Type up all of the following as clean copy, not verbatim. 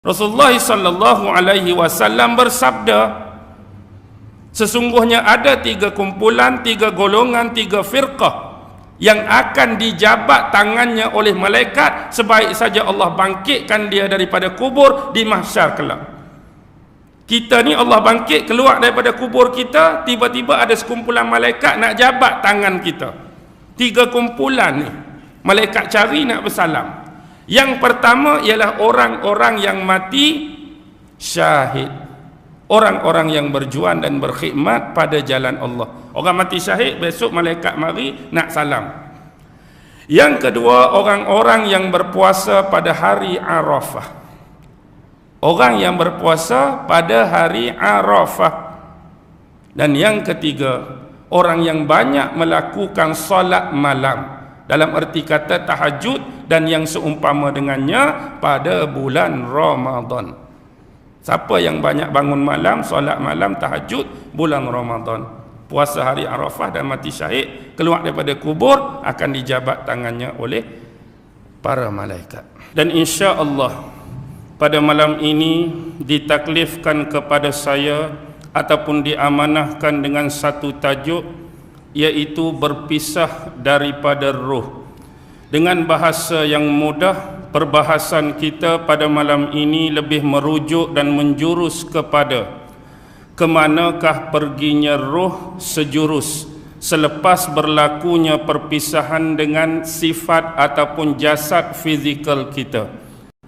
Rasulullah sallallahu alaihi wasallam bersabda, sesungguhnya ada 3 kumpulan, 3 golongan, 3 firqah yang akan dijabat tangannya oleh malaikat sebaik saja Allah bangkitkan dia daripada kubur di mahsyar kelak. Kita ni Allah bangkit keluar daripada kubur kita, tiba-tiba ada sekumpulan malaikat nak jabat tangan kita. 3 kumpulan ni malaikat cari nak bersalam. Yang pertama ialah orang-orang yang mati syahid, orang-orang yang berjuang dan berkhidmat pada jalan Allah. Orang mati syahid, besok malaikat mari nak salam. Yang kedua, orang-orang yang berpuasa pada hari Arafah. Orang yang berpuasa pada hari Arafah. Dan yang ketiga, orang yang banyak melakukan solat malam, dalam erti kata tahajud dan yang seumpama dengannya pada bulan Ramadan. Siapa yang banyak bangun malam, solat malam, tahajud bulan Ramadan, puasa hari Arafah dan mati syahid, keluar daripada kubur, akan dijabat tangannya oleh para malaikat. Dan insya-Allah pada malam ini ditaklifkan kepada saya ataupun diamanahkan dengan satu tajuk, iaitu berpisah daripada ruh. Dengan bahasa yang mudah, perbahasan kita pada malam ini lebih merujuk dan menjurus kepada kemanakah perginya ruh sejurus selepas berlakunya perpisahan dengan sifat ataupun jasad fizikal kita.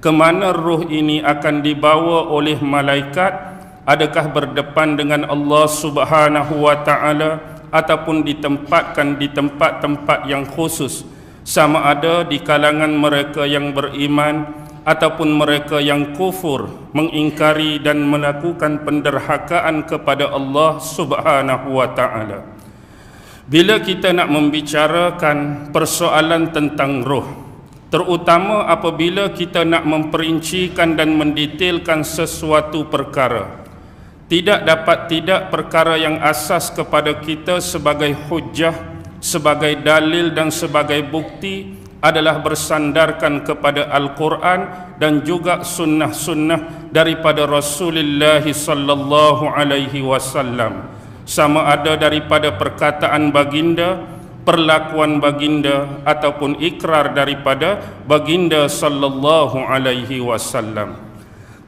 Kemana ruh ini akan dibawa oleh malaikat? Adakah berdepan dengan Allah Subhanahu wa ta'ala ataupun ditempatkan di tempat-tempat yang khusus, sama ada di kalangan mereka yang beriman ataupun mereka yang kufur, mengingkari dan melakukan penderhakaan kepada Allah Subhanahu wa ta'ala. Bila kita nak membicarakan persoalan tentang roh, terutama apabila kita nak memperincikan dan mendetailkan sesuatu perkara, tidak dapat tidak perkara yang asas kepada kita sebagai hujjah, sebagai dalil dan sebagai bukti adalah bersandarkan kepada Al-Quran dan juga sunnah-sunnah daripada Rasulullah sallallahu alaihi wasallam, sama ada daripada perkataan baginda, perlakuan baginda ataupun ikrar daripada baginda sallallahu alaihi wasallam.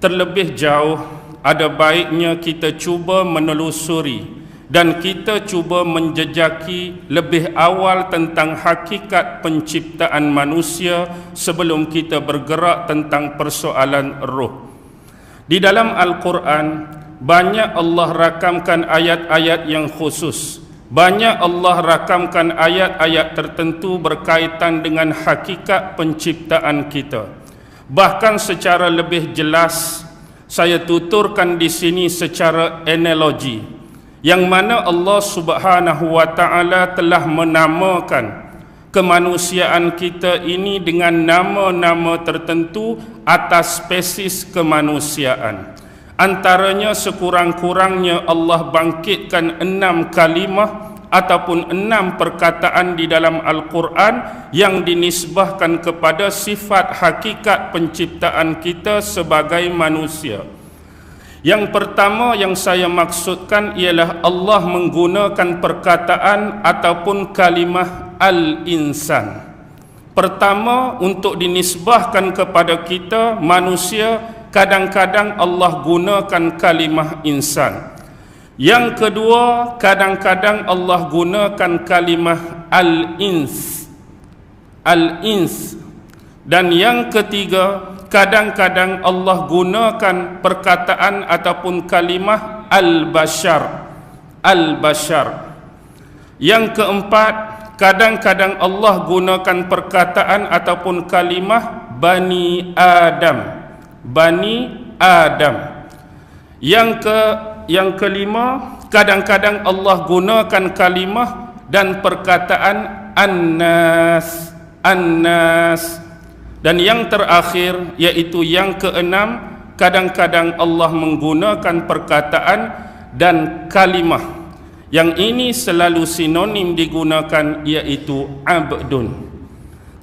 Terlebih jauh, ada baiknya kita cuba menelusuri dan kita cuba menjejaki lebih awal tentang hakikat penciptaan manusia sebelum kita bergerak tentang persoalan roh. Di dalam Al-Quran banyak Allah rakamkan ayat-ayat yang khusus, banyak Allah rakamkan ayat-ayat tertentu berkaitan dengan hakikat penciptaan kita. Bahkan secara lebih jelas saya tuturkan di sini secara analogi, yang mana Allah Subhanahu wa ta'ala telah menamakan kemanusiaan kita ini dengan nama-nama tertentu atas spesies kemanusiaan. Antaranya sekurang-kurangnya Allah bangkitkan 6 kalimah ataupun 6 perkataan di dalam Al-Quran yang dinisbahkan kepada sifat hakikat penciptaan kita sebagai manusia. Yang pertama yang saya maksudkan ialah Allah menggunakan perkataan ataupun kalimah al-insan. Pertama, untuk dinisbahkan kepada kita manusia, kadang-kadang Allah gunakan kalimah insan. Yang kedua, kadang-kadang Allah gunakan kalimah al-ins, al-ins. Dan yang ketiga, kadang-kadang Allah gunakan perkataan ataupun kalimah al-bashar, al-bashar. Yang keempat, kadang-kadang Allah gunakan perkataan ataupun kalimah bani Adam, bani Adam. Yang kelima, kadang-kadang Allah gunakan kalimah dan perkataan an-nas, an-nas. Dan yang terakhir, iaitu yang keenam, kadang-kadang Allah menggunakan perkataan dan kalimah. Yang ini selalu sinonim digunakan, iaitu abdun.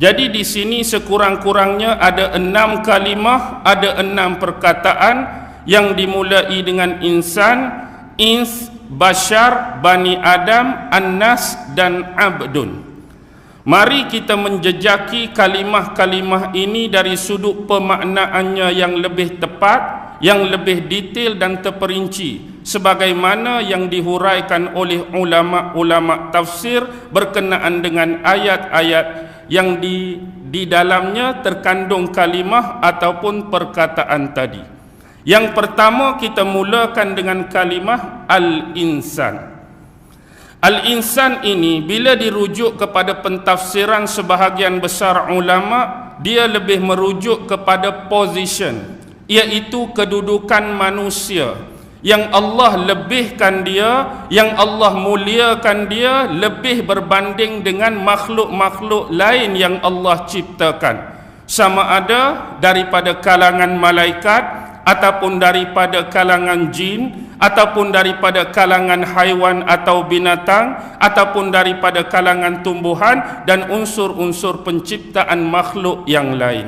Jadi di sini sekurang-kurangnya ada 6 kalimah, ada 6 perkataan yang dimulai dengan insan, ins, bashar, bani Adam, annas dan abdun. Mari kita menjejaki kalimah-kalimah ini dari sudut pemaknaannya yang lebih tepat, yang lebih detail dan terperinci, sebagaimana yang dihuraikan oleh ulama-ulama tafsir berkenaan dengan ayat-ayat yang di dalamnya terkandung kalimah ataupun perkataan tadi. Yang pertama kita mulakan dengan kalimah al-insan. Al-insan ini bila dirujuk kepada pentafsiran sebahagian besar ulama, dia lebih merujuk kepada position, iaitu kedudukan manusia yang Allah lebihkan dia, yang Allah muliakan dia lebih berbanding dengan makhluk-makhluk lain yang Allah ciptakan, sama ada daripada kalangan malaikat ataupun daripada kalangan jin, ataupun daripada kalangan haiwan atau binatang, ataupun daripada kalangan tumbuhan dan unsur-unsur penciptaan makhluk yang lain.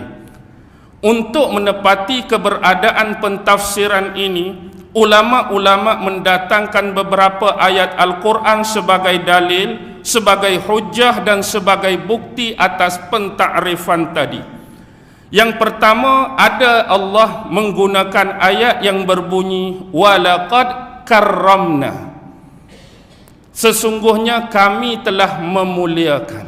Untuk menepati keberadaan pentafsiran ini, ulama-ulama mendatangkan beberapa ayat Al-Quran sebagai dalil, sebagai hujjah dan sebagai bukti atas pentakrifan tadi. Yang pertama, ada Allah menggunakan ayat yang berbunyi walaqad karramna. Sesungguhnya kami telah memuliakan.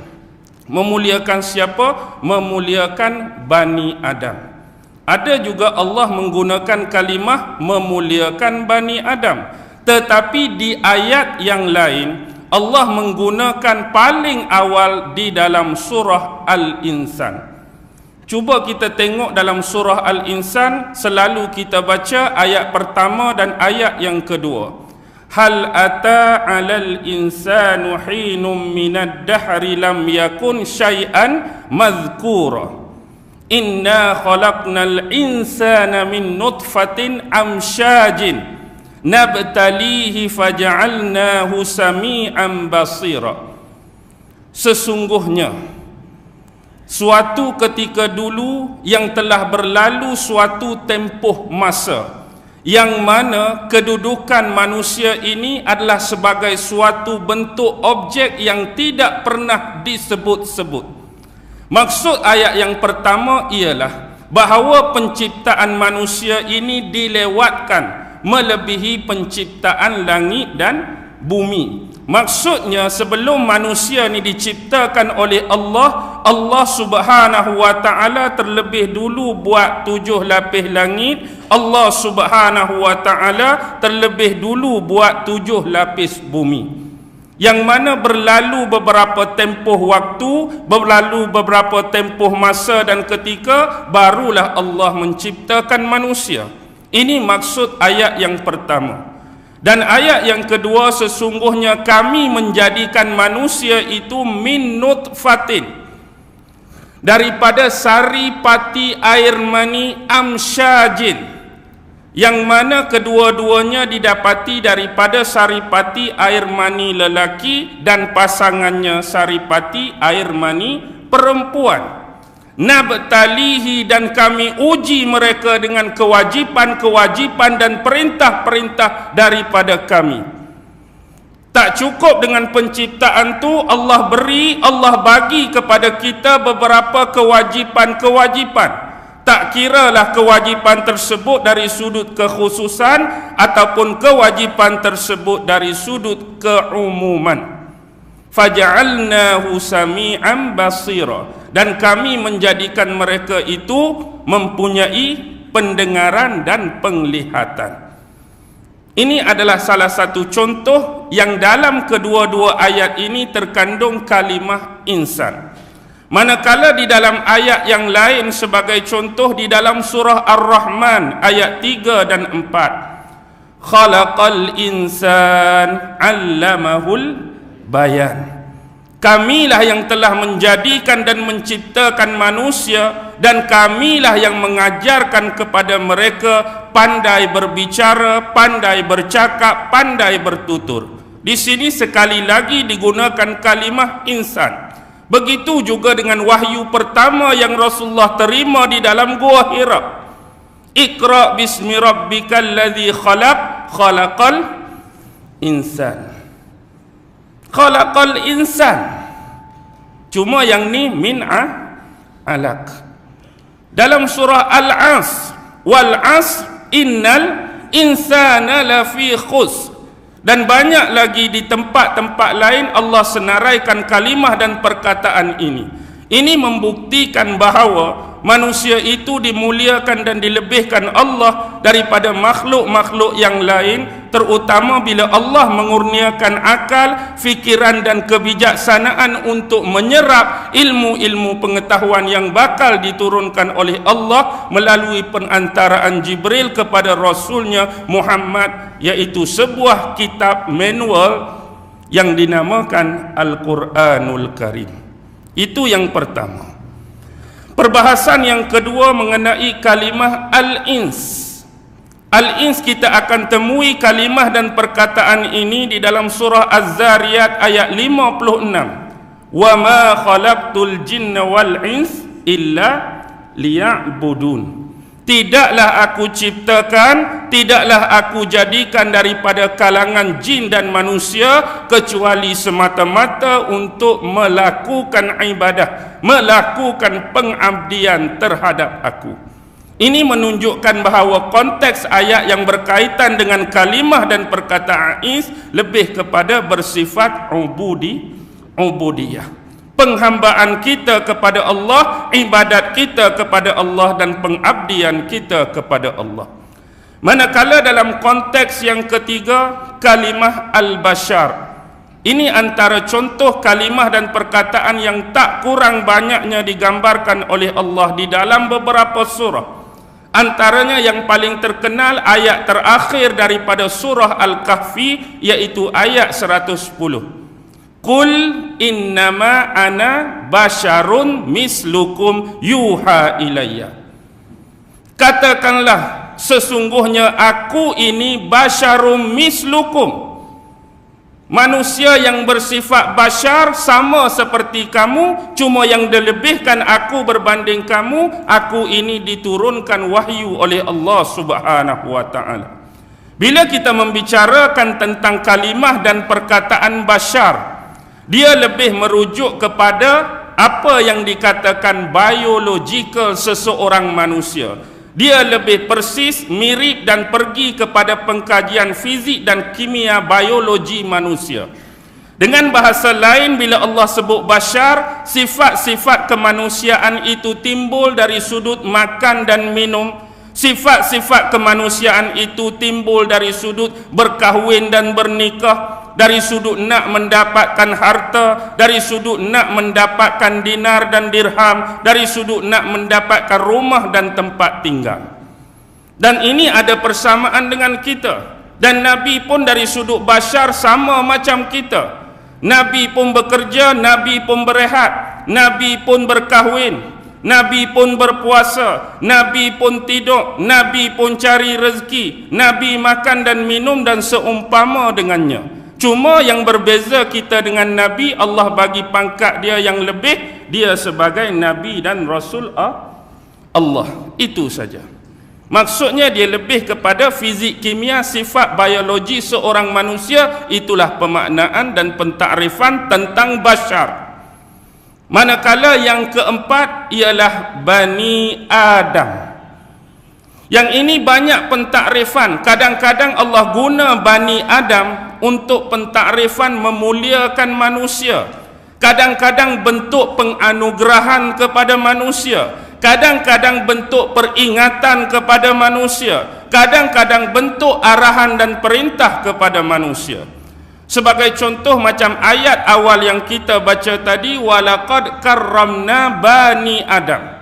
Memuliakan siapa? Memuliakan Bani Adam. Ada juga Allah menggunakan kalimah memuliakan Bani Adam. Tetapi di ayat yang lain, Allah menggunakan paling awal di dalam surah Al-Insan. Cuba kita tengok dalam surah Al-Insan, selalu kita baca ayat pertama dan ayat yang kedua. Hal ata 'alal insanu hinum minad dahri lam yakun syai'an madhkura. Inna khalaqnal insana min nutfatin amsyajin nabtalihi faja'alnahu sami'an basira. Sesungguhnya suatu ketika dulu yang telah berlalu suatu tempoh masa, yang mana kedudukan manusia ini adalah sebagai suatu bentuk objek yang tidak pernah disebut-sebut. Maksud ayat yang pertama ialah bahawa penciptaan manusia ini dilewatkan melebihi penciptaan langit dan bumi. Maksudnya sebelum manusia ni diciptakan oleh Allah, Allah Subhanahu wa taala terlebih dulu buat 7 lapis langit, Allah Subhanahu wa taala terlebih dulu buat 7 lapis bumi. Yang mana berlalu beberapa tempoh waktu, berlalu beberapa tempoh masa dan ketika, barulah Allah menciptakan manusia. Ini maksud ayat yang pertama. Dan ayat yang kedua, sesungguhnya kami menjadikan manusia itu min nutfatin, daripada saripati air mani amsyajin, yang mana kedua-duanya didapati daripada saripati air mani lelaki dan pasangannya saripati air mani perempuan. Nabtalihi, dan kami uji mereka dengan kewajipan-kewajipan dan perintah-perintah daripada kami. Tak cukup dengan penciptaan tu, Allah bagi kepada kita beberapa kewajipan-kewajipan. Tak kiralah kewajipan tersebut dari sudut kekhususan ataupun kewajipan tersebut dari sudut keumuman. Faja'alnahu sami'an basira, dan kami menjadikan mereka itu mempunyai pendengaran dan penglihatan. Ini adalah salah satu contoh yang dalam kedua-dua ayat ini terkandung kalimah insan. Manakala di dalam ayat yang lain, sebagai contoh di dalam surah Ar-Rahman ayat 3 dan 4, khalaqal insan 'allamahul bayan. Kamilah yang telah menjadikan dan menciptakan manusia, dan kamilah yang mengajarkan kepada mereka pandai berbicara, pandai bercakap, pandai bertutur. Di sini sekali lagi digunakan kalimah insan. Begitu juga dengan wahyu pertama yang Rasulullah terima di dalam Gua Hira. Iqra bismi rabbikal ladzi khalaq, khalaqal insan. Khalaqal insan. Cuma yang ni min alaq. Dalam surah Al-As, wal as innal insana lafi khus. Dan banyak lagi di tempat-tempat lain Allah senaraikan kalimah dan perkataan ini. Ini membuktikan bahawa manusia itu dimuliakan dan dilebihkan Allah daripada makhluk-makhluk yang lain, terutama bila Allah mengurniakan akal, fikiran dan kebijaksanaan untuk menyerap ilmu-ilmu pengetahuan yang bakal diturunkan oleh Allah melalui perantaraan Jibril kepada Rasulnya Muhammad, iaitu sebuah kitab manual yang dinamakan Al-Quranul Karim. Itu yang pertama. Perbahasan yang kedua mengenai kalimah al-ins. Al-ins kita akan temui kalimah dan perkataan ini di dalam surah Az-Zariyat ayat 56. Wa ma khalaqtul jinna wal ins illa liya'budun. Tidaklah aku ciptakan, tidaklah aku jadikan daripada kalangan jin dan manusia kecuali semata-mata untuk melakukan ibadah, melakukan pengabdian terhadap aku. Ini menunjukkan bahawa konteks ayat yang berkaitan dengan kalimah dan perkataan is lebih kepada bersifat ubudiyah. Penghambaan kita kepada Allah, ibadat kita kepada Allah dan pengabdian kita kepada Allah. Manakala dalam konteks yang ketiga, kalimah al-bashar. Ini antara contoh kalimah dan perkataan yang tak kurang banyaknya digambarkan oleh Allah di dalam beberapa surah. Antaranya yang paling terkenal ayat terakhir daripada surah Al-Kahfi, iaitu ayat 110. Qul innama ana basyarun mislukum yuha ilayya. Katakanlah, sesungguhnya aku ini basyarum mislukum, manusia yang bersifat basyar, sama seperti kamu, cuma yang dilebihkan aku berbanding kamu, aku ini diturunkan wahyu oleh Allah Subhanahu wa ta'ala. Bila kita membicarakan tentang kalimah dan perkataan basyar, dia lebih merujuk kepada apa yang dikatakan biological seseorang manusia. Dia lebih persis, mirip dan pergi kepada pengkajian fizik dan kimia biologi manusia. Dengan bahasa lain, bila Allah sebut bashar, sifat-sifat kemanusiaan itu timbul dari sudut makan dan minum. Sifat-sifat kemanusiaan itu timbul dari sudut berkahwin dan bernikah, dari sudut nak mendapatkan harta, dari sudut nak mendapatkan dinar dan dirham, dari sudut nak mendapatkan rumah dan tempat tinggal. Dan ini ada persamaan dengan kita. Dan Nabi pun dari sudut bashar sama macam kita. Nabi pun bekerja, Nabi pun berehat, Nabi pun berkahwin, Nabi pun berpuasa, Nabi pun tidur, Nabi pun cari rezeki, Nabi makan dan minum dan seumpama dengannya. Cuma yang berbeza kita dengan Nabi, Allah bagi pangkat dia yang lebih, dia sebagai Nabi dan Rasul Allah. Itu saja. Maksudnya dia lebih kepada fizik kimia, sifat biologi seorang manusia. Itulah pemaknaan dan pentakrifan tentang bashar. Manakala yang keempat ialah Bani Adam. Yang ini banyak pentakrifan. Kadang-kadang Allah guna Bani Adam untuk pentakrifan memuliakan manusia. Kadang-kadang bentuk penganugerahan kepada manusia. Kadang-kadang bentuk peringatan kepada manusia. Kadang-kadang bentuk arahan dan perintah kepada manusia. Sebagai contoh macam ayat awal yang kita baca tadi, walaqad karramna bani Adam.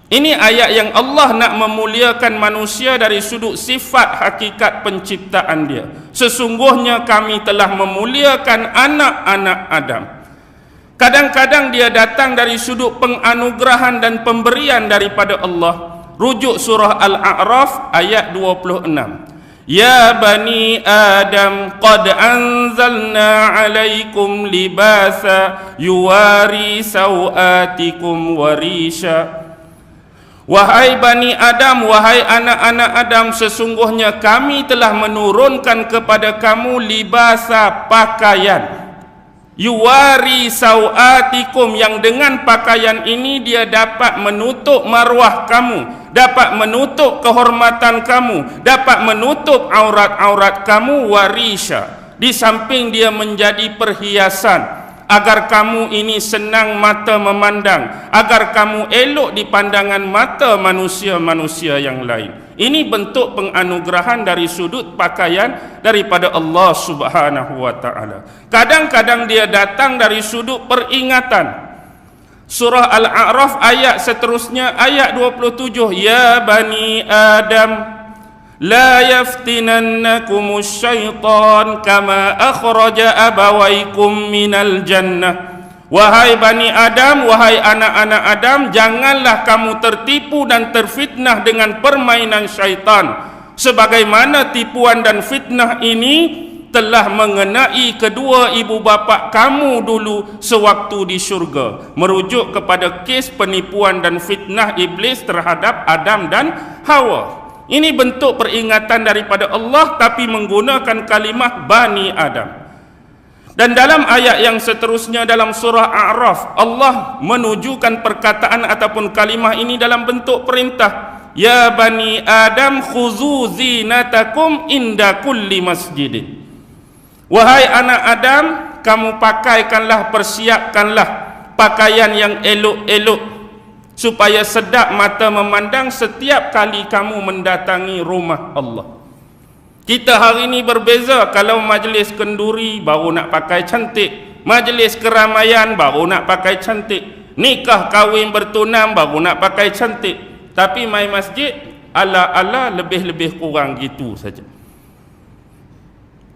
Ini ayat yang Allah nak memuliakan manusia dari sudut sifat hakikat penciptaan dia. Sesungguhnya kami telah memuliakan anak-anak Adam. Kadang-kadang dia datang dari sudut penganugerahan dan pemberian daripada Allah. Rujuk surah Al-A'raf ayat 26. Ya bani Adam qad anzalna alaikum libasa yuwari sawatikum warisha. Wahai Bani Adam, wahai anak-anak Adam, sesungguhnya kami telah menurunkan kepada kamu libasa pakaian. Yuwari sawatikum, yang dengan pakaian ini dia dapat menutup maruah kamu, dapat menutup kehormatan kamu, dapat menutup aurat-aurat kamu, warisha. Di samping dia menjadi perhiasan, agar kamu ini senang mata memandang, agar kamu elok di pandangan mata manusia-manusia yang lain. Ini bentuk penganugerahan dari sudut pakaian daripada Allah Subhanahu wa ta'ala. Kadang-kadang dia datang dari sudut peringatan. Surah Al-A'raf ayat seterusnya, ayat 27, Ya Bani Adam La yaftinannakumus syaitan kama akhraja abawaikum minal jannah. Wahai Bani Adam, wahai anak-anak Adam, janganlah kamu tertipu dan terfitnah dengan permainan syaitan, sebagaimana tipuan dan fitnah ini telah mengenai kedua ibu bapa kamu dulu sewaktu di syurga. Merujuk kepada kes penipuan dan fitnah iblis terhadap Adam dan Hawa. Ini bentuk peringatan daripada Allah, tapi menggunakan kalimah Bani Adam. Dan dalam ayat yang seterusnya dalam surah A'raf, Allah menunjukkan perkataan ataupun kalimah ini dalam bentuk perintah. Ya Bani Adam khuzu zinatakum inda kulli masjidin. Wahai anak Adam, kamu pakaikanlah, persiapkanlah pakaian yang elok-elok, supaya sedap mata memandang setiap kali kamu mendatangi rumah Allah. Kita hari ini berbeza. Kalau majlis kenduri baru nak pakai cantik, majlis keramaian baru nak pakai cantik, nikah kahwin bertunang baru nak pakai cantik. Tapi mai masjid ala-ala lebih-lebih kurang gitu saja.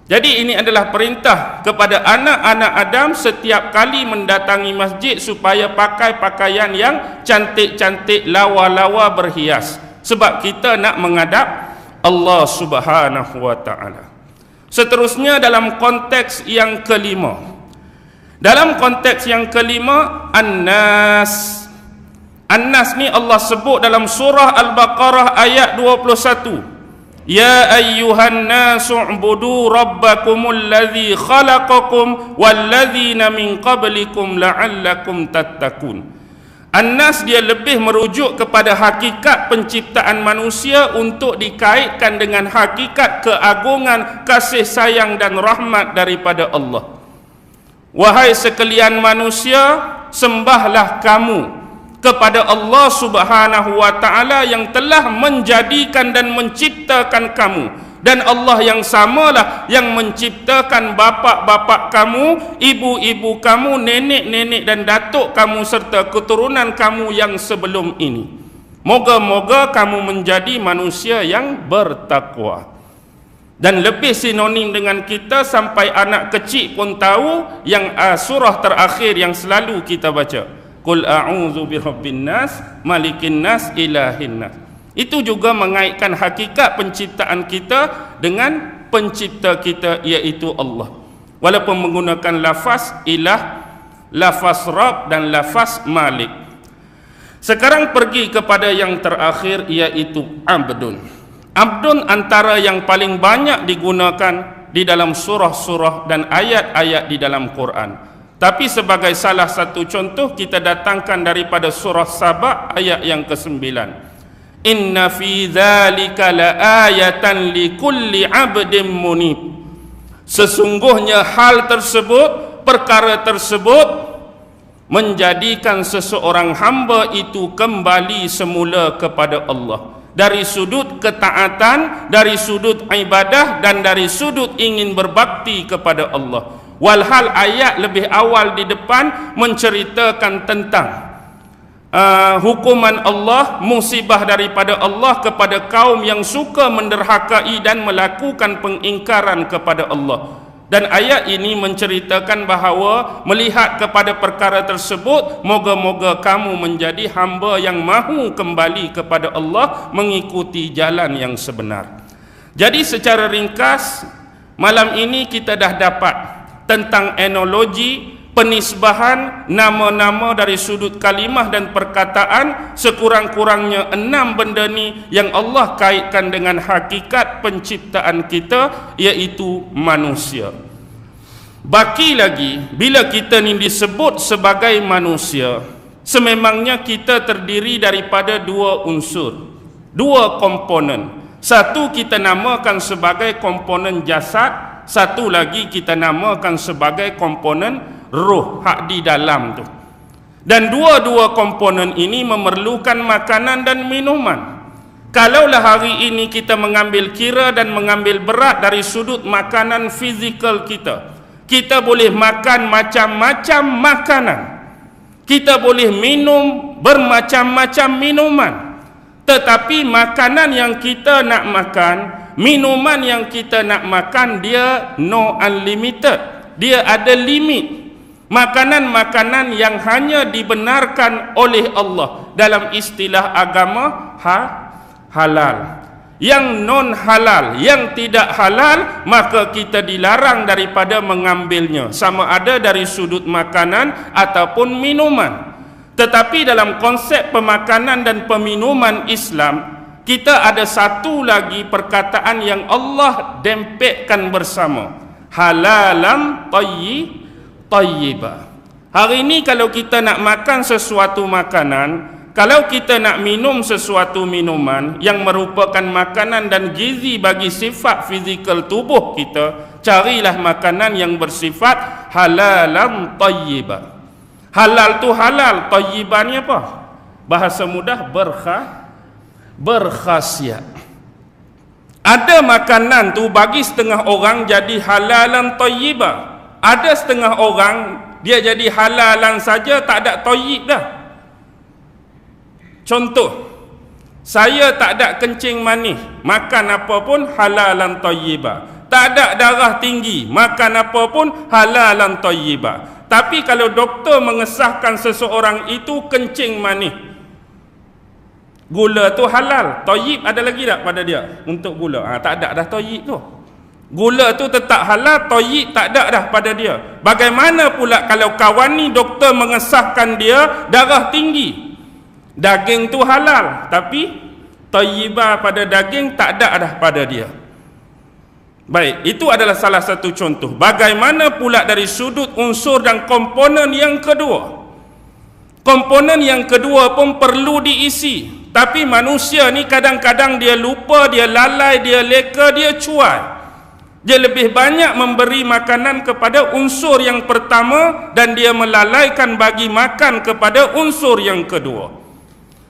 Jadi ini adalah perintah kepada anak-anak Adam setiap kali mendatangi masjid supaya pakai pakaian yang cantik-cantik, lawa-lawa, berhias. Sebab kita nak menghadap Allah Subhanahu wa ta'ala. Seterusnya dalam konteks yang kelima. Dalam konteks yang kelima, An-Nas. An-Nas ni Allah sebut dalam surah Al-Baqarah ayat 21. Ya ayyuhan nasu ubudu rabbakumul ladzi khalaqakum walladzina min qablikum la'allakum tattaqun. An-Nas dia lebih merujuk kepada hakikat penciptaan manusia untuk dikaitkan dengan hakikat keagungan, kasih sayang dan rahmat daripada Allah. Wahai sekalian manusia, sembahlah kamu kepada Allah Subhanahu wa ta'ala yang telah menjadikan dan menciptakan kamu. Dan Allah yang samalah yang menciptakan bapa-bapa kamu, ibu-ibu kamu, nenek-nenek dan datuk kamu serta keturunan kamu yang sebelum ini. Moga-moga kamu menjadi manusia yang bertakwa. Dan lebih sinonim dengan kita sampai anak kecil pun tahu yang surah terakhir yang selalu kita baca. Qul a'udzu birabbin nas, malikin nas, ilahin nas. Itu juga mengaitkan hakikat penciptaan kita dengan pencipta kita, iaitu Allah. Walaupun menggunakan lafaz ilah, lafaz Rabb dan lafaz Malik. Sekarang pergi kepada yang terakhir, iaitu Abdun. Abdun antara yang paling banyak digunakan di dalam surah-surah dan ayat-ayat di dalam Quran. Tapi sebagai salah satu contoh kita datangkan daripada surah Saba ayat yang ke-9. Inna fi dzalika laayatan likulli 'abdin munib. Sesungguhnya hal tersebut, perkara tersebut menjadikan seseorang hamba itu kembali semula kepada Allah. Dari sudut ketaatan, dari sudut ibadah dan dari sudut ingin berbakti kepada Allah. Walhal ayat lebih awal di depan menceritakan tentang hukuman Allah, musibah daripada Allah kepada kaum yang suka menderhakai dan melakukan pengingkaran kepada Allah. Dan ayat ini menceritakan bahawa melihat kepada perkara tersebut, moga-moga kamu menjadi hamba yang mahu kembali kepada Allah, mengikuti jalan yang sebenar. Jadi secara ringkas, malam ini kita dah dapat tentang enologi, penisbahan nama-nama dari sudut kalimah dan perkataan, sekurang-kurangnya 6 benda ni yang Allah kaitkan dengan hakikat penciptaan kita, iaitu manusia. Baki lagi, bila kita ni disebut sebagai manusia, sememangnya kita terdiri daripada 2 unsur, 2 komponen. Satu kita namakan sebagai komponen jasad, satu lagi kita namakan sebagai komponen roh, hak di dalam tu. Dan dua-dua komponen ini memerlukan makanan dan minuman. Kalaulah hari ini kita mengambil kira dan mengambil berat dari sudut makanan fizikal kita, kita boleh makan macam-macam makanan, kita boleh minum bermacam-macam minuman. Tetapi makanan yang kita nak makan, minuman yang kita nak makan, dia no unlimited, dia ada limit. Makanan-makanan yang hanya dibenarkan oleh Allah dalam istilah agama halal. Yang non halal, yang tidak halal, maka kita dilarang daripada mengambilnya, sama ada dari sudut makanan ataupun minuman. Tetapi dalam konsep pemakanan dan peminuman Islam, kita ada satu lagi perkataan yang Allah dempetkan bersama, halalan tayyibah. Hari ini kalau kita nak makan sesuatu makanan, kalau kita nak minum sesuatu minuman yang merupakan makanan dan gizi bagi sifat fizikal tubuh kita, carilah makanan yang bersifat halalan tayyibah. Halal tu halal, tayyibah ni apa? Bahasa mudah, berkhasiat. Ada makanan tu bagi setengah orang jadi halalan tayyibah. Ada setengah orang dia jadi halalan saja, tak ada tayyib dah. Contoh, saya tak ada kencing manis, makan apa pun halalan tayyibah. Tak ada darah tinggi, makan apa pun halalan tayyibah. Tapi kalau doktor mengesahkan seseorang itu kencing manis, gula tu halal, tayyib ada lagi tak pada dia untuk gula? Tak ada dah tayyib tu. Gula tu tetap halal, tayyib tak ada dah pada dia. Bagaimana pula kalau kawan ni doktor mengesahkan dia darah tinggi, daging tu halal, tapi tayyibah pada daging tak ada dah pada dia. Baik, itu adalah salah satu contoh. Bagaimana pula dari sudut unsur dan komponen yang kedua? Komponen yang kedua pun perlu diisi. Tapi manusia ni kadang-kadang dia lupa, dia lalai, dia leka, dia cuai. Dia lebih banyak memberi makanan kepada unsur yang pertama dan dia melalaikan bagi makan kepada unsur yang kedua.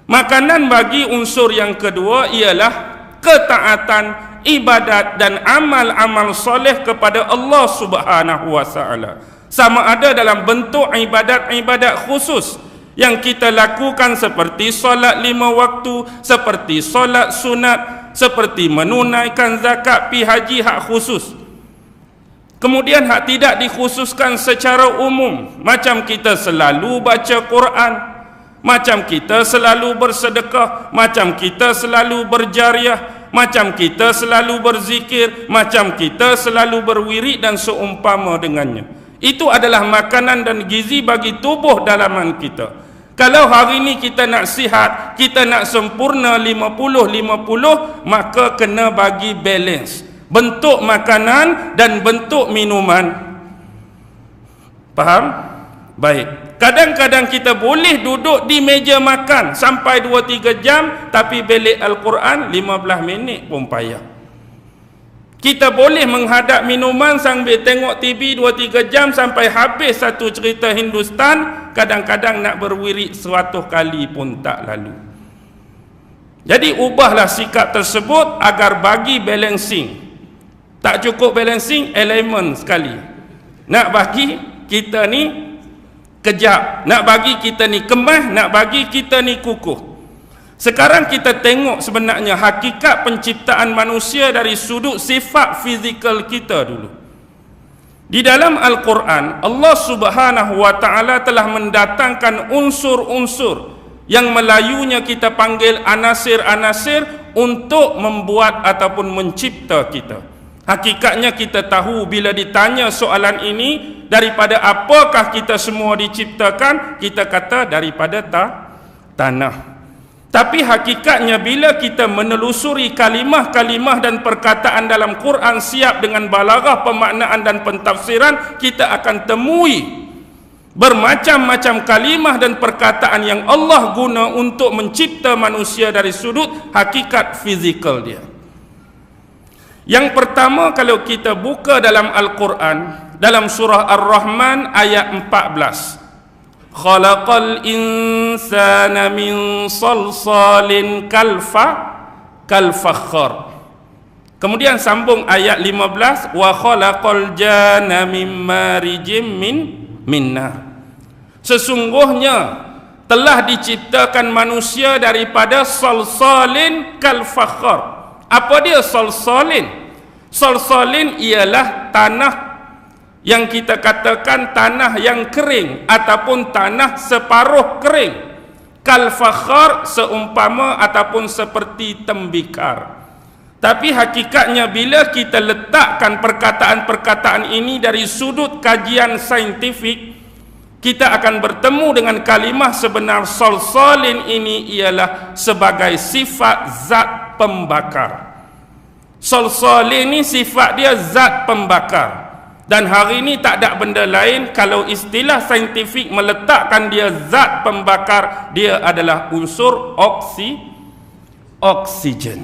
Makanan bagi unsur yang kedua ialah ketaatan, ibadat dan amal-amal soleh kepada Allah Subhanahu wa taala. Sama ada dalam bentuk ibadat-ibadat khusus yang kita lakukan seperti solat 5 waktu, seperti solat sunat, seperti menunaikan zakat, pi haji hak khusus. Kemudian hak tidak dikhususkan secara umum, macam kita selalu baca Quran, macam kita selalu bersedekah, macam kita selalu berjariah, macam kita selalu berzikir, macam kita selalu berwirid dan seumpama dengannya. Itu adalah makanan dan gizi bagi tubuh dalaman kita. Kalau hari ini kita nak sihat, kita nak sempurna 50-50, maka kena bagi balance bentuk makanan dan bentuk minuman. Faham? Baik. Kadang-kadang kita boleh duduk di meja makan sampai 2-3 jam, tapi belik Al-Quran 15 minit pun payah. Kita boleh menghadap minuman sambil tengok TV 2-3 jam sampai habis satu cerita Hindustan, kadang-kadang nak berwirid 100 kali pun tak lalu. Jadi ubahlah sikap tersebut agar bagi balancing. Tak cukup balancing, elemen sekali. Nak bagi kita ni kejap, nak bagi kita ni kemah, nak bagi kita ni kukuh. Sekarang kita tengok sebenarnya hakikat penciptaan manusia dari sudut sifat fizikal kita dulu. Di dalam Al-Quran, Allah Subhanahu wa taala telah mendatangkan unsur-unsur yang Melayunya kita panggil anasir-anasir untuk membuat ataupun mencipta kita. Hakikatnya kita tahu bila ditanya soalan ini, daripada apakah kita semua diciptakan, kita kata daripada tanah. Tapi hakikatnya bila kita menelusuri kalimah-kalimah dan perkataan dalam Quran siap dengan balaghah, pemaknaan dan pentafsiran, kita akan temui bermacam-macam kalimah dan perkataan yang Allah guna untuk mencipta manusia dari sudut hakikat fizikal dia. Yang pertama, kalau kita buka dalam Al-Quran, dalam surah Ar-Rahman ayat 14, khalaqal insana min salsalin kalfakhar. Kemudian sambung ayat 15, wa khalaqal janna min marijim min nar. Sesungguhnya telah diciptakan manusia daripada salsalin kalfakhar. Apa dia salsalin? Salsalin ialah tanah yang kita katakan tanah yang kering ataupun tanah separuh kering. Kalfakhar seumpama ataupun seperti tembikar. Tapi hakikatnya bila kita letakkan perkataan-perkataan ini dari sudut kajian saintifik, kita akan bertemu dengan kalimah sebenar salsalin ini ialah sebagai sifat zat pembakar. Salsalin ini sifat dia zat pembakar. Dan hari ini tak ada benda lain, kalau istilah saintifik meletakkan dia zat pembakar, dia adalah unsur oksigen.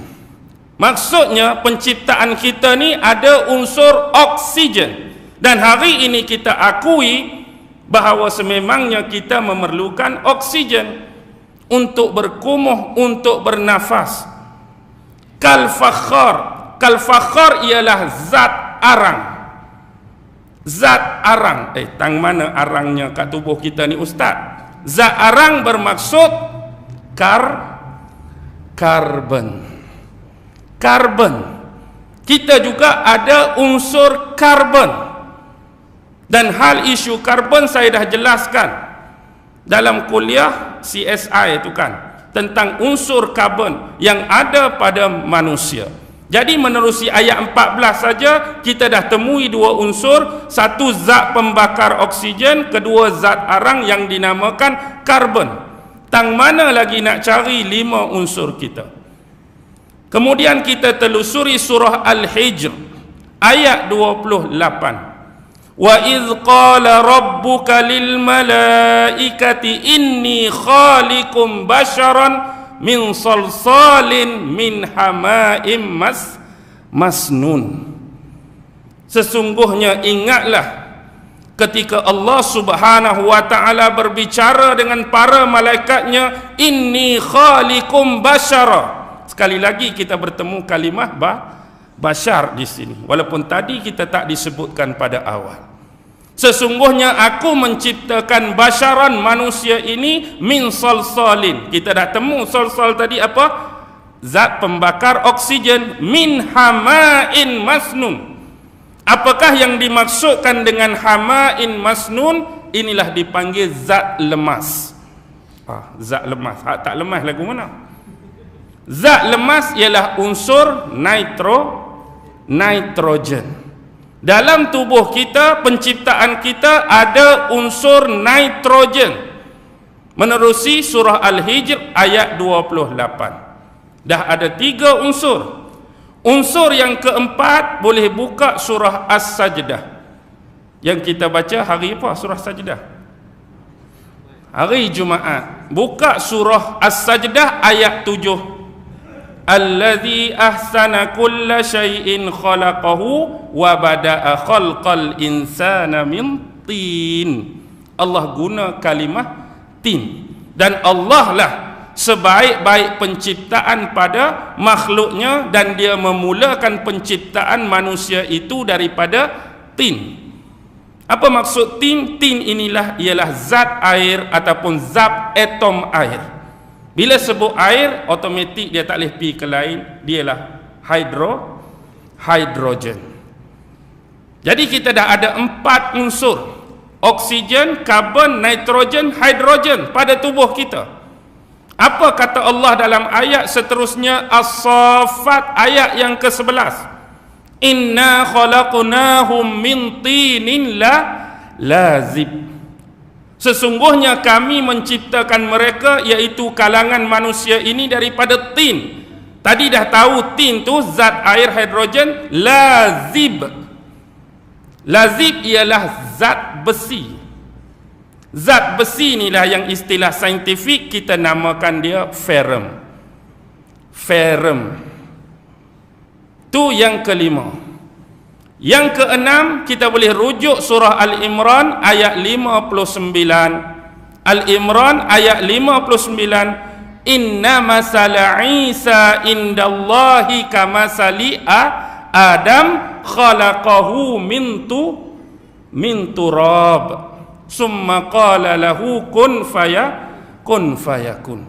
Maksudnya penciptaan kita ni ada unsur oksigen. Dan hari ini kita akui bahawa sememangnya kita memerlukan oksigen untuk berkumuh, untuk bernafas. Kalfakhar ialah zat arang. Zat arang. Tang mana arangnya kat tubuh kita ni ustaz? Zat arang bermaksud karbon. Kita juga ada unsur karbon. Dan hal isu karbon saya dah jelaskan dalam kuliah CSI itu kan, tentang unsur karbon yang ada pada manusia. Jadi menerusi ayat 14 saja kita dah temui dua unsur, satu zat pembakar oksigen, kedua zat arang yang dinamakan karbon. Tang mana lagi nak cari 5 unsur kita? Kemudian kita telusuri surah Al-Hijr ayat 28. Wa idh qala rabbuka lil malaikati inni khaliqum basharan min salsalin min hama'im masnun. Sesungguhnya ingatlah ketika Allah Subhanahu wa taala berbicara dengan para malaikatnya, inni khaliqum bashara. Sekali lagi kita bertemu kalimah bashar di sini, walaupun tadi kita tak disebutkan pada awal. Sesungguhnya aku menciptakan basyaran manusia ini min salsalin. Kita dah temu salsal tadi apa? Zat pembakar oksigen. Min hama'in masnun. Apakah yang dimaksudkan dengan hama'in masnun? Inilah dipanggil zat lemas. Zat lemas. Tak lemas lagu mana? Zat lemas ialah unsur nitrogen. Dalam tubuh kita, penciptaan kita ada unsur nitrogen. Menerusi surah Al-Hijr ayat 28. Dah ada 3 unsur. Unsur yang keempat boleh buka surah As-Sajdah. Yang kita baca hari apa surah Sajdah? Hari Jumaat. Buka surah As-Sajdah ayat 7. Allazi ahsana kulla syai'in khalaqahu wa bada'a khalqal insana min tin. Allah guna kalimah tin. Dan Allah lah sebaik-baik penciptaan pada makhluknya, dan dia memulakan penciptaan manusia itu daripada tin. Apa maksud tin? Tin inilah ialah zat air ataupun zat atom air. Bila sebut air, automatik dia tak boleh pergi ke lain, dialah hidrogen. Jadi kita dah ada 4 unsur, oksigen, karbon, nitrogen, hidrogen pada tubuh kita. Apa kata Allah dalam ayat seterusnya, As-Saffat, ayat yang ke-11? Inna khalaqnahum min tinin lazib. Sesungguhnya kami menciptakan mereka, iaitu kalangan manusia ini, daripada tin. Tadi dah tahu tin tu zat air hidrogen lazib. Lazib ialah zat besi. Zat besi inilah yang istilah saintifik kita namakan dia ferrum. Ferrum. Tu yang kelima. Yang keenam, kita boleh rujuk surah Al-Imran ayat 59. Al-Imran ayat 59. Inna masala Isa indallahi kamasali Adam khalaqahu min turab summa qala lahu kun fayakun.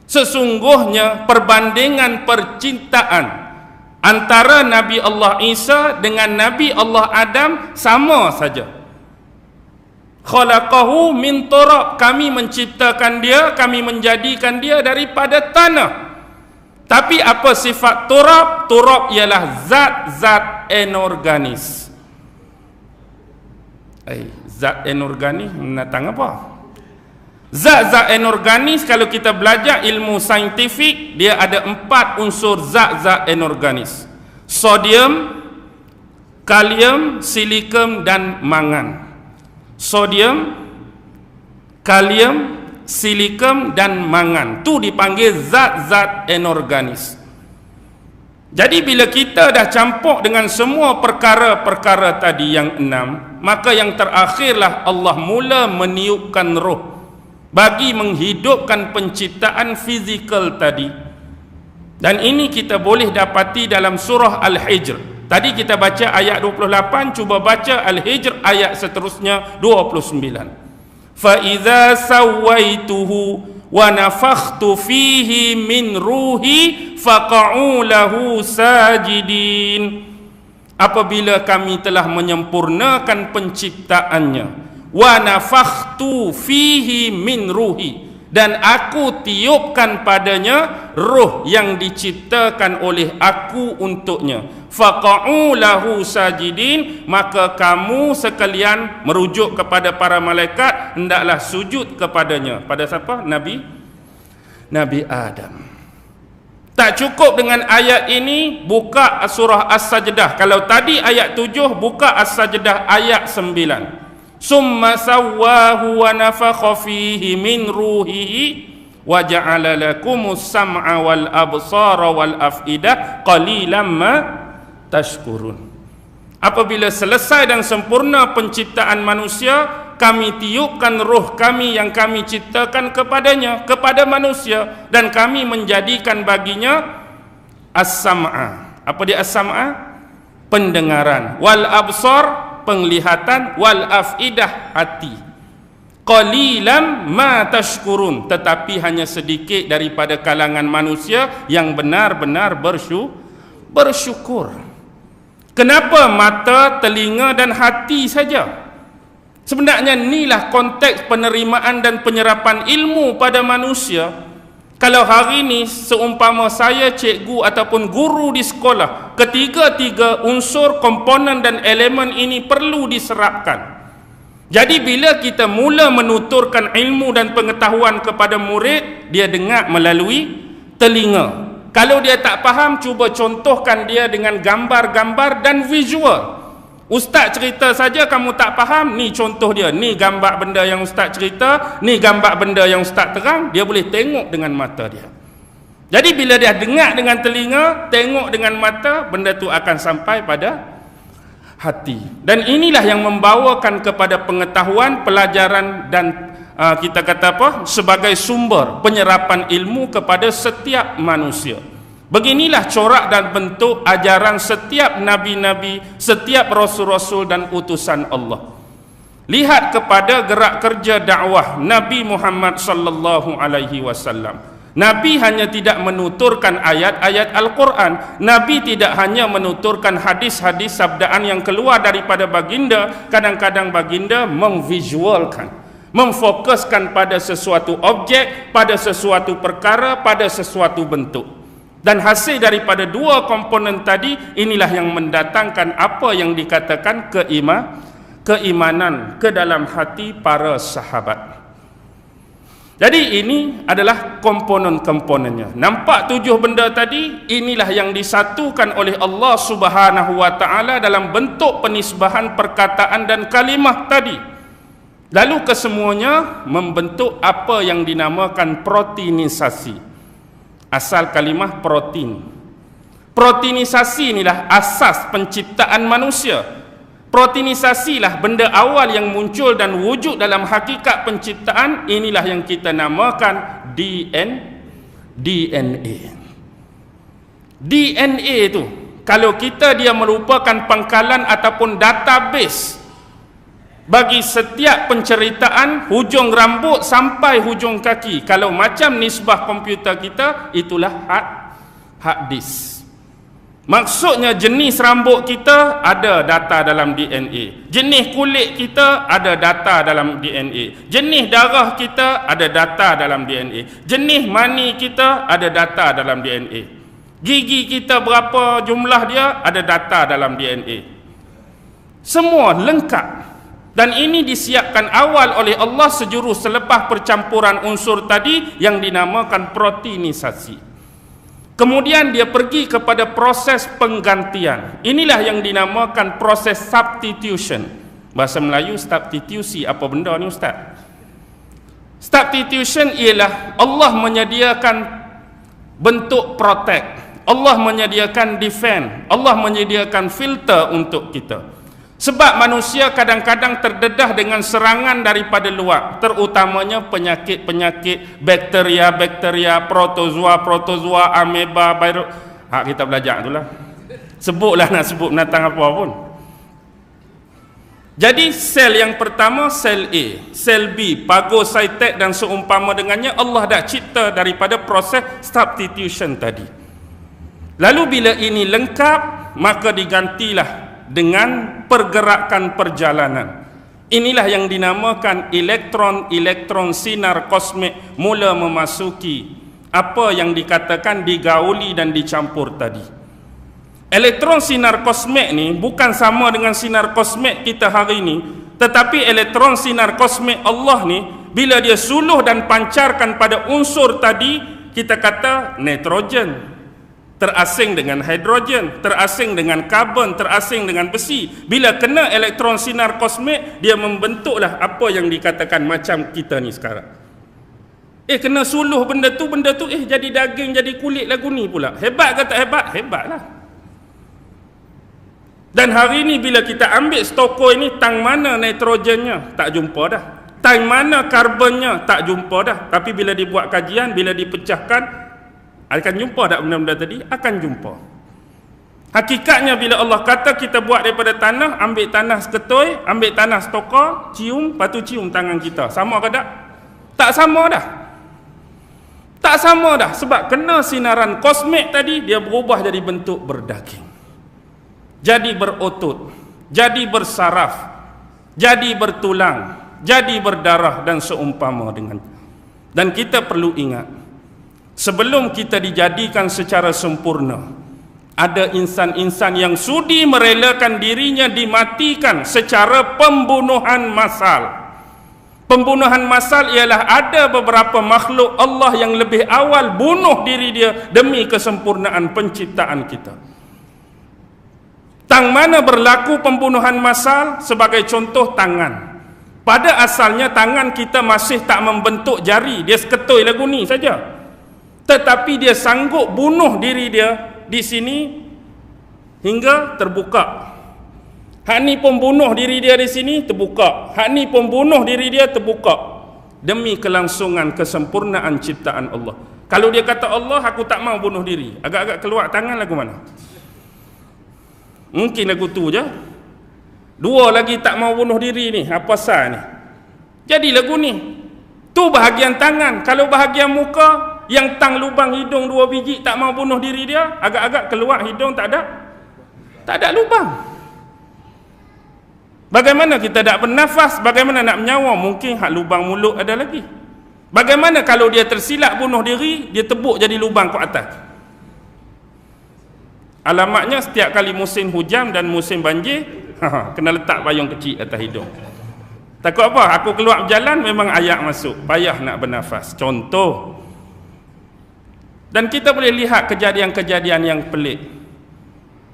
Sesungguhnya perbandingan percintaan antara Nabi Allah Isa dengan Nabi Allah Adam sama saja. Khalaqahu min turab, kami menciptakan dia, kami menjadikan dia daripada tanah. Tapi apa sifat turab? Turab ialah zat-zat anorganis. Zat anorganis menatang apa? Zat-zat anorganis, kalau kita belajar ilmu saintifik, dia ada 4 unsur zat-zat anorganis: sodium, kalium, silikum dan mangan. Sodium, kalium, silikum dan mangan, tu dipanggil zat-zat anorganis. Jadi bila kita dah campur dengan semua perkara-perkara tadi yang 6, maka yang terakhirlah Allah mula meniupkan roh bagi menghidupkan penciptaan fizikal tadi. Dan ini kita boleh dapati dalam surah Al-Hijr. Tadi kita baca ayat 28, cuba baca Al-Hijr ayat seterusnya 29. Fa idza sawaituhu wa nafakhtu fihi min ruhi faqa'u lahu sajidin. Apabila kami telah menyempurnakan penciptaannya, wa nafakhtu fihi min ruhi, dan aku tiupkan padanya roh yang diciptakan oleh aku untuknya, faqa'u lahu sajidin, maka kamu sekalian merujuk kepada para malaikat, hendaklah sujud kepadanya. Pada siapa? Nabi Adam. Tak cukup dengan ayat ini, buka surah As-Sajdah. Kalau tadi ayat 7, buka As-Sajdah ayat 9. Summa sawwahu wa nafakha fihi min ruhihi wa ja'ala lakumus sam'a wal absara wal afidah qalilan ma tashkurun. Apabila selesai dan sempurna penciptaan manusia, kami tiupkan roh kami yang kami ciptakan kepadanya, kepada manusia, dan kami menjadikan baginya as-sam'a. Apa dia as-sam'a? Pendengaran. Wal absar, penglihatan. Wal afidah, hati. Qalilan ma tashkurun, tetapi hanya sedikit daripada kalangan manusia yang benar-benar bersyukur. Kenapa mata, telinga dan hati saja? Sebenarnya inilah konteks penerimaan dan penyerapan ilmu pada manusia. Kalau hari ini seumpama saya cikgu ataupun guru di sekolah, ketiga-tiga unsur, komponen dan elemen ini perlu diserapkan. Jadi bila kita mula menuturkan ilmu dan pengetahuan kepada murid, dia dengar melalui telinga. Kalau dia tak faham, cuba contohkan dia dengan gambar-gambar dan visual. Ustaz cerita saja kamu tak faham, ni contoh dia, ni gambar benda yang ustaz cerita, ni gambar benda yang ustaz terang, dia boleh tengok dengan mata dia. Jadi bila dia dengar dengan telinga, tengok dengan mata, benda tu akan sampai pada hati. Dan inilah yang membawakan kepada pengetahuan, pelajaran dan kita kata apa, sebagai sumber penyerapan ilmu kepada setiap manusia. Beginilah corak dan bentuk ajaran setiap nabi-nabi, setiap rasul-rasul dan utusan Allah. Lihat kepada gerak kerja dakwah Nabi Muhammad sallallahu alaihi wasallam. Nabi hanya tidak menuturkan ayat-ayat Al-Quran. Nabi tidak hanya menuturkan hadis-hadis sabdaan yang keluar daripada baginda. Kadang-kadang baginda memvisualkan, memfokuskan pada sesuatu objek, pada sesuatu perkara, pada sesuatu bentuk. Dan hasil daripada dua komponen tadi, inilah yang mendatangkan apa yang dikatakan keimanan ke dalam hati para sahabat. Jadi ini adalah komponen-komponennya. Nampak 7 benda tadi, inilah yang disatukan oleh Allah Subhanahu wa taala dalam bentuk penisbahan perkataan dan kalimah tadi. Lalu kesemuanya membentuk apa yang dinamakan proteinisasi. Asal kalimah protein. Proteinisasi inilah asas penciptaan manusia. Proteinisasilah benda awal yang muncul dan wujud dalam hakikat penciptaan. Inilah yang kita namakan DNA. DNA itu, kalau dia merupakan pangkalan ataupun database bagi setiap penceritaan hujung rambut sampai hujung kaki. Kalau macam nisbah komputer kita, itulah hard disk. Maksudnya jenis rambut kita ada data dalam DNA. Jenis kulit kita ada data dalam DNA. Jenis darah kita ada data dalam DNA. Jenis mani kita ada data dalam DNA. Gigi kita berapa jumlah dia ada data dalam DNA. Semua lengkap. Dan ini disiapkan awal oleh Allah sejurus selepas percampuran unsur tadi yang dinamakan proteinisasi. Kemudian dia pergi kepada proses penggantian. Inilah yang dinamakan proses substitution. Bahasa Melayu substitusi, apa benda ni Ustaz? Substitution ialah Allah menyediakan bentuk protect. Allah menyediakan defend. Allah menyediakan filter untuk kita. Sebab manusia kadang-kadang terdedah dengan serangan daripada luar, terutamanya penyakit-penyakit bakteria, protozoa, ameba, virus. Kita belajar itulah. Sebutlah nak sebut binatang apa pun. Jadi sel yang pertama sel A, sel B, phagocytic dan seumpama dengannya Allah dah cipta daripada proses substitution tadi. Lalu bila ini lengkap, maka digantilah dengan pergerakan perjalanan. Inilah yang dinamakan elektron sinar kosmik mula memasuki apa yang dikatakan digauli dan dicampur tadi. Elektron sinar kosmik ni bukan sama dengan sinar kosmik kita hari ini, tetapi elektron sinar kosmik Allah ni bila dia suluh dan pancarkan pada unsur tadi, kita kata nitrogen terasing dengan hidrogen, terasing dengan karbon, terasing dengan besi. Bila kena elektron sinar kosmik, dia membentuklah apa yang dikatakan macam kita ni sekarang. Kena suluh benda tu jadi daging, jadi kulit lagu ni pula. Hebat ke tak hebat? Hebatlah. Dan hari ni bila kita ambil stoko ini, tang mana nitrogennya? Tak jumpa dah. Tang mana karbonnya? Tak jumpa dah. Tapi bila dibuat kajian, bila dipecahkan, akan jumpa tak benda-benda tadi? Akan jumpa. Hakikatnya bila Allah kata kita buat daripada tanah, ambil tanah seketoi, ambil tanah stokor, cium, lepas tu cium tangan kita. Sama ke tak? Tak sama dah. Tak sama dah. Sebab kena sinaran kosmik tadi, dia berubah jadi bentuk berdaging. Jadi berotot. Jadi bersaraf. Jadi bertulang. Jadi berdarah dan seumpama dengan. Dan kita perlu ingat, sebelum kita dijadikan secara sempurna, ada insan-insan yang sudi merelakan dirinya dimatikan secara pembunuhan massal. Pembunuhan massal ialah ada beberapa makhluk Allah yang lebih awal bunuh diri dia demi kesempurnaan penciptaan kita. Tang mana berlaku pembunuhan massal? Sebagai contoh, tangan. Pada asalnya tangan kita masih tak membentuk jari, dia seketoi lagu ni saja. Tetapi dia sanggup bunuh diri dia di sini hingga terbuka. Hak ni pun bunuh diri dia di sini, terbuka. Hak ni pun bunuh diri dia, terbuka. Demi kelangsungan kesempurnaan ciptaan Allah. Kalau dia kata Allah, aku tak mau bunuh diri, agak-agak keluar tangan lagu mana? Mungkin lagu tu je. Dua lagi tak mau bunuh diri ni, apa sah ni? Jadi lagu ni. Tu bahagian tangan. Kalau bahagian muka, yang tang lubang hidung 2 biji tak mau bunuh diri dia, agak-agak keluar hidung tak ada lubang. Bagaimana kita tak bernafas? Bagaimana nak menyawa? Mungkin hak lubang mulut ada lagi. Bagaimana kalau dia tersilap bunuh diri, dia tebuk jadi lubang ke atas? Alamatnya setiap kali musim hujan dan musim banjir, kena letak payung kecil atas hidung. Takut apa? Aku keluar berjalan memang ayak masuk. Payah nak bernafas. Contoh. Dan kita boleh lihat kejadian-kejadian yang pelik.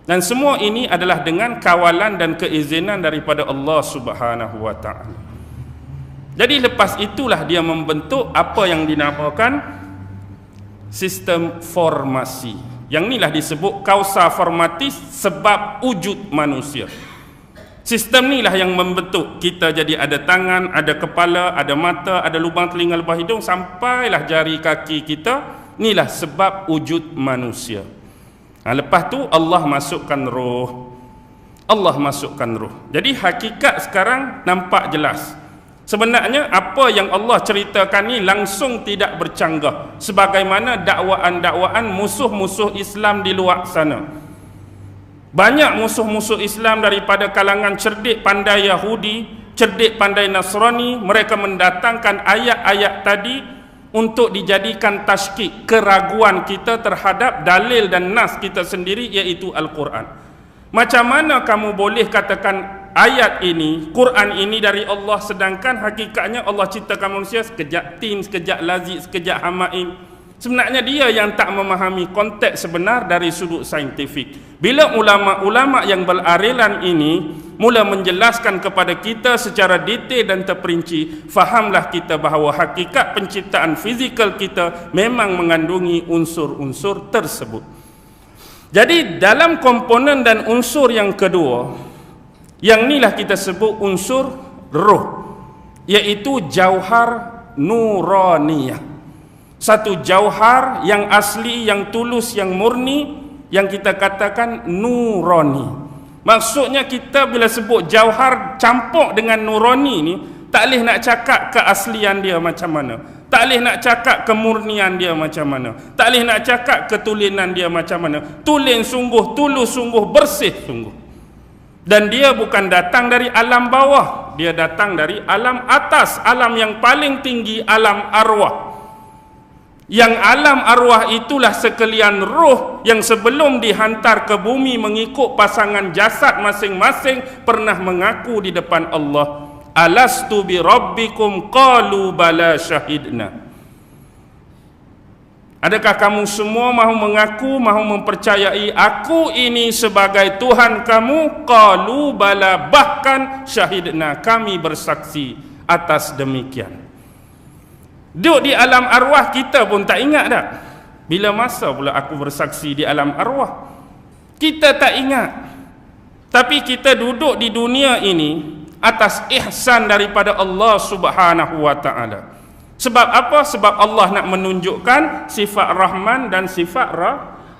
Dan semua ini adalah dengan kawalan dan keizinan daripada Allah Subhanahu wa taala. Jadi lepas itulah dia membentuk apa yang dinamakan sistem formasi. Yang inilah disebut kausa formatis, sebab wujud manusia. Sistem inilah yang membentuk kita jadi ada tangan, ada kepala, ada mata, ada lubang telinga, lubang hidung, sampailah jari kaki kita. Inilah sebab wujud manusia. Lepas tu Allah masukkan roh. Allah masukkan roh. Jadi hakikat sekarang nampak jelas. Sebenarnya apa yang Allah ceritakan ni langsung tidak bercanggah, sebagaimana dakwaan-dakwaan musuh-musuh Islam di luar sana. Banyak musuh-musuh Islam daripada kalangan cerdik pandai Yahudi, cerdik pandai Nasrani, mereka mendatangkan ayat-ayat tadi untuk dijadikan tashkik, keraguan kita terhadap dalil dan nas kita sendiri, iaitu Al-Quran. Macam mana kamu boleh katakan ayat ini, Quran ini dari Allah, sedangkan hakikatnya Allah ciptakan manusia sekejap tin, sekejap lazid, sekejap hamaim. Sebenarnya dia yang tak memahami konteks sebenar dari sudut saintifik. Bila ulama-ulama yang berarilan ini mula menjelaskan kepada kita secara detail dan terperinci, fahamlah kita bahawa hakikat penciptaan fizikal kita memang mengandungi unsur-unsur tersebut. Jadi dalam komponen dan unsur yang kedua, yang inilah kita sebut unsur roh, iaitu jauhar nuraniyah. Satu jauhar yang asli, yang tulus, yang murni, yang kita katakan nurani. Maksudnya kita bila sebut jauhar campur dengan nurani ni, tak boleh nak cakap keaslian dia macam mana, tak boleh nak cakap kemurnian dia macam mana, tak boleh nak cakap ketulinan dia macam mana. Tulen sungguh, tulus sungguh, bersih sungguh. Dan dia bukan datang dari alam bawah, dia datang dari alam atas, alam yang paling tinggi, alam arwah. Yang alam arwah itulah sekalian roh yang sebelum dihantar ke bumi mengikut pasangan jasad masing-masing pernah mengaku di depan Allah, alastu bi rabbikum qalu bala syahidna. Adakah kamu semua mahu mengaku, mahu mempercayai aku ini sebagai Tuhan kamu? Qalu bala, bahkan syahidna, kami bersaksi atas demikian. Duduk di alam arwah kita pun tak ingat dah. Bila masa pula aku bersaksi di alam arwah? Kita tak ingat. Tapi kita duduk di dunia ini atas ihsan daripada Allah Subhanahu wa taala. Sebab apa? Sebab Allah nak menunjukkan sifat Rahman dan sifat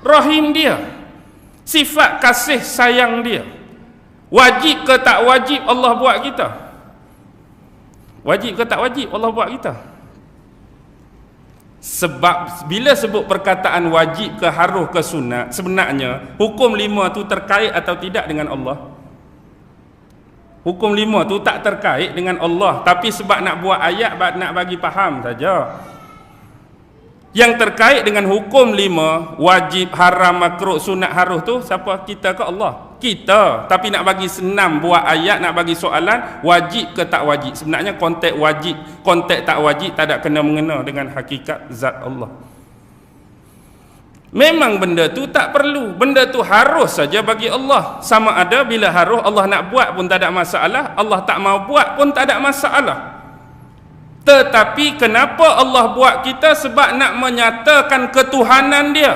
Rahim dia. Sifat kasih sayang dia. Wajib ke tak wajib Allah buat kita? Wajib ke tak wajib Allah buat kita? Sebab bila sebut perkataan wajib ke harus ke sunat, sebenarnya hukum 5 tu terkait atau tidak dengan Allah? Hukum 5 tu tak terkait dengan Allah, tapi sebab nak buat ayat, nak bagi faham saja. Yang terkait dengan hukum 5, wajib, haram, makruh, sunat, harus tu siapa? Kita ke Allah? Kita. Tapi nak bagi senam buat ayat, nak bagi soalan wajib ke tak wajib. Sebenarnya konteks wajib, konteks tak wajib tak ada kena mengena dengan hakikat zat Allah. Memang benda tu tak perlu, benda tu harus saja bagi Allah. Sama ada bila harus Allah nak buat pun tak ada masalah, Allah tak mau buat pun tak ada masalah. Tetapi kenapa Allah buat kita? Sebab nak menyatakan ketuhanan dia,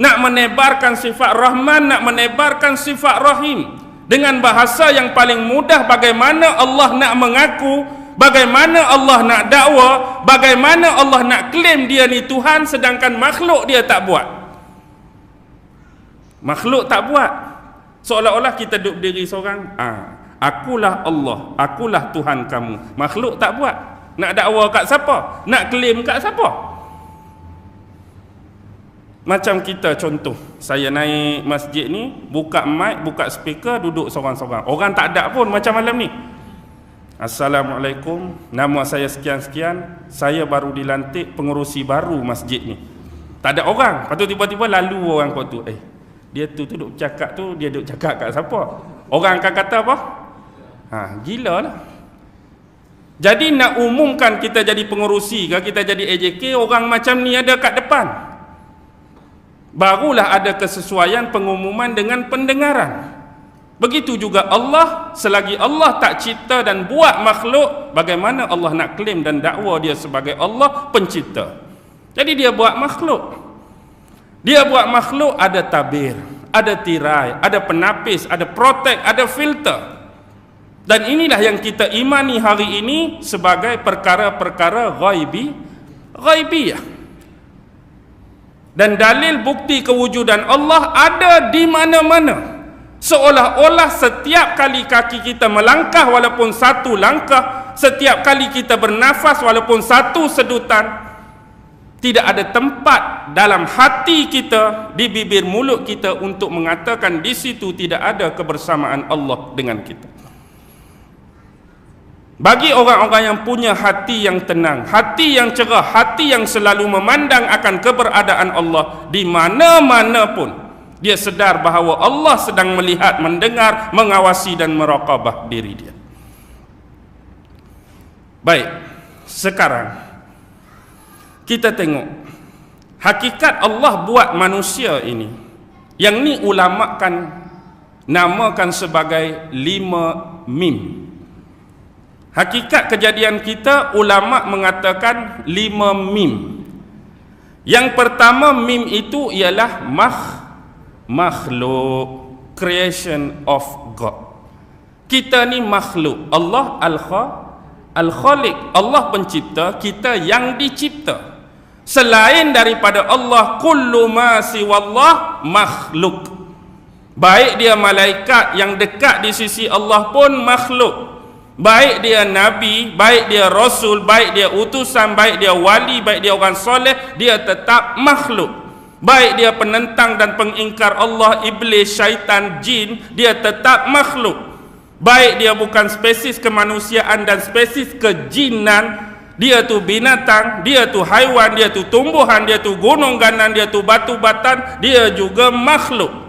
nak menebarkan sifat Rahman, nak menebarkan sifat Rahim. Dengan bahasa yang paling mudah, bagaimana Allah nak mengaku, bagaimana Allah nak dakwa, bagaimana Allah nak klaim dia ni Tuhan, sedangkan makhluk dia tak buat. Makhluk tak buat. Seolah-olah kita duduk berdiri seorang, akulah Allah, akulah Tuhan kamu. Makhluk tak buat. Nak dakwa kat siapa? Nak klaim kat siapa? Macam kita contoh, saya naik masjid ni, buka mic, buka speaker, duduk seorang-seorang. Orang tak ada pun macam malam ni. Assalamualaikum, nama saya sekian-sekian, saya baru dilantik pengerusi baru masjid ni. Tak ada orang. Lepas tu tiba-tiba lalu orang kat tu. Dia tu duduk cakap tu, dia duduk cakap kat siapa? Orang akan kata apa? Gila lah. Jadi nak umumkan kita jadi pengerusi ke, kita jadi AJK, orang macam ni ada kat depan. Barulah ada kesesuaian pengumuman dengan pendengaran. Begitu juga Allah, selagi Allah tak cipta dan buat makhluk, bagaimana Allah nak claim dan dakwa dia sebagai Allah pencipta? Jadi dia buat makhluk. Dia buat makhluk, ada tabir, ada tirai, ada penapis, ada protek, ada filter. Dan inilah yang kita imani hari ini sebagai perkara-perkara ghaibiyah. Dan dalil bukti kewujudan Allah ada di mana-mana. Seolah-olah setiap kali kaki kita melangkah walaupun satu langkah, setiap kali kita bernafas walaupun satu sedutan, tidak ada tempat dalam hati kita, di bibir mulut kita untuk mengatakan di situ tidak ada kebersamaan Allah dengan kita. Bagi orang-orang yang punya hati yang tenang, hati yang cerah, hati yang selalu memandang akan keberadaan Allah di mana-mana pun, dia sedar bahawa Allah sedang melihat, mendengar, mengawasi dan meraqabah diri dia. Baik, sekarang kita tengok hakikat Allah buat manusia ini. Yang ni ulama kan namakan sebagai 5 mim. Hakikat kejadian kita, ulama mengatakan 5 mim. Yang pertama mim itu ialah makhluk, creation of God. Kita ni makhluk, Allah al-Khaliq, Allah pencipta, kita yang dicipta. Selain daripada Allah, kullu ma siwallah makhluk. Baik dia malaikat yang dekat di sisi Allah pun makhluk. Baik dia nabi, baik dia rasul, baik dia utusan, baik dia wali, baik dia orang soleh, dia tetap makhluk. Baik dia penentang dan pengingkar Allah, iblis, syaitan, jin, dia tetap makhluk. Baik dia bukan spesies kemanusiaan dan spesies kejinan, dia tu binatang, dia tu haiwan, dia tu tumbuhan, dia tu gunung ganan, dia tu batu batan, dia juga makhluk.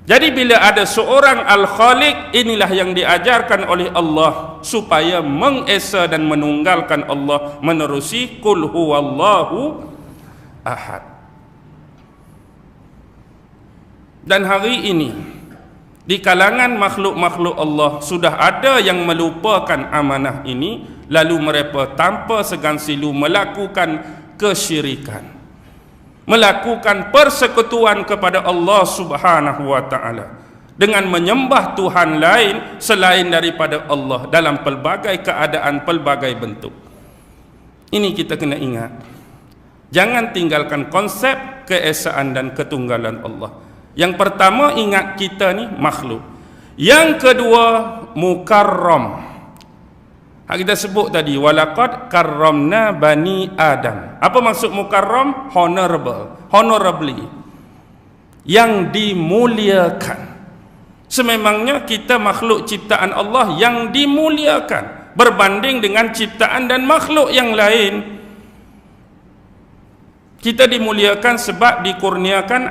Jadi bila ada seorang Al-Khaliq, inilah yang diajarkan oleh Allah supaya mengesa dan menunggalkan Allah menerusi Qul huwallahu ahad. Dan hari ini di kalangan makhluk-makhluk Allah sudah ada yang melupakan amanah ini, lalu mereka tanpa segan silu melakukan kesyirikan, melakukan persekutuan kepada Allah Subhanahu wa taala dengan menyembah Tuhan lain selain daripada Allah dalam pelbagai keadaan, pelbagai bentuk. Ini kita kena ingat. Jangan tinggalkan konsep keesaan dan ketunggalan Allah. Yang pertama, ingat kita ni makhluk. Yang kedua, mukarram. Kita sebut tadi, walaqad karramna bani Adam. Apa maksud mukarram? Honorably. Yang dimuliakan. Sememangnya kita makhluk ciptaan Allah yang dimuliakan berbanding dengan ciptaan dan makhluk yang lain. Kita dimuliakan sebab dikurniakan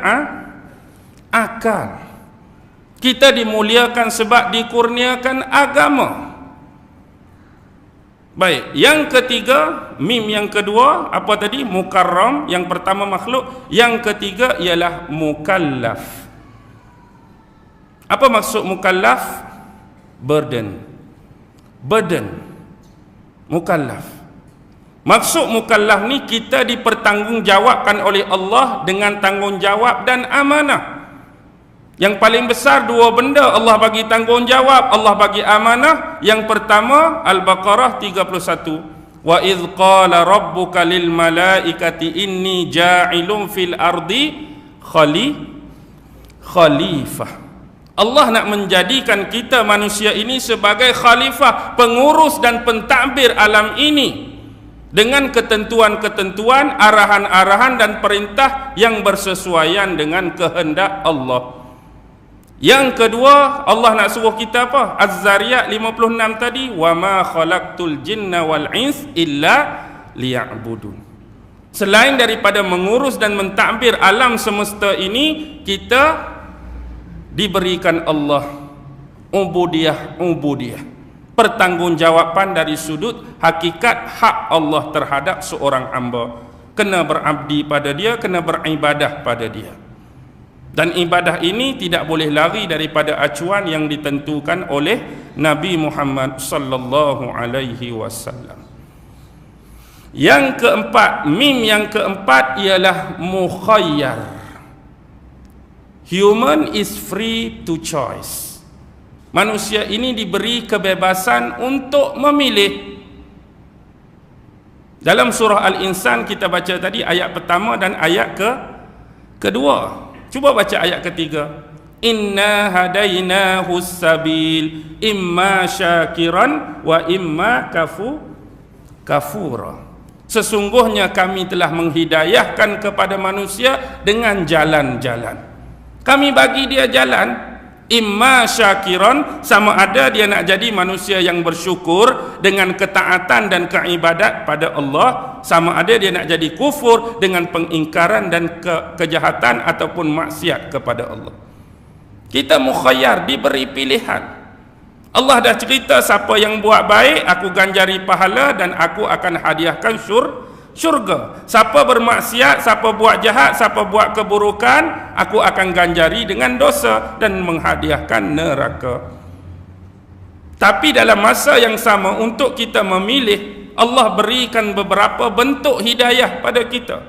akal. Kita dimuliakan sebab dikurniakan agama. Baik, yang ketiga, mim yang kedua, apa tadi? Mukarram. Yang pertama makhluk, yang ketiga ialah mukallaf. Apa maksud mukallaf? Burden. Mukallaf. Maksud mukallaf ni kita dipertanggungjawabkan oleh Allah dengan tanggungjawab dan amanah. Yang paling besar dua benda Allah bagi tanggungjawab, Allah bagi amanah. Yang pertama Al-Baqarah 31. Wa idz qala rabbuka lil malaikati inni ja'ilun fil ardi khalifah. Allah nak menjadikan kita manusia ini sebagai khalifah, pengurus dan pentadbir alam ini. dengan ketentuan-ketentuan, arahan-arahan dan perintah yang bersesuaian dengan kehendak Allah. Yang kedua, Allah nak suruh kita apa? Az-Zariyat 56 tadi, wa ma khalaqtul jinna wal ins illa liya'budun. Selain daripada mengurus dan mentadbir alam semesta ini, kita diberikan Allah ubudiyah, pertanggungjawaban dari sudut hakikat hak Allah terhadap seorang hamba. Kena berabdi pada dia, kena beribadah pada dia. Dan ibadah ini tidak boleh lari daripada acuan yang ditentukan oleh Nabi Muhammad sallallahu alaihi wasallam. Yang keempat, mim yang keempat ialah mukhayyar. Human is free to choice. Manusia ini diberi kebebasan untuk memilih. Dalam surah Al-Insan kita baca tadi ayat pertama dan ayat kedua. Cuba baca ayat ketiga. Inna hadainahu sabil imma syakiran wa imma kafura. Sesungguhnya kami telah menghidayahkan kepada manusia dengan jalan-jalan. Kami bagi dia jalan. Imma syakiran, sama ada dia nak jadi manusia yang bersyukur dengan ketaatan dan keibadat pada Allah, sama ada dia nak jadi kufur dengan pengingkaran dan kejahatan ataupun maksiat kepada Allah. Kita mukhayyar, diberi pilihan. Allah dah cerita siapa yang buat baik aku ganjari pahala dan aku akan hadiahkan syurga. Siapa bermaksiat, siapa buat jahat, siapa buat keburukan, aku akan ganjari dengan dosa dan menghadiahkan neraka. Tapi dalam masa yang sama, untuk kita memilih, Allah berikan beberapa bentuk hidayah pada kita.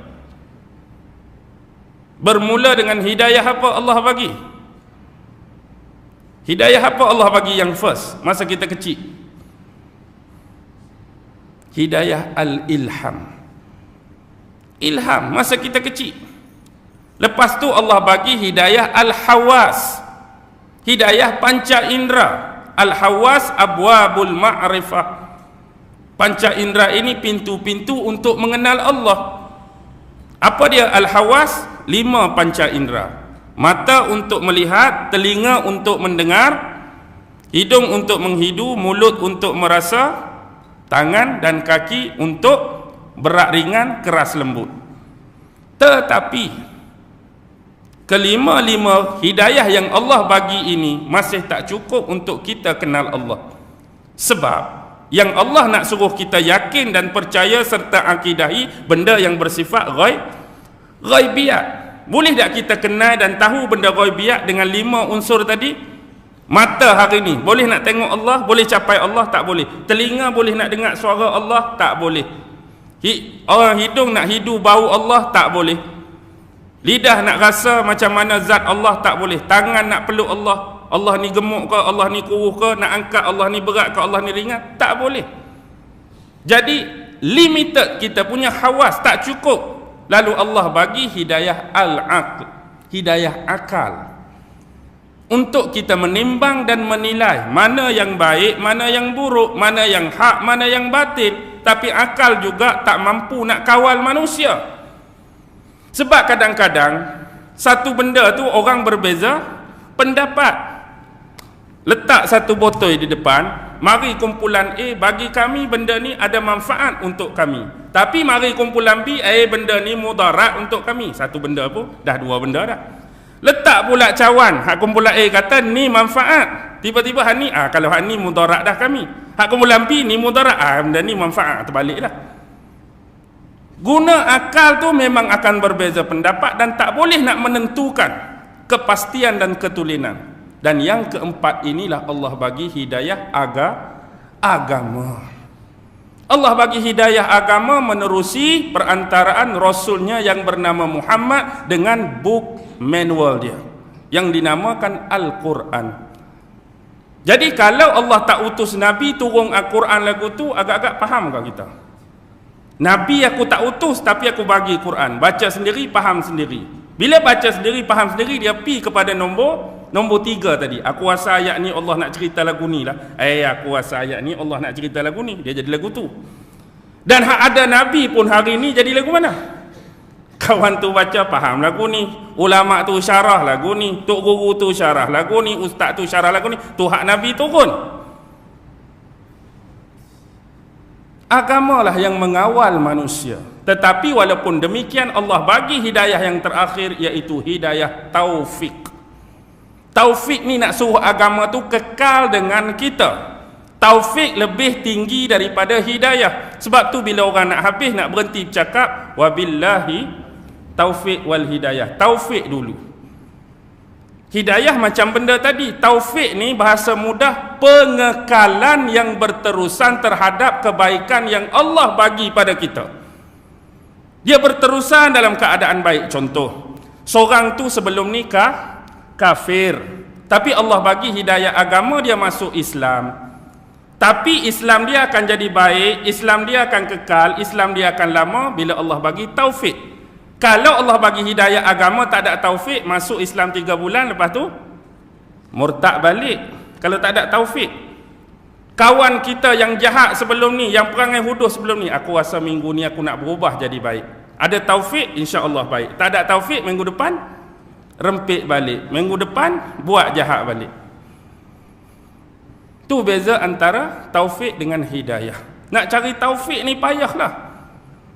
Bermula dengan hidayah apa Allah bagi? Hidayah apa Allah bagi yang first masa kita kecil? Hidayah al-ilham. Ilham masa kita kecil. Lepas tu Allah bagi hidayah al-hawas, hidayah panca indera. Al-hawas abwabul ma'rifah. Panca indera ini pintu-pintu untuk mengenal Allah. Apa dia al-hawas? 5 panca indera. Mata untuk melihat, telinga untuk mendengar, hidung untuk menghidu, mulut untuk merasa, tangan dan kaki untuk berat ringan, keras lembut. Tetapi kelima-lima hidayah yang Allah bagi ini masih tak cukup untuk kita kenal Allah. Sebab yang Allah nak suruh kita yakin dan percaya serta akidahi benda yang bersifat ghaibiyat. Boleh tak kita kenal dan tahu benda ghaibiyat dengan 5 unsur tadi? Mata hari ni boleh nak tengok Allah, boleh capai Allah? Tak boleh. Telinga boleh nak dengar suara Allah? Tak boleh. Orang hidung nak hidu bau Allah? Tak boleh. Lidah nak rasa macam mana zat Allah? Tak boleh. Tangan nak peluk Allah? Allah ni gemuk ke? Allah ni kuruh ke? Nak angkat Allah ni berat ke? Allah ni ringan? Tak boleh. Jadi limited kita punya hawas, tak cukup. Lalu Allah bagi hidayah al-aql, hidayah akal, untuk kita menimbang dan menilai mana yang baik, mana yang buruk, mana yang hak, mana yang batil. Tapi akal juga tak mampu nak kawal manusia. Sebab kadang-kadang satu benda tu orang berbeza pendapat. Letak satu botol di depan, mari kumpulan A bagi kami benda ni ada manfaat untuk kami. Tapi mari kumpulan B, benda ni mudarat untuk kami. Satu benda pun dah 2 benda dah. Letak pula cawan, hak kumpulan A kata ni manfaat. Tiba-tiba hak ni, kalau hak ni mudarat dah kami. Hak kumpulan B ni mudarat, benda ni manfaat, terbaliklah. Guna akal tu memang akan berbeza pendapat dan tak boleh nak menentukan kepastian dan ketulinan. Dan yang keempat inilah Allah bagi hidayah agama. Allah bagi hidayah agama menerusi perantaraan Rasulnya yang bernama Muhammad dengan book manual dia yang dinamakan Al-Quran. Jadi kalau Allah tak utus Nabi turun Al-Quran lagu tu, agak-agak faham ke kita? Nabi aku tak utus tapi aku bagi Quran. Baca sendiri, faham sendiri. Bila baca sendiri, faham sendiri, dia pi kepada nombor 3 tadi. Aku rasa ayat ni Allah nak cerita lagu ni lah. Aku rasa ayat ni Allah nak cerita lagu ni. Dia jadi lagu tu. Dan hak ada Nabi pun hari ni jadi lagu mana? Kawan tu baca faham lagu ni, ulama tu syarah lagu ni, tok guru tu syarah lagu ni, ustaz tu syarah lagu ni, tu hak Nabi turun. Agamalah yang mengawal manusia. Tetapi walaupun demikian Allah bagi hidayah yang terakhir, iaitu hidayah taufik. Taufik ni nak suruh agama tu kekal dengan kita. Taufik lebih tinggi daripada hidayah. Sebab tu bila orang nak habis, nak berhenti bercakap wabillahi taufik wal hidayah. Taufik dulu. Hidayah macam benda tadi. Taufik ni bahasa mudah pengekalan yang berterusan terhadap kebaikan yang Allah bagi pada kita. Dia berterusan dalam keadaan baik. Contoh, seorang tu sebelum nikah kafir, tapi Allah bagi hidayah agama, dia masuk Islam. Tapi Islam dia akan jadi baik, Islam dia akan kekal, Islam dia akan lama bila Allah bagi taufik. Kalau Allah bagi hidayah agama tak ada taufik, masuk Islam 3 bulan, lepas tu murtad balik. Kalau tak ada taufik. Kawan kita yang jahat sebelum ni, yang perangai huduh sebelum ni, aku rasa minggu ni aku nak berubah jadi baik. Ada taufik, insya-Allah baik. Tak ada taufik, minggu depan rempit balik, minggu depan buat jahat balik. Tu beza antara taufik dengan hidayah. Nak cari taufik ni payahlah.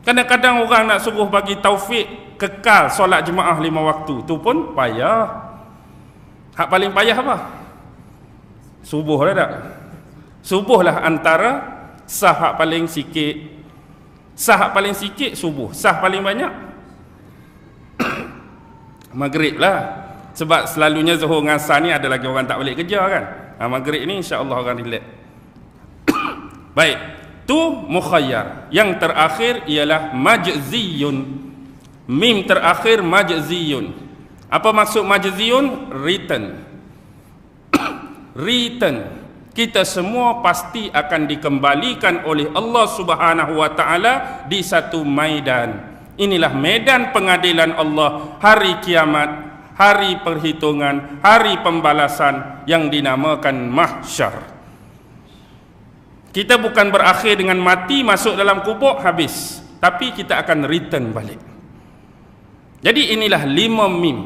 Kadang-kadang orang nak suruh bagi taufik kekal solat jemaah 5 waktu, tu pun payah. Hak paling payah apa? Subuh lah tak? Subuh lah antara sah hak paling sikit. Sah hak paling sikit subuh. Sah paling banyak maghrib lah. Sebab selalunya Zuhur dengan Asar ni ada lagi orang tak balik kerja kan. Maghrib ni insya-Allah orang relax. Baik, tu mukhayyar. Yang terakhir ialah majziyun. Mim terakhir majziyun. Apa maksud majziyun? Written. Written. Kita semua pasti akan dikembalikan oleh Allah Subhanahu wa taala di satu maidan. Inilah medan pengadilan Allah, hari kiamat, hari perhitungan, hari pembalasan yang dinamakan mahsyar. Kita bukan berakhir dengan mati, masuk dalam kubur, habis. Tapi kita akan return balik. Jadi inilah 5 mim.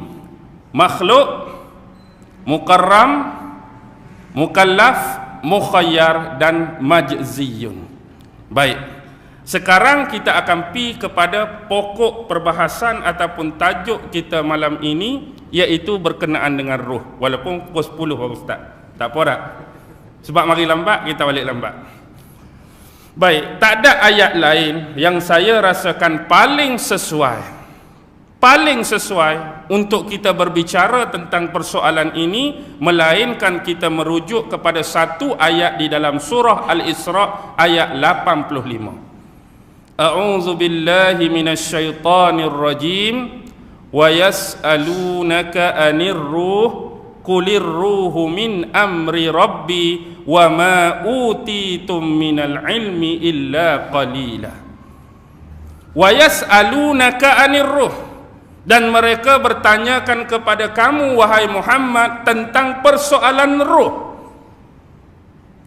Makhluk, mukarram, mukallaf, mukhayyar dan majziyun. Baik. Sekarang kita akan pi kepada pokok perbahasan ataupun tajuk kita malam ini, iaitu berkenaan dengan roh. Walaupun pukul 10 Ustaz. Tak apa tak? Sebab mari lambat, kita balik lambat. Baik, tak ada ayat lain yang saya rasakan paling sesuai untuk kita berbicara tentang persoalan ini, melainkan kita merujuk kepada satu ayat di dalam surah Al-Isra ayat 85. A'udzu billahi minasyaitonir rajim. Wa yas'alunaka 'anir ruh qulir ruhu min amri rabbi wa ma utitum minal ilmi illa qalila. Wa yas'alunaka 'anir ruh, dan mereka bertanyakan kepada kamu wahai Muhammad tentang persoalan ruh.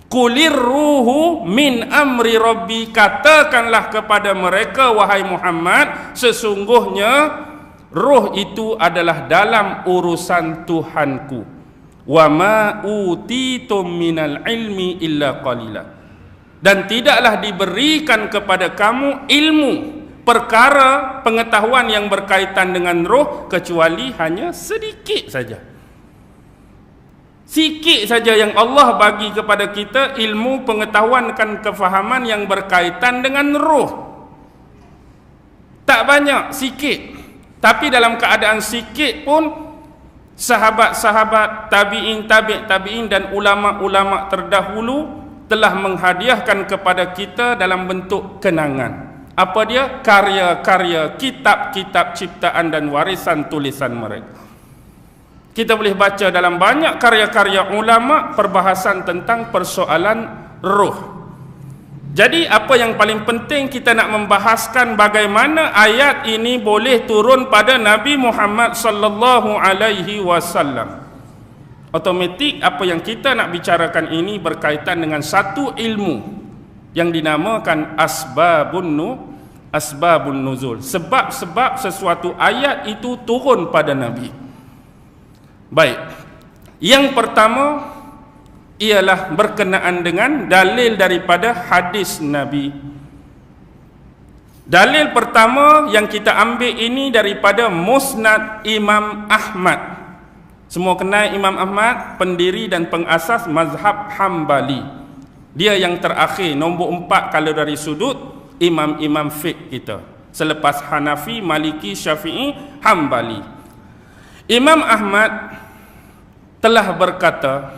Qulir ruhu min amri rabbi, katakanlah kepada mereka wahai Muhammad, sesungguhnya ruh itu adalah dalam urusan Tuhanku. Wa ma utitum minal ilmi illa qalila, dan tidaklah diberikan kepada kamu ilmu, perkara pengetahuan yang berkaitan dengan roh, kecuali hanya sedikit saja. Sikit saja yang Allah bagi kepada kita, ilmu, pengetahuan dan kefahaman yang berkaitan dengan roh. Tak banyak, sikit. Tapi dalam keadaan sikit pun, sahabat-sahabat, tabi'in, tabi'in dan ulama-ulama terdahulu telah menghadiahkan kepada kita dalam bentuk kenangan. Apa dia? Karya-karya, kitab-kitab ciptaan dan warisan tulisan mereka. Kita boleh baca dalam banyak karya-karya ulama perbahasan tentang persoalan roh. Jadi apa yang paling penting kita nak membahaskan bagaimana ayat ini boleh turun pada Nabi Muhammad sallallahu alaihi wasallam. Otomatik apa yang kita nak bicarakan ini berkaitan dengan satu ilmu. yang dinamakan asbabun nuzul, sebab-sebab sesuatu ayat itu turun pada Nabi. Baik, yang pertama ialah berkenaan dengan dalil daripada hadis Nabi. Dalil pertama yang kita ambil ini daripada Musnad Imam Ahmad. Semua kenal Imam Ahmad, pendiri dan pengasas mazhab Hambali. Dia yang terakhir, nombor 4 kalau dari sudut imam-imam fiqh kita, selepas Hanafi, Maliki, Syafi'i, Hambali. Imam Ahmad telah berkata,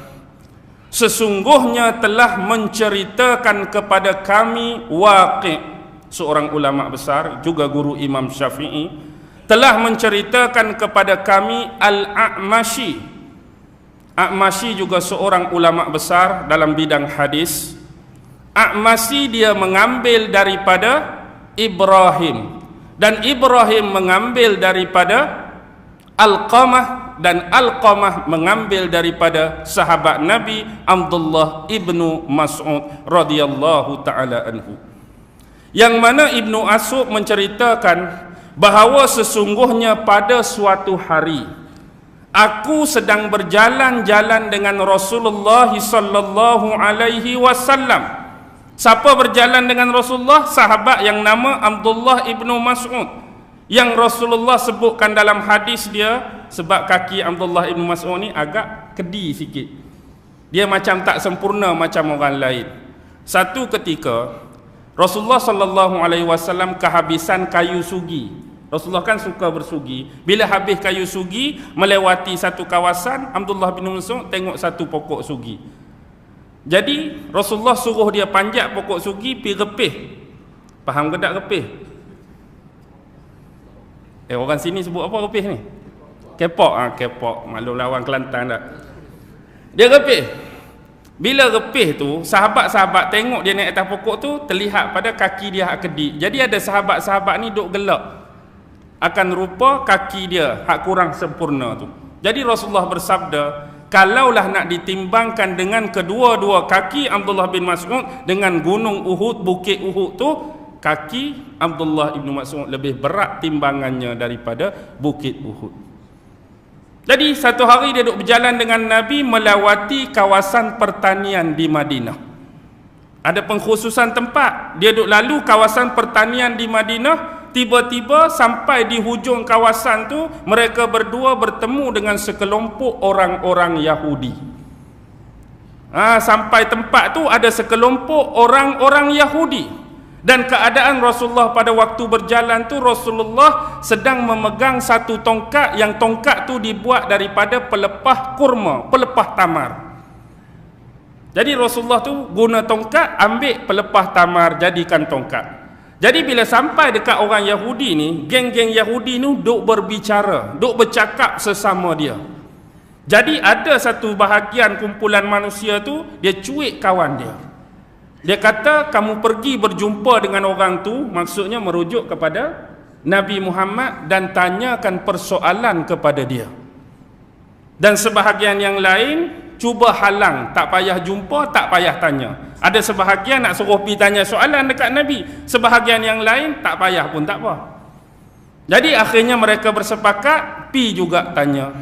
sesungguhnya telah menceritakan kepada kami Waqi', seorang ulama besar juga guru Imam Syafi'i, telah menceritakan kepada kami Al-A'mashi. A'mashi juga seorang ulama besar dalam bidang hadis. A'mashi dia mengambil daripada Ibrahim, dan Ibrahim mengambil daripada Alqamah, dan Alqamah mengambil daripada sahabat Nabi Abdullah ibnu Mas'ud radhiyallahu taala anhu, yang mana Ibnu Mas'ud menceritakan bahawa sesungguhnya pada suatu hari aku sedang berjalan-jalan dengan Rasulullah sallallahu alaihi wasallam. Siapa berjalan dengan Rasulullah? Sahabat yang nama Abdullah ibnu Mas'ud, yang Rasulullah sebutkan dalam hadis dia, sebab kaki Abdullah ibnu Mas'ud ni agak kedi sikit, dia macam tak sempurna macam orang lain. Satu ketika Rasulullah sallallahu alaihi wasallam kehabisan kayu sugi. Rasulullah kan suka bersugi. Bila habis kayu sugi, melewati satu kawasan, Abdullah bin Mas'ud tengok satu pokok sugi. Jadi Rasulullah suruh dia panjat pokok sugi, pergi repih. Faham ke tak repih? Orang sini sebut apa repih ni? Kepok. Kepok. Maklum lawan Kelantan tak? Dia repih. Bila repih tu, sahabat-sahabat tengok dia naik atas pokok tu, terlihat pada kaki dia hak kedik. Jadi ada sahabat-sahabat ni duk gelak akan rupa kaki dia hak kurang sempurna tu. Jadi Rasulullah bersabda, kalaulah nak ditimbangkan dengan kedua-dua kaki Abdullah bin Mas'ud dengan gunung Uhud, bukit Uhud tu, kaki Abdullah bin Mas'ud lebih berat timbangannya daripada bukit Uhud. Jadi satu hari dia duduk berjalan dengan Nabi melewati kawasan pertanian di Madinah. Ada pengkhususan tempat, dia duduk lalu kawasan pertanian di Madinah. Tiba-tiba sampai di hujung kawasan tu, mereka berdua bertemu dengan sekelompok orang-orang Yahudi. Sampai tempat tu ada sekelompok orang-orang Yahudi, dan keadaan Rasulullah pada waktu berjalan tu, Rasulullah sedang memegang satu tongkat, yang tongkat tu dibuat daripada pelepah kurma, pelepah tamar. Jadi Rasulullah tu guna tongkat, ambil pelepah tamar, jadikan tongkat. Jadi bila sampai dekat orang Yahudi ni, geng-geng Yahudi ni duk berbicara, duk bercakap sesama dia. Jadi ada satu bahagian kumpulan manusia tu, dia cuik kawan dia. Dia kata, kamu pergi berjumpa dengan orang tu, maksudnya merujuk kepada Nabi Muhammad, dan tanyakan persoalan kepada dia. Dan sebahagian yang lain cuba halang, tak payah jumpa, tak payah tanya. Ada sebahagian nak suruh pergi tanya soalan dekat Nabi, sebahagian yang lain tak payah pun tak apa. Jadi akhirnya mereka bersepakat pi juga tanya.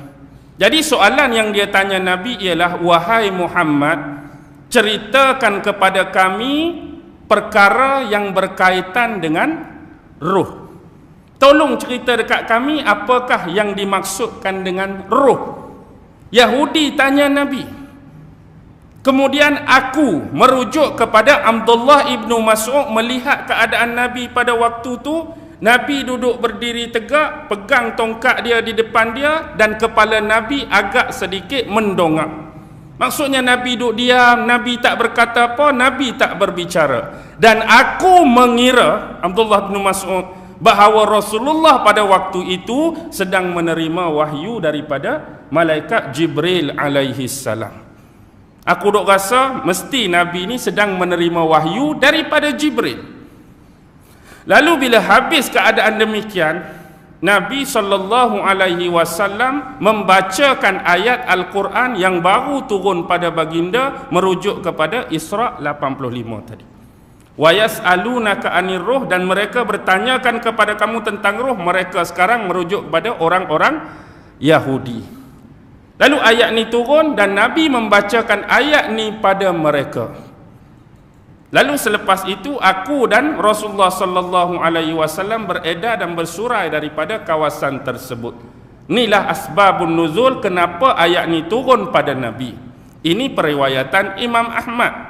Jadi soalan yang dia tanya Nabi ialah, wahai Muhammad, ceritakan kepada kami perkara yang berkaitan dengan ruh. Tolong cerita dekat kami apakah yang dimaksudkan dengan ruh. Yahudi tanya Nabi. Kemudian aku merujuk kepada Abdullah ibnu Mas'ud, melihat keadaan Nabi pada waktu tu. Nabi duduk berdiri tegak, pegang tongkat dia di depan dia, dan kepala Nabi agak sedikit mendongak. Maksudnya Nabi duduk diam, Nabi tak berkata apa, Nabi tak berbicara. Dan aku mengira, Abdullah bin Mas'ud, bahawa Rasulullah pada waktu itu sedang menerima wahyu daripada malaikat Jibril alaihi salam. Aku duk rasa mesti Nabi ni sedang menerima wahyu daripada Jibril. Lalu bila habis keadaan demikian, Nabi SAW membacakan ayat Al-Quran yang baru turun pada baginda, merujuk kepada Isra 85 tadi. Wa yas'alunaka 'anir ruh, dan mereka bertanyakan kepada kamu tentang ruh. Mereka sekarang merujuk kepada orang-orang Yahudi. Lalu ayat ni turun dan Nabi membacakan ayat ni pada mereka. Lalu selepas itu aku dan Rasulullah sallallahu alaihi wasallam beredar dan bersurai daripada kawasan tersebut. Inilah asbabun nuzul, kenapa ayat ni turun pada Nabi. Ini periwayatan Imam Ahmad.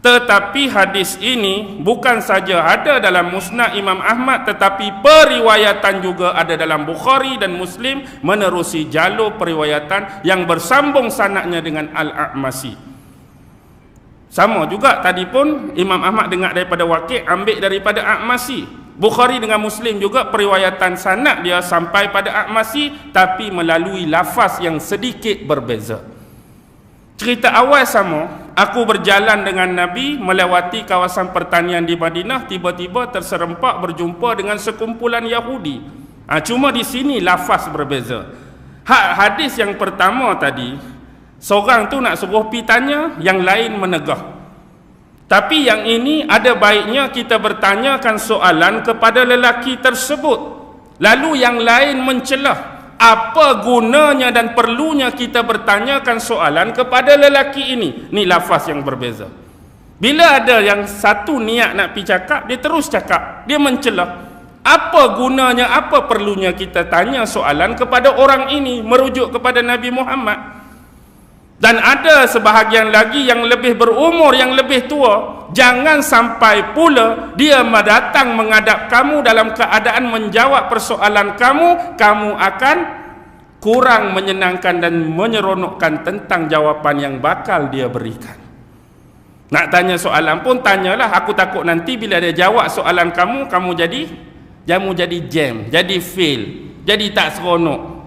Tetapi hadis ini bukan saja ada dalam Musnad Imam Ahmad, tetapi periwayatan juga ada dalam Bukhari dan Muslim menerusi jalur periwayatan yang bersambung sanadnya dengan Al-A'masi. Sama juga tadi pun Imam Ahmad dengar daripada Waqi', ambil daripada A'masi. Bukhari dengan Muslim juga periwayatan sanad dia sampai pada A'masi, tapi melalui lafaz yang sedikit berbeza. Cerita awal sama, aku berjalan dengan Nabi melewati kawasan pertanian di Madinah, tiba-tiba terserempak berjumpa dengan sekumpulan Yahudi. Cuma di sini lafaz berbeza. Hadis yang pertama tadi, seorang tu nak suruh pi tanya, yang lain menegah. Tapi yang ini ada baiknya kita bertanyakan soalan kepada lelaki tersebut, lalu yang lain mencelah. Apa gunanya dan perlunya kita bertanyakan soalan kepada lelaki ini? Ni lafaz yang berbeza. Bila ada yang satu niat nak pergi cakap, dia terus cakap, dia mencelah. Apa gunanya, apa perlunya kita tanya soalan kepada orang ini, merujuk kepada Nabi Muhammad? Dan ada sebahagian lagi yang lebih berumur, yang lebih tua. Jangan sampai pula dia datang menghadap kamu dalam keadaan menjawab persoalan kamu, kamu akan kurang menyenangkan dan menyeronokkan tentang jawapan yang bakal dia berikan. Nak tanya soalan pun tanyalah, aku takut nanti bila dia jawab soalan kamu, kamu jadi jam, jadi fail, jadi tak seronok.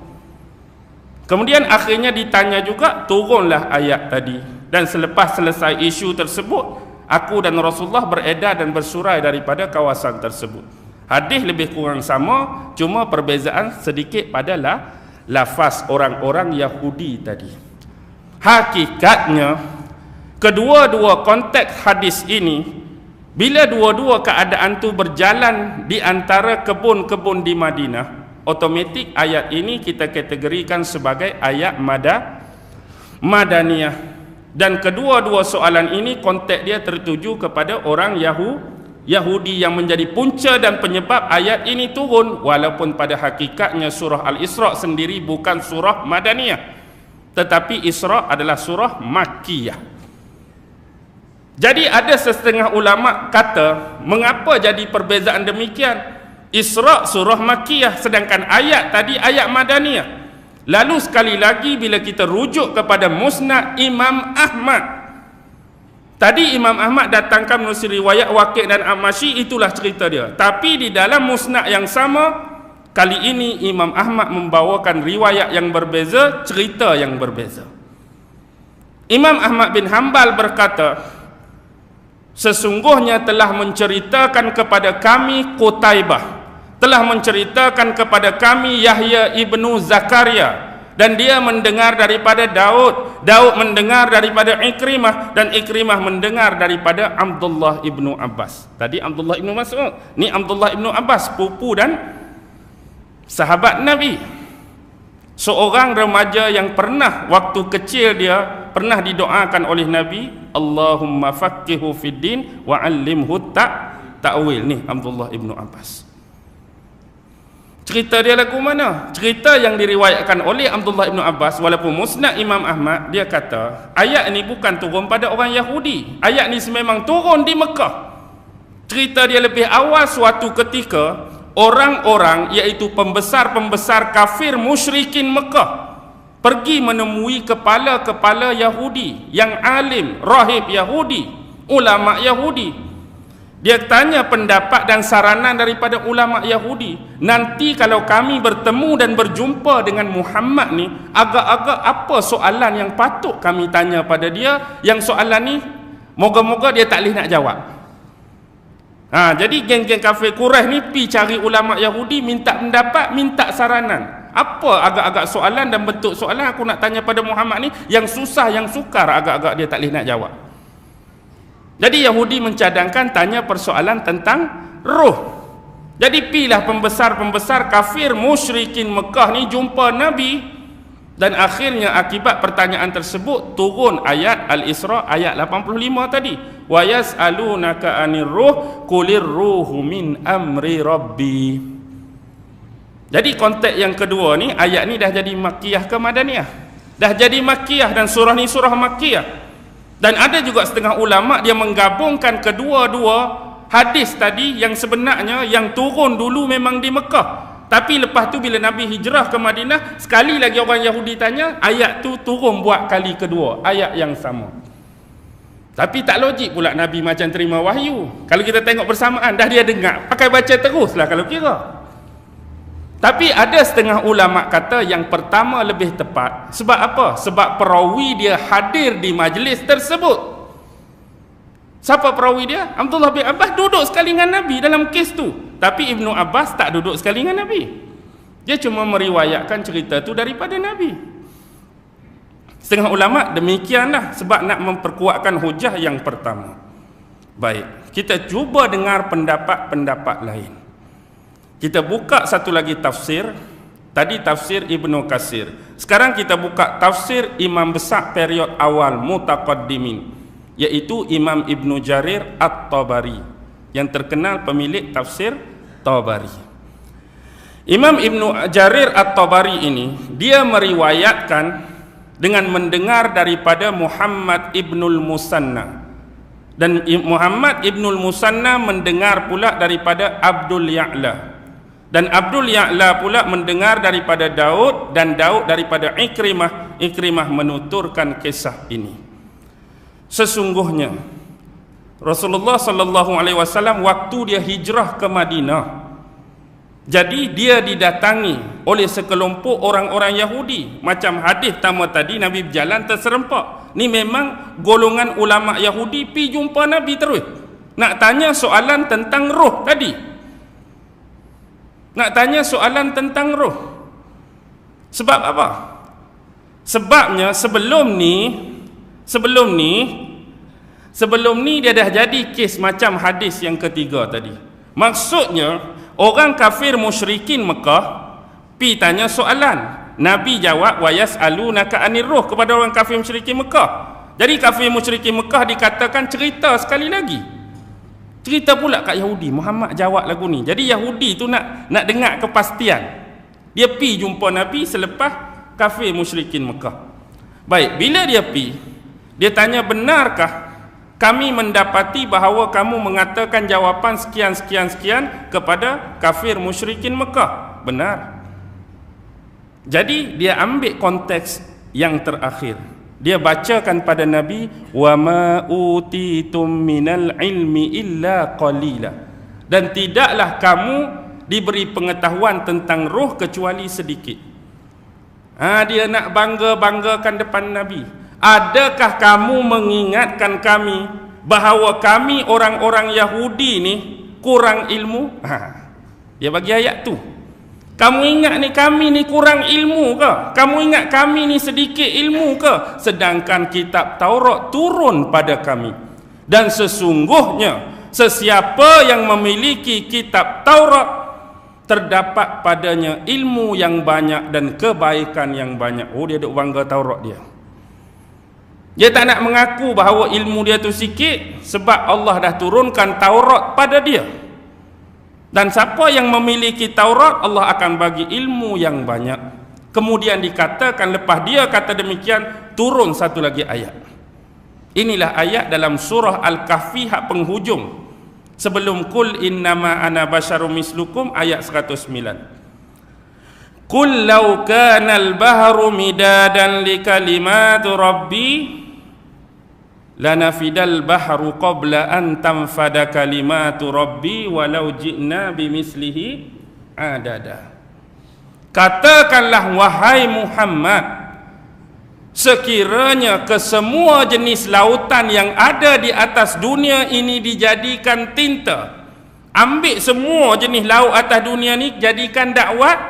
Kemudian akhirnya ditanya juga, turunlah ayat tadi. Dan selepas selesai isu tersebut, aku dan Rasulullah beredar dan bersurai daripada kawasan tersebut. Hadis lebih kurang sama, cuma perbezaan sedikit padalah lafaz orang-orang Yahudi tadi. Hakikatnya kedua-dua konteks hadis ini, bila dua-dua keadaan tu berjalan di antara kebun-kebun di Madinah, otomatik ayat ini kita kategorikan sebagai ayat Madaniyah. Dan kedua-dua soalan ini konteks dia tertuju kepada orang Yahudi yang menjadi punca dan penyebab ayat ini turun, walaupun pada hakikatnya surah Al-Isra sendiri bukan surah Madaniyah, tetapi Isra adalah surah Makkiyah. Jadi ada setengah ulama kata, mengapa jadi perbezaan demikian? Isra surah Makkiyah, sedangkan ayat tadi ayat Madaniyah. Lalu sekali lagi bila kita rujuk kepada Musnad Imam Ahmad, tadi Imam Ahmad datangkan menerusi riwayat Waqi' dan A'masi, itulah cerita dia. Tapi di dalam Musnad yang sama, kali ini Imam Ahmad membawakan riwayat yang berbeza, cerita yang berbeza. Imam Ahmad bin Hanbal berkata, sesungguhnya telah menceritakan kepada kami Qutaibah, telah menceritakan kepada kami Yahya ibnu Zakaria, dan dia mendengar daripada Daud mendengar daripada Ikrimah, dan Ikrimah mendengar daripada Abdullah ibnu Abbas. Tadi Abdullah ibnu Mas'ud, ni Abdullah ibnu Abbas, pupu dan sahabat Nabi. Seorang remaja yang pernah waktu kecil dia pernah didoakan oleh Nabi, Allahumma faqihu fid din wa 'allimhu ta'wil. Ni Abdullah ibnu Abbas. Cerita dia lagu mana? Cerita yang diriwayatkan oleh Abdullah ibnu Abbas, walaupun Musnad Imam Ahmad, dia kata ayat ni bukan turun pada orang Yahudi, ayat ni sememang turun di Mekah. Cerita dia lebih awal, suatu ketika orang-orang iaitu pembesar-pembesar kafir musyrikin Mekah pergi menemui kepala-kepala Yahudi yang alim, rahib Yahudi, ulama Yahudi. Dia tanya pendapat dan saranan daripada ulama Yahudi. Nanti kalau kami bertemu dan berjumpa dengan Muhammad ni, agak-agak apa soalan yang patut kami tanya pada dia, yang soalan ni moga-moga dia tak boleh nak jawab. Jadi geng-geng kafir Quraisy ni pi cari ulama Yahudi, minta pendapat, minta saranan. Apa agak-agak soalan dan bentuk soalan aku nak tanya pada Muhammad ni yang susah, yang sukar, agak-agak dia tak boleh nak jawab. Jadi Yahudi mencadangkan tanya persoalan tentang roh. Jadi pilah pembesar-pembesar kafir musyrikin Mekah ni jumpa Nabi, dan akhirnya akibat pertanyaan tersebut turun ayat Al-Isra ayat 85 tadi, wa yas'alunaka 'anir ruh qulir ruhu min amri rabbi. Jadi konteks yang kedua ni, ayat ni dah jadi Makkiyah ke Madaniyah? Dah jadi Makkiyah, dan surah ni surah Makkiyah. Dan ada juga setengah ulama dia menggabungkan kedua-dua hadis tadi, yang sebenarnya yang turun dulu memang di Mekah, tapi lepas tu bila Nabi hijrah ke Madinah, sekali lagi orang Yahudi tanya, ayat tu turun buat kali kedua, ayat yang sama. Tapi tak logik pula Nabi macam terima wahyu. Kalau kita tengok bersamaan, dah dia dengar, pakai baca teruslah kalau kira. Tapi ada setengah ulama kata yang pertama lebih tepat. Sebab apa? Sebab perawi dia hadir di majlis tersebut. Siapa perawi dia? Abdullah bin Abbas duduk sekali dengan Nabi dalam kes tu. Tapi Ibnu Abbas tak duduk sekali dengan Nabi. Dia cuma meriwayatkan cerita tu daripada Nabi. Setengah ulama demikianlah, sebab nak memperkuatkan hujah yang pertama. Baik, kita cuba dengar pendapat-pendapat lain. Kita buka satu lagi tafsir. Tadi tafsir Ibnu Katsir. Sekarang kita buka tafsir imam besar period awal mutaqaddimin, iaitu Imam Ibnu Jarir At-Tabari, yang terkenal pemilik tafsir Tabari. Imam Ibnu Jarir At-Tabari ini dia meriwayatkan dengan mendengar daripada Muhammad Ibnul Musanna, dan Muhammad Ibnul Musanna mendengar pula daripada Abdul Ya'la, dan Abdul Ya'la pula mendengar daripada Daud, dan Daud daripada Ikrimah. Ikrimah menuturkan kisah ini. Sesungguhnya Rasulullah sallallahu alaihi wasallam waktu dia hijrah ke Madinah, jadi dia didatangi oleh sekelompok orang-orang Yahudi. Macam hadis pertama tadi, Nabi berjalan terserempak. Ni memang golongan ulama Yahudi pi jumpa Nabi terus, nak tanya soalan tentang roh tadi. Nak tanya soalan tentang roh. Sebab apa? Sebabnya sebelum ni dia dah jadi kes macam hadis yang ketiga tadi. Maksudnya orang kafir musyrikin Mekah pi tanya soalan, Nabi jawab wa yas'alunaka 'anir ruh kepada orang kafir musyrikin Mekah. Jadi kafir musyrikin Mekah dikatakan cerita sekali lagi. Cerita pula kat Yahudi, Muhammad jawab lagu ni. Jadi Yahudi tu nak dengar kepastian. Dia pi jumpa Nabi selepas kafir musyrikin Mekah. Baik, bila dia pi, dia tanya, benarkah kami mendapati bahawa kamu mengatakan jawapan sekian kepada kafir musyrikin Mekah? Benar. Jadi dia ambil konteks yang terakhir. Dia bacakan pada Nabi, wa ma utitum minal ilmi illa qalila, dan tidaklah kamu diberi pengetahuan tentang roh kecuali sedikit. Dia nak bangga-banggakan depan Nabi. Adakah kamu mengingatkan kami bahawa kami orang-orang Yahudi ni kurang ilmu? Dia bagi ayat tu. Kamu ingat ni kami ni kurang ilmu ke? Kamu ingat kami ni sedikit ilmu ke? Sedangkan kitab Taurat turun pada kami. Dan sesungguhnya sesiapa yang memiliki kitab Taurat, terdapat padanya ilmu yang banyak dan kebaikan yang banyak. Dia duk bangga Taurat dia. Dia tak nak mengaku bahawa ilmu dia tu sikit, sebab Allah dah turunkan Taurat pada dia. Dan siapa yang memiliki Taurat, Allah akan bagi ilmu yang banyak. Kemudian dikatakan lepas dia kata demikian, turun satu lagi ayat. Inilah ayat dalam surah Al-Kahfi hak penghujung. Sebelum kul innama ana basyarum mislukum, ayat 109. Qul law kana al-bahru midadan li kalimati rabbi lanafidal bahru qabla an tanfada kalimatu rabbi walau ji'na bimislihi adada. Katakanlah wahai Muhammad, sekiranya kesemua jenis lautan yang ada di atas dunia ini dijadikan tinta, ambil semua jenis laut atas dunia ni, jadikan dakwat,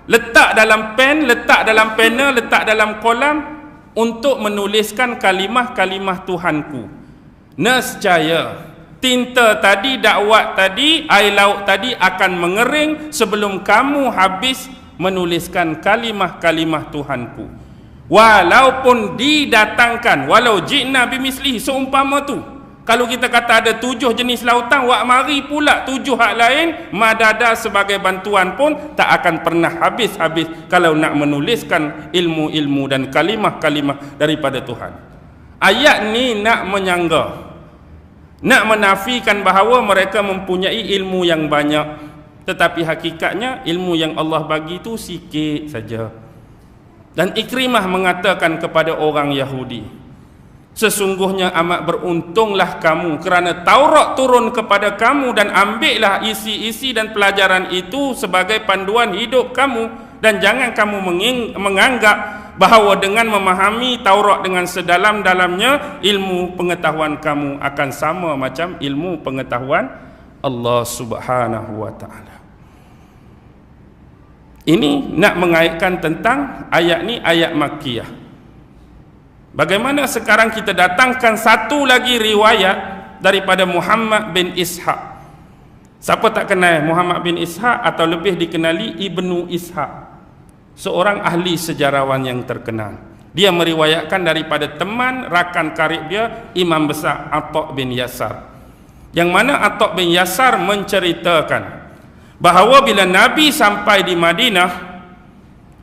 letak dalam pen, letak dalam pena, letak dalam kolam untuk menuliskan kalimah-kalimah Tuhanku. nescaya tinta tadi, dakwat tadi, air laut tadi akan mengering sebelum kamu habis menuliskan kalimah-kalimah Tuhanku. Walaupun didatangkan, walau ji'na bimislihi, seumpama tu. Kalau kita kata ada 7 jenis lautan, wak mari pula 7 hak lain, madada sebagai bantuan pun tak akan pernah habis-habis kalau nak menuliskan ilmu-ilmu dan kalimah-kalimah daripada Tuhan. Ayat ni nak menyangga, nak menafikan bahawa mereka mempunyai ilmu yang banyak, tetapi hakikatnya ilmu yang Allah bagi tu sikit saja. Dan Ikrimah mengatakan kepada orang Yahudi, sesungguhnya amat beruntunglah kamu kerana Taurat turun kepada kamu, dan ambillah isi-isi dan pelajaran itu sebagai panduan hidup kamu, dan jangan kamu menganggap bahawa dengan memahami Taurat dengan sedalam-dalamnya ilmu pengetahuan kamu akan sama macam ilmu pengetahuan Allah Subhanahu wa taala. Ini nak mengaitkan tentang ayat ni, ayat Makkiyah. Bagaimana sekarang kita datangkan satu lagi riwayat daripada Muhammad bin Ishaq. Siapa tak kenal Muhammad bin Ishaq, atau lebih dikenali Ibnu Ishaq, seorang ahli sejarawan yang terkenal. Dia meriwayatkan daripada teman rakan karib dia, Imam besar Atha bin Yasar, yang mana Atha bin Yasar menceritakan bahawa bila Nabi sampai di Madinah,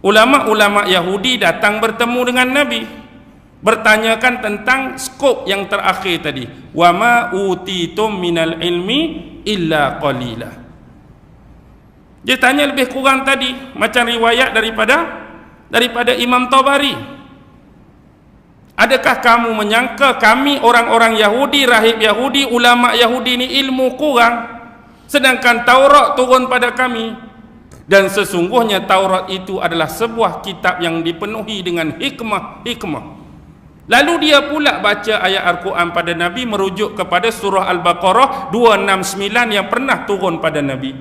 ulama-ulama Yahudi datang bertemu dengan Nabi, bertanyakan tentang skop yang terakhir tadi, wa ma utitum minal ilmi illa qalila. Dia tanya lebih kurang tadi macam riwayat daripada Imam Tabari. Adakah kamu menyangka kami orang-orang Yahudi, rahib Yahudi, ulama Yahudi ni ilmu kurang, sedangkan Taurat turun pada kami? Dan sesungguhnya Taurat itu adalah sebuah kitab yang dipenuhi dengan hikmah. Lalu dia pula baca ayat Al-Quran pada Nabi, merujuk kepada surah Al-Baqarah 269 yang pernah turun pada Nabi.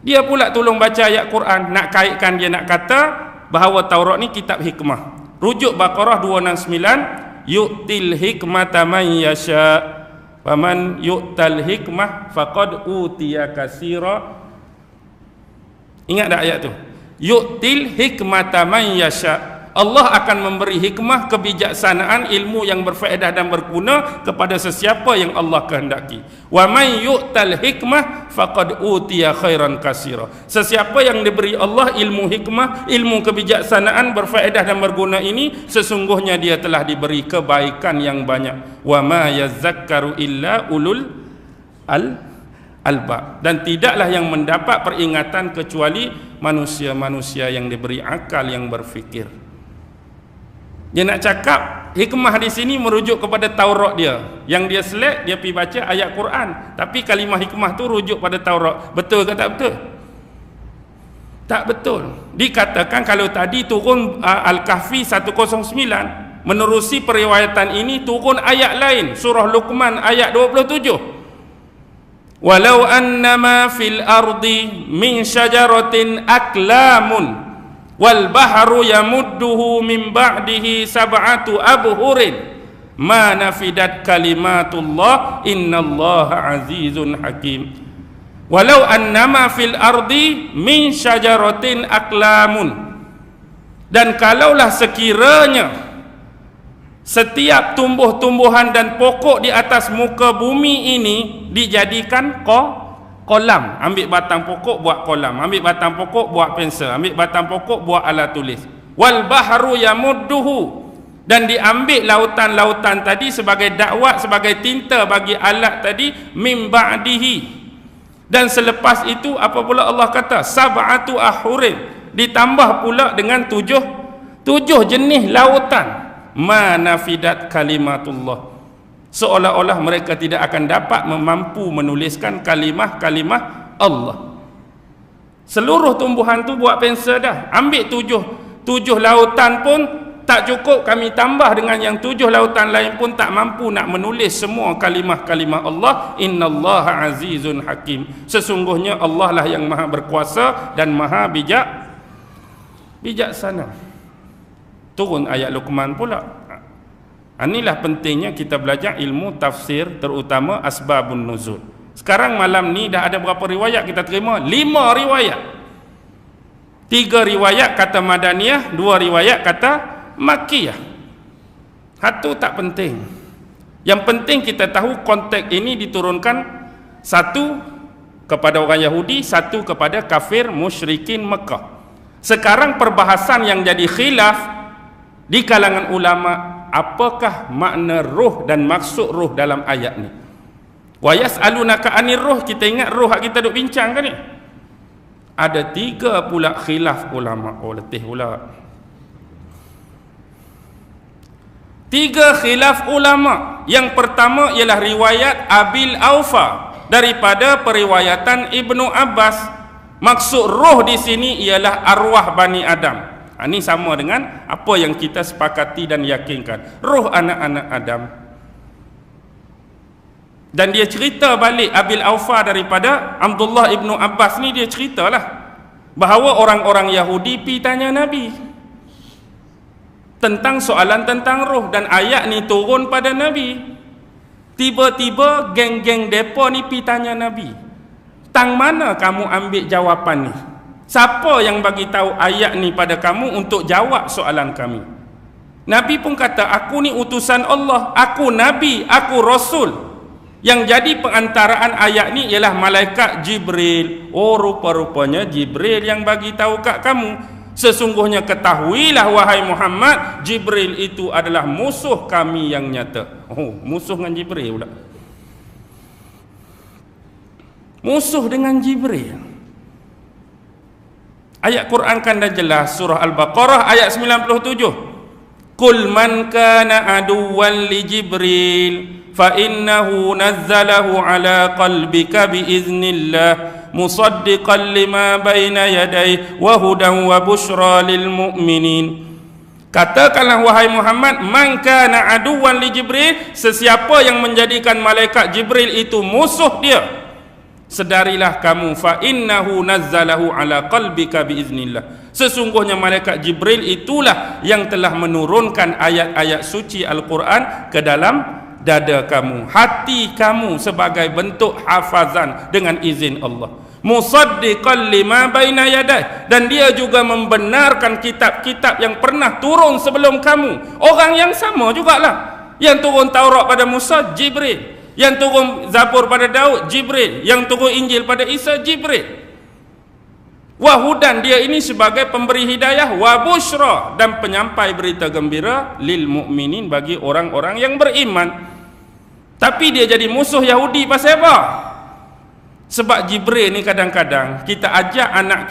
Dia pula tolong baca ayat Quran, nak kaitkan, dia nak kata bahawa Taurat ni kitab hikmah. Rujuk Baqarah 269, yu'til hikmata man yasha wa man yu'tal hikmah faqad utiya katsira. Ingat tak ayat tu? Yu'til hikmata man yasha, Allah akan memberi hikmah, kebijaksanaan, ilmu yang berfaedah dan berguna kepada sesiapa yang Allah kehendaki. Wa man yu'tal hikmah faqad utiya khairan katsira. Sesiapa yang diberi Allah ilmu hikmah, ilmu kebijaksanaan, berfaedah dan berguna ini, sesungguhnya dia telah diberi kebaikan yang banyak. Wa ma yazakkaru illa ulul albab. Dan tidaklah yang mendapat peringatan kecuali manusia-manusia yang diberi akal, yang berfikir. Dia nak cakap hikmah di sini merujuk kepada Taurat dia. Yang dia select, dia pergi baca ayat Quran, tapi kalimah hikmah tu rujuk pada Taurat. Betul ke tak betul? Tak betul. Dikatakan kalau tadi turun Al-Kahfi 109, menerusi periwayatan ini turun ayat lain, surah Luqman ayat 27. Walau annama fil ardi min syajaratin aklamun wal bahru yamudduhu min ba'dihi sab'atu abhurin ma nafidat kalimatullah innallaha azizun hakim. Walau annama fil ardi min syajaratin aklamun, dan kalaulah sekiranya setiap tumbuh-tumbuhan dan pokok di atas muka bumi ini dijadikan kolam, ambil batang pokok buat kolam, ambil batang pokok buat pensel, ambil batang pokok buat alat tulis. Wal bahru yamudduhu, dan diambil lautan-lautan tadi sebagai dakwat, sebagai tinta bagi alat tadi, mim ba'dihi, dan selepas itu apa pula Allah kata? Sab'atu ahurin, ditambah pula dengan tujuh jenis lautan. Ma nafidat kalimatullah, seolah-olah mereka tidak akan dapat mampu menuliskan kalimah-kalimah Allah. Seluruh tumbuhan tu buat pensel dah, ambil tujuh lautan pun tak cukup, kami tambah dengan yang 7 lautan lain pun tak mampu nak menulis semua kalimah-kalimah Allah. Innallaha azizun hakim, sesungguhnya Allah lah yang maha berkuasa dan maha bijaksana. Turun ayat Luqman pula. Inilah pentingnya kita belajar ilmu tafsir, terutama asbabun nuzul. Sekarang malam ni dah ada berapa riwayat kita terima? 5 riwayat. 3 riwayat kata Madaniyah, 2 riwayat kata Makkiyah. Satu tak penting. Yang penting kita tahu konteks ini diturunkan satu kepada orang Yahudi, satu kepada kafir musyrikin Mekah. Sekarang perbahasan yang jadi khilaf di kalangan ulama, apakah makna ruh dan maksud ruh dalam ayat ni? Wa yas'alunaka 'anir ruh, kita ingat ruh yang kita duk bincang kan ni? Ada 3 pula khilaf ulama. Oh, letih pula. 3 khilaf ulama. Yang pertama ialah riwayat Abil Aufa daripada periwayatan Ibnu Abbas. Maksud roh di sini ialah arwah Bani Adam. Ini sama dengan apa yang kita sepakati dan yakinkan. Roh anak-anak Adam. Dan dia cerita balik Abil Aufa daripada Abdullah Ibnu Abbas ni, dia ceritalah bahawa orang-orang Yahudi pi tanya Nabi tentang soalan tentang roh, dan ayat ni turun pada Nabi. Tiba-tiba geng-geng depa ni pi tanya Nabi, tang mana kamu ambil jawapan ni? Siapa yang bagi tahu ayat ni pada kamu untuk jawab soalan kami? Nabi pun kata, aku ni utusan Allah, aku Nabi, aku Rasul. Yang jadi pengantaraan ayat ni ialah malaikat Jibril. Oh, rupa-rupanya Jibril yang bagi tahu kat kamu. Sesungguhnya ketahuilah wahai Muhammad, Jibril itu adalah musuh kami yang nyata. Oh, musuh dengan Jibril pula. Musuh dengan Jibril. Ayat Quran kan dah jelas, surah Al-Baqarah ayat 97. Qul man kana aduwwan li Jibril fa innahu nazzalahu ala qalbika biiznillah musaddiqan lima baina yadayhi wa hudan wa busyra lil mu'minin. Katakanlah wahai Muhammad, man kana aduwwan li Jibril, sesiapa yang menjadikan malaikat Jibril itu musuh dia, sedarilah kamu, fa innahu nazzalahu ala qalbika biiznillah, sesungguhnya malaikat Jibril itulah yang telah menurunkan ayat-ayat suci Al-Quran ke dalam dada kamu, hati kamu, sebagai bentuk hafazan dengan izin Allah. Musaddiqan lima baina yadah, dan dia juga membenarkan kitab-kitab yang pernah turun sebelum kamu. Orang yang sama jugalah. Yang turun Taurat pada Musa, Jibril. Yang turun Zabur pada Daud, Jibril. Yang turun Injil pada Isa, Jibril. Wahudan, dia ini sebagai pemberi hidayah, wa busyra, dan penyampai berita gembira lil mu'minin, bagi orang-orang yang beriman. Tapi dia jadi musuh Yahudi pasal apa? Sebab Jibril ni kadang-kadang kita ajak anak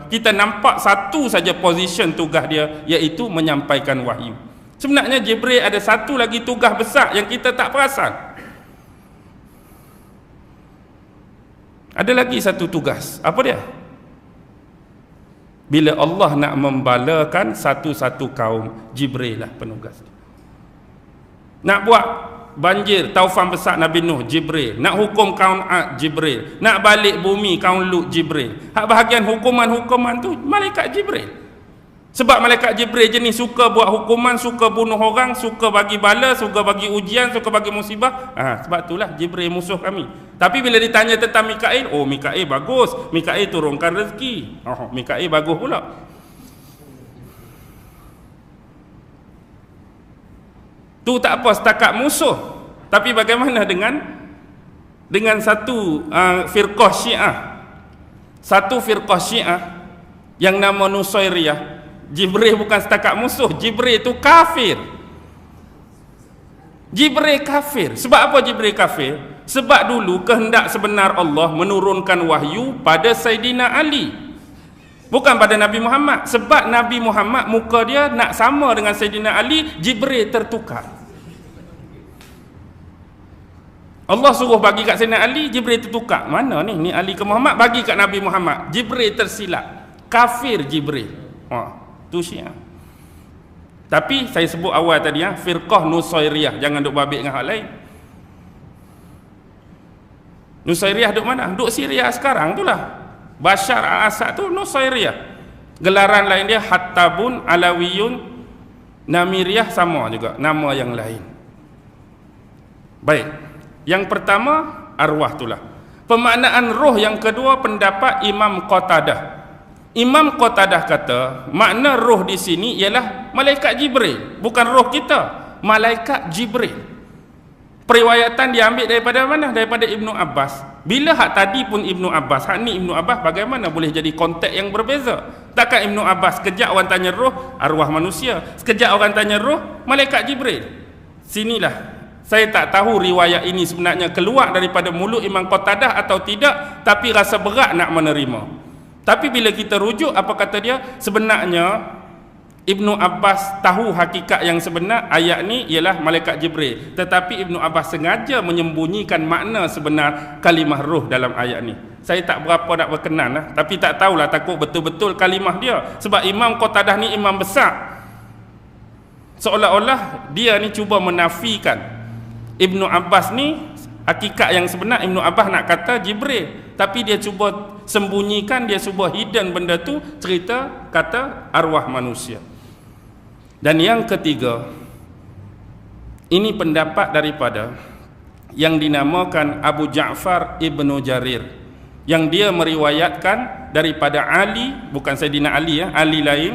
kita nampak satu saja position tugas dia, iaitu menyampaikan wahyu. Sebenarnya Jibril ada satu lagi tugas besar yang kita tak perasan. Ada lagi satu tugas. Apa dia? Bila Allah nak membalakan satu-satu kaum, Jibril lah penugas. Nak buat banjir, taufan besar Nabi Nuh, Jibril. Nak hukum kaum Ad, Jibril. Nak balik bumi kaum Lut, Jibril. Hak bahagian hukuman-hukuman tu malaikat Jibril. Sebab malaikat Jibril jenis suka buat hukuman, suka bunuh orang, suka bagi bala, suka bagi ujian, suka bagi musibah. Sebab itulah Jibril musuh kami. Tapi bila ditanya tentang Mikail, oh Mikail bagus, Mikail turunkan rezeki. Oh, Mikail bagus pula. Tu tak apa setakat musuh. Tapi bagaimana dengan satu firqah Syiah? Satu firqah Syiah yang nama Nusairiyah. Jibril bukan setakat musuh, Jibril itu kafir. Jibril kafir. Sebab apa Jibril kafir? Sebab dulu kehendak sebenar Allah menurunkan wahyu pada Sayyidina Ali, bukan pada Nabi Muhammad. Sebab Nabi Muhammad muka dia nak sama dengan Sayyidina Ali, Jibril tertukar. Allah suruh bagi kat Sayyidina Ali, Jibril tertukar. Mana ni? Ni Ali ke Muhammad? Bagi kat Nabi Muhammad. Jibril tersilap. Kafir Jibril. Tu Syiah. Tapi saya sebut awal tadi, firqah Nusairiyah. Jangan duk babik dengan hal lain. Nusairiyah duk mana? Duk Syria sekarang tu lah. Bashar al-Assad tu Nusairiyah. Gelaran lain dia Hattabun, Alawiyun, Namiriyah sama juga, nama yang lain. Baik, yang pertama arwah itulah. Pemaknaan roh yang kedua pendapat Imam Qatadah. Imam Qatadah kata makna roh di sini ialah malaikat Jibril, bukan roh kita, malaikat Jibril. Periwayatan diambil daripada mana? Daripada Ibnu Abbas. Bila hak tadi pun Ibnu Abbas, hak ni Ibnu Abbas, bagaimana boleh jadi konteks yang berbeza? Takkan Ibnu Abbas sekejap orang tanya roh, arwah manusia, sekejap orang tanya roh, malaikat Jibril. Sinilah saya tak tahu riwayat ini sebenarnya keluar daripada mulut Imam Qatadah atau tidak, tapi rasa berat nak menerima. Tapi bila kita rujuk, apa kata dia? Sebenarnya Ibnu Abbas tahu hakikat yang sebenar ayat ni ialah malaikat Jibril, tetapi Ibnu Abbas sengaja menyembunyikan makna sebenar kalimah roh dalam ayat ni. Saya tak berapa nak berkenan lah, tapi tak tahulah, takut betul-betul kalimah dia, sebab Imam Qatadah ni imam besar, seolah-olah dia ni cuba menafikan Ibnu Abbas ni hakikat yang sebenar. Ibnu Abbas nak kata Jibril, tapi dia cuba sembunyikan, dia cuba hidden benda tu, cerita kata arwah manusia. Dan yang ketiga, ini pendapat daripada yang dinamakan Abu Ja'far Ibnu Jarir, yang dia meriwayatkan daripada Ali, bukan Sayyidina Ali ya, Ali lain,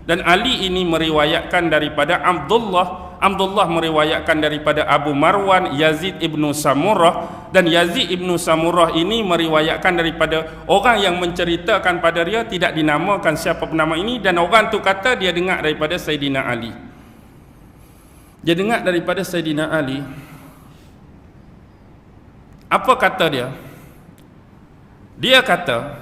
dan Ali ini meriwayatkan daripada Abdullah meriwayatkan daripada Abu Marwan Yazid ibnu Samurah, dan Yazid ibnu Samurah ini meriwayatkan daripada orang yang menceritakan pada dia, tidak dinamakan siapa penama ini, dan orang tu kata dia dengar daripada Sayyidina Ali. Dia dengar daripada Sayyidina Ali. Apa kata dia? Dia kata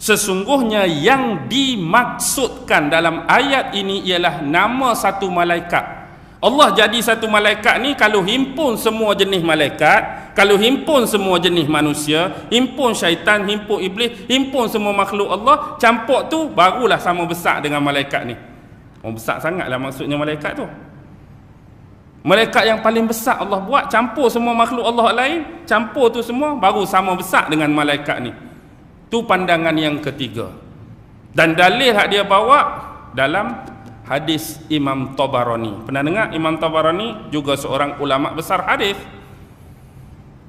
sesungguhnya yang dimaksudkan dalam ayat ini ialah nama satu malaikat. Allah jadi satu malaikat ni kalau himpun semua jenis malaikat, kalau himpun semua jenis manusia, himpun syaitan, himpun iblis, himpun semua makhluk Allah, campur tu barulah sama besar dengan malaikat ni. Oh, besar sangatlah maksudnya malaikat tu. Malaikat yang paling besar Allah buat, campur semua makhluk Allah lain, campur tu semua baru sama besar dengan malaikat ni. Tu pandangan yang ketiga. Dan dalil hak dia bawa dalam hadis Imam Tabarani. Pernah dengar Imam Tabarani juga seorang ulama besar hadis.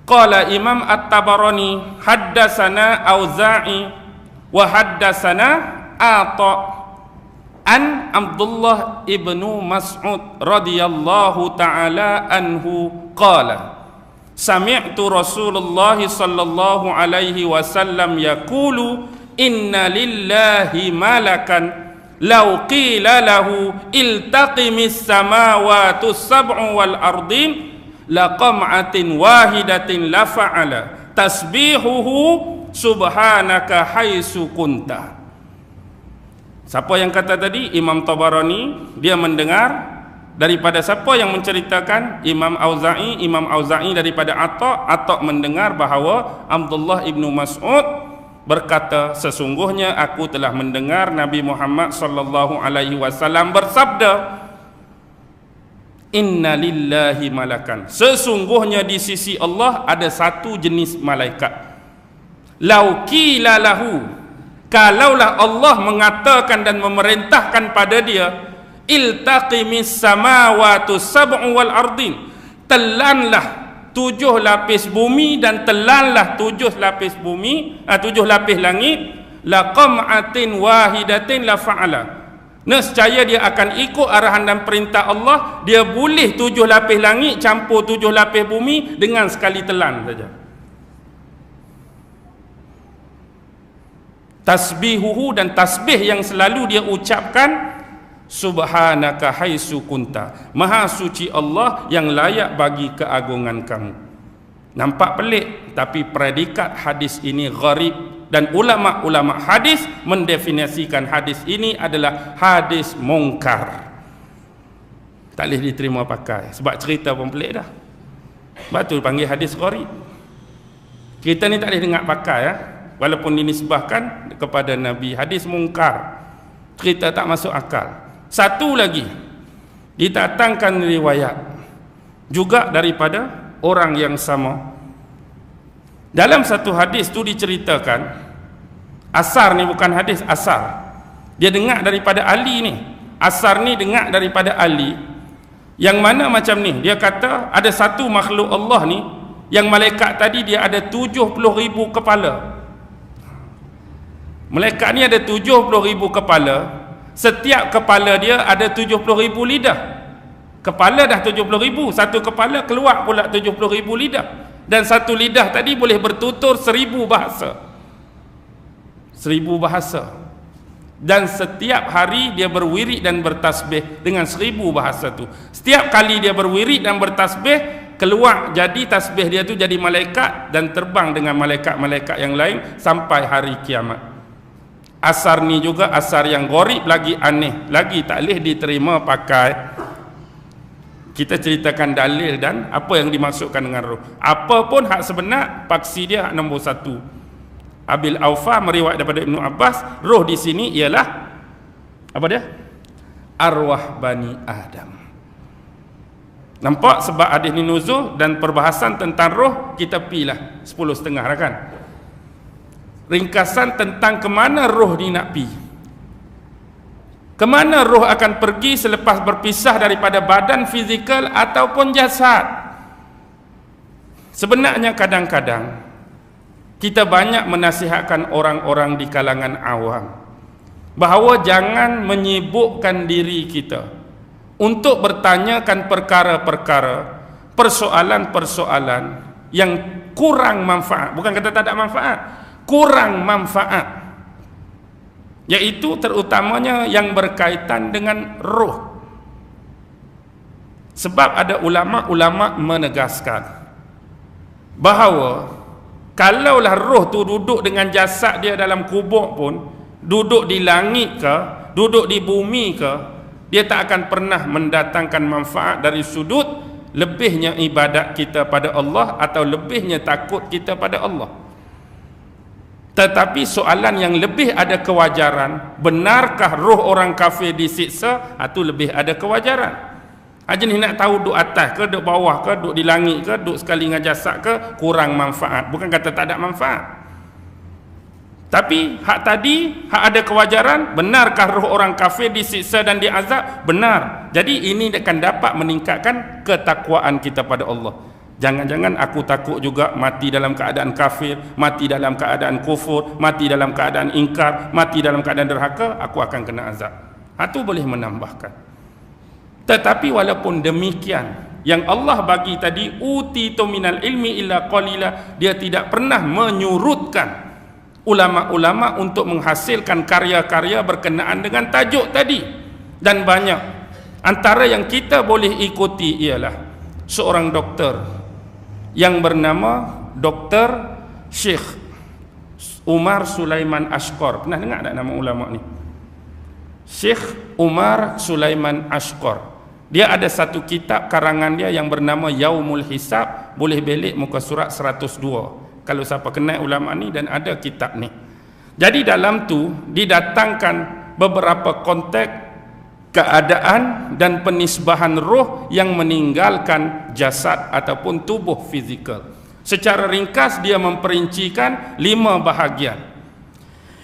Qala Imam At-Tabarani haddatsana Auza'i wa haddatsana Atha an Abdullah ibnu Mas'ud radhiyallahu taala anhu qala sami'tu Rasulullah sallallahu alaihi wasallam yaqulu inna lillahi malakan law qila lahu iltaqimis samawati sab'u wal ardin laqam'atin wahidatin la fa'ala tasbihuhu subhanaka haitsu kunta. Siapa yang kata tadi? Imam Tabarani. Dia mendengar daripada siapa yang menceritakan? Imam Auza'i daripada Atha mendengar bahawa Abdullah ibnu Mas'ud berkata, sesungguhnya aku telah mendengar Nabi Muhammad sallallahu alaihi wasallam bersabda, inna lillahi malakan, sesungguhnya di sisi Allah ada satu jenis malaikat. Lau qila lahu, kalaulah Allah mengatakan dan memerintahkan pada dia, iltaqimis samawati sab'u wal ardin, telanlah 7 lapis bumi dan telanlah 7 lapis bumi, 7 lapis langit, laqam'atin wahidatin la fa'ala, nescaya dia akan ikut arahan dan perintah Allah, dia boleh 7 lapis langit campur 7 lapis bumi dengan sekali telan saja. Tasbihuhu, dan tasbih yang selalu dia ucapkan, subhanaka haitsu kunta, maha suci Allah yang layak bagi keagungan kamu. Nampak pelik, tapi predikat hadis ini gharib, dan ulama-ulama hadis mendefinisikan hadis ini adalah hadis mungkar. Tak boleh diterima pakai, sebab cerita pun pelik dah. Sebab tu panggil hadis gharib. Kita ni tak boleh dengar pakai ya, walaupun dinisbahkan kepada Nabi. Hadis mungkar, cerita tak masuk akal. Satu lagi, didatangkan riwayat juga daripada orang yang sama. Dalam satu hadis tu diceritakan, asar ni bukan hadis, asar. Dia dengar daripada Ali ni. Asar ni dengar daripada Ali, yang mana macam ni, dia kata ada satu makhluk Allah ni, yang malaikat tadi dia ada 70,000 kepala. Malaikat ni ada 70,000 kepala. Setiap kepala dia ada 70,000 lidah. Kepala dah 70,000, satu kepala keluar pula 70,000 lidah. Dan satu lidah tadi boleh bertutur 1000 bahasa. 1000 bahasa. Dan setiap hari dia berwirid dan bertasbih dengan 1000 bahasa tu. Setiap kali dia berwirid dan bertasbih, keluar jadi tasbih dia tu jadi malaikat dan terbang dengan malaikat-malaikat yang lain sampai hari kiamat. Asar ni juga asar yang gharib lagi, aneh lagi, tak boleh diterima pakai. Kita ceritakan dalil dan apa yang dimaksudkan dengan roh. Apa pun hak sebenar, paksi dia hak nombor 1. Abil Aufa meriwayat daripada Ibnu Abbas, roh di sini ialah apa dia? Arwah Bani Adam. Nampak sebab hadis ni nuzul dan perbahasan tentang roh kita pilah 10.30 dah kan. Ringkasan tentang kemana roh ni nak pi. Kemana roh akan pergi selepas berpisah daripada badan fizikal ataupun jasad. Sebenarnya kadang-kadang kita banyak menasihatkan orang-orang di kalangan awam bahawa jangan menyibukkan diri kita untuk bertanyakan perkara-perkara, persoalan-persoalan yang kurang manfaat. Bukan kata tak ada manfaat, kurang manfaat, yaitu terutamanya yang berkaitan dengan roh. Sebab ada ulama-ulama menegaskan bahawa kalaulah roh tu duduk dengan jasad dia dalam kubur pun, duduk di langit ke, duduk di bumi ke, dia tak akan pernah mendatangkan manfaat dari sudut lebihnya ibadat kita pada Allah atau lebihnya takut kita pada Allah. Tetapi soalan yang lebih ada kewajaran, benarkah roh orang kafir disiksa? Itu lebih ada kewajaran. Haji ni nak tahu duduk atas ke, duduk bawah ke, duduk di langit ke, duduk sekali dengan jasad ke, kurang manfaat. Bukan kata tak ada manfaat. Tapi hak tadi, hak ada kewajaran, benarkah roh orang kafir disiksa dan diazab? Benar. Jadi ini akan dapat meningkatkan ketakwaan kita pada Allah. Jangan-jangan aku takut juga mati dalam keadaan kafir, mati dalam keadaan kufur, mati dalam keadaan ingkar, mati dalam keadaan derhaka, aku akan kena azab. Itu boleh menambahkan. Tetapi walaupun demikian, yang Allah bagi tadi, utitu minal ilmi illa qalila, dia tidak pernah menyurutkan ulama-ulama untuk menghasilkan karya-karya berkenaan dengan tajuk tadi. Dan banyak. Antara yang kita boleh ikuti ialah seorang doktor yang bernama Dr. Syekh Umar Sulaiman Ashqar. Pernah dengar tak nama ulama ni? Syekh Umar Sulaiman Ashqar. Dia ada satu kitab karangan dia yang bernama Yaumul Hisab, boleh belik muka surat 102 kalau siapa kenal ulama ni, dan ada kitab ni. Jadi dalam tu didatangkan beberapa konteks keadaan dan penisbahan roh yang meninggalkan jasad ataupun tubuh fizikal. Secara ringkas dia memperincikan 5 bahagian.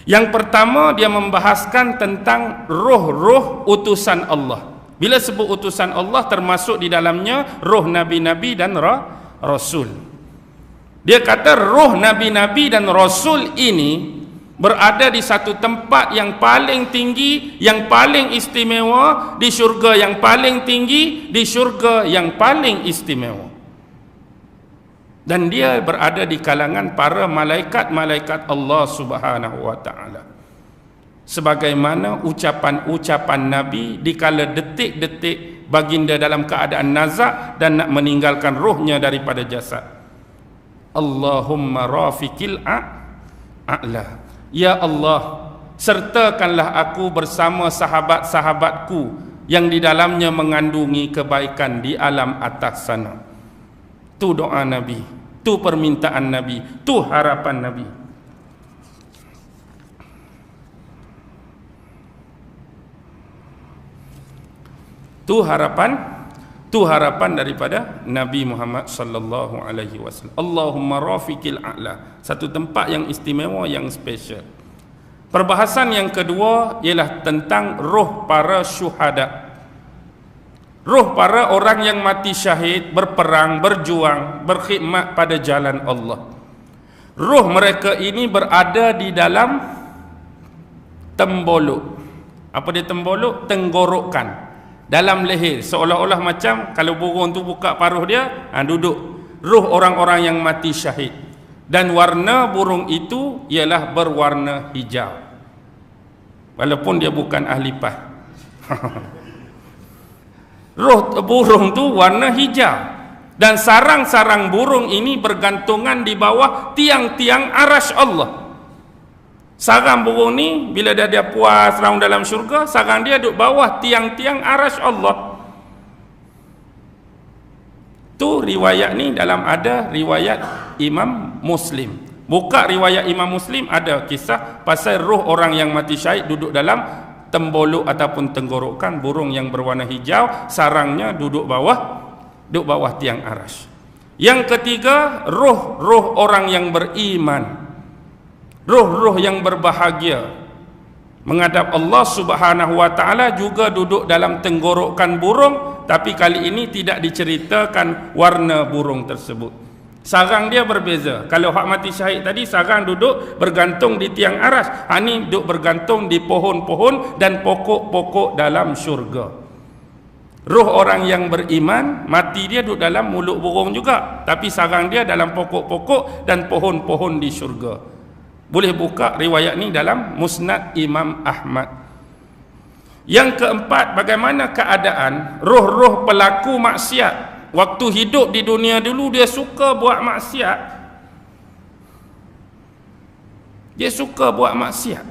Yang pertama, dia membahaskan tentang roh-roh utusan Allah. Bila sebut utusan Allah, termasuk di dalamnya roh nabi-nabi dan rasul. Dia kata roh nabi-nabi dan rasul ini berada di satu tempat yang paling tinggi, yang paling istimewa, di syurga yang paling tinggi, di syurga yang paling istimewa. Dan dia berada di kalangan para malaikat-malaikat Allah Subhanahu wa ta'ala. Sebagaimana ucapan-ucapan Nabi di kala detik-detik baginda dalam keadaan nazak dan nak meninggalkan rohnya daripada jasad. Allahumma rafiqil a'la. Ya Allah, sertakanlah aku bersama sahabat-sahabatku yang di dalamnya mengandungi kebaikan di alam atas sana. Tu doa Nabi, tu permintaan Nabi, tu harapan Nabi. Tu harapan daripada Nabi Muhammad sallallahu alaihi wasallam. Allahumma rafiqil a'la, satu tempat yang istimewa, yang special. Perbahasan yang kedua ialah tentang roh para syuhada. Roh para orang yang mati syahid, berperang, berjuang, berkhidmat pada jalan Allah. Roh mereka ini berada di dalam tembolok. Apa dia tembolok? Tenggorokan, dalam leher, seolah-olah macam kalau burung tu buka paruh dia, duduk roh orang-orang yang mati syahid. Dan warna burung itu ialah berwarna hijau, walaupun dia bukan ahli pah. Roh burung tu warna hijau, dan sarang-sarang burung ini bergantungan di bawah tiang-tiang arasy Allah. Sarang burung ni bila dia puas raung dalam syurga, sarang dia duduk bawah tiang-tiang arasy Allah. Tu riwayat ni dalam ada riwayat Imam Muslim. Buka riwayat Imam Muslim ada kisah pasal roh orang yang mati syahid duduk dalam tembolok ataupun tenggorokan burung yang berwarna hijau, sarangnya duduk bawah tiang arasy. Yang ketiga, roh-roh orang yang beriman, roh-roh yang berbahagia menghadap Allah Subhanahu wa taala juga duduk dalam tenggorokan burung, tapi kali ini tidak diceritakan warna burung tersebut. Sarang dia berbeza. Kalau hak mati syahid tadi sarang duduk bergantung di tiang arasy, hak ni duduk bergantung di pohon-pohon dan pokok-pokok dalam syurga. Roh orang yang beriman, mati dia duduk dalam mulut burung juga, tapi sarang dia dalam pokok-pokok dan pohon-pohon di syurga. Boleh buka riwayat ni dalam Musnad Imam Ahmad. Yang keempat, bagaimana keadaan roh-roh pelaku maksiat. Waktu hidup di dunia dulu dia suka buat maksiat. Dia suka buat maksiat.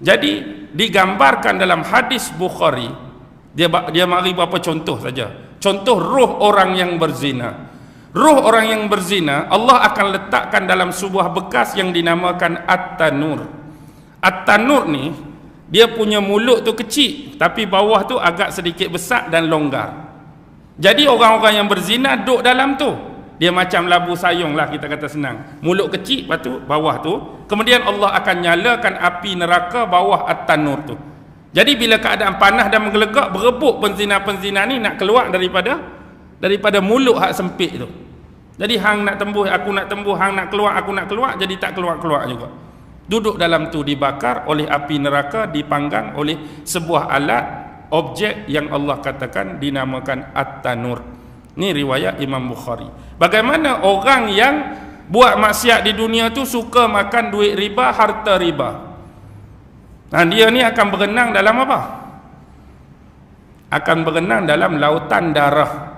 Jadi digambarkan dalam hadis Bukhari, dia mari beberapa contoh saja. Contoh roh orang yang berzina. Roh orang yang berzina Allah akan letakkan dalam sebuah bekas yang dinamakan At-Tanur. At-Tanur ni dia punya mulut tu kecil, tapi bawah tu agak sedikit besar dan longgar. Jadi orang-orang yang berzina duduk dalam tu, dia macam labu sayung lah, kita kata senang. Mulut kecil, lepas tu bawah tu, kemudian Allah akan nyalakan api neraka bawah At-Tanur tu. Jadi bila keadaan panas dan menggelegak, berebut penzina-penzina ni nak keluar daripada mulut hak sempit tu. Jadi hang nak tembus, aku nak tembus, hang nak keluar, aku nak keluar, jadi tak keluar-keluar juga. Duduk dalam tu, dibakar oleh api neraka, dipanggang oleh sebuah alat, objek yang Allah katakan dinamakan At-Tanur. Ni riwayat Imam Bukhari. Bagaimana orang yang buat maksiat di dunia tu suka makan duit riba, harta riba. Nah, dia ni akan berenang dalam apa? Akan berenang dalam lautan darah.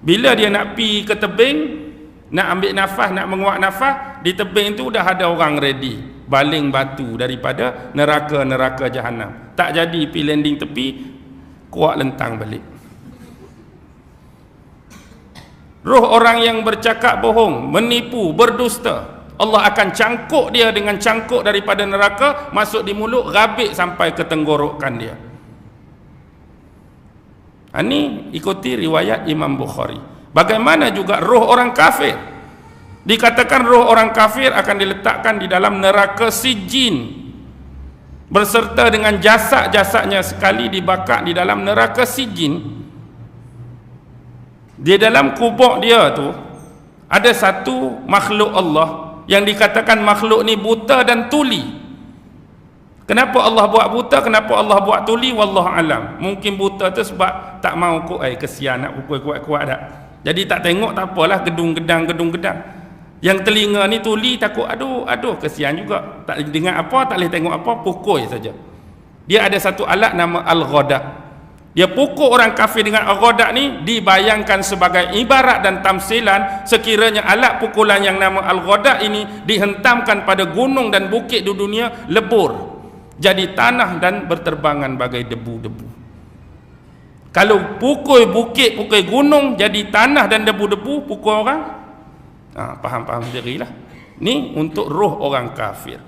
Bila dia nak pi ke tebing, nak ambil nafas, nak menguap nafas, di tebing tu dah ada orang ready baling batu daripada neraka-neraka jahanam. Tak jadi pi landing tepi, kuat lentang balik. Roh orang yang bercakap bohong, menipu, berdusta, Allah akan cangkuk dia dengan cangkuk daripada neraka, masuk di mulut, rabik sampai ke tenggorokan dia. Ini ikuti riwayat Imam Bukhari. Bagaimana juga roh orang kafir. Dikatakan roh orang kafir akan diletakkan di dalam neraka Sijin, berserta dengan jasad-jasadnya sekali dibakar di dalam neraka Sijin. Di dalam kubur dia tu ada satu makhluk Allah yang dikatakan makhluk ni buta dan tuli. Kenapa Allah buat buta, kenapa Allah buat tuli, wallahu alam. Mungkin buta tu sebab tak mau kesian nak pukul kuat-kuat dak. Jadi tak tengok, tak apalah, gedung-gedang. Yang telinga ni tuli, takut aduh kesian juga. Tak dengar apa, tak boleh tengok apa, pukul saja. Dia ada satu alat nama Al-Ghadak. Dia pukul orang kafir dengan Al-Ghadak ni, dibayangkan sebagai ibarat dan tamsilan sekiranya alat pukulan yang nama Al-Ghadak ini dihentamkan pada gunung dan bukit di dunia, lebur, jadi tanah dan berterbangan bagai debu-debu. Kalau pukul bukit, pukul gunung, jadi tanah dan debu-debu, pukul orang, faham sendirilah. Ni untuk roh orang kafir.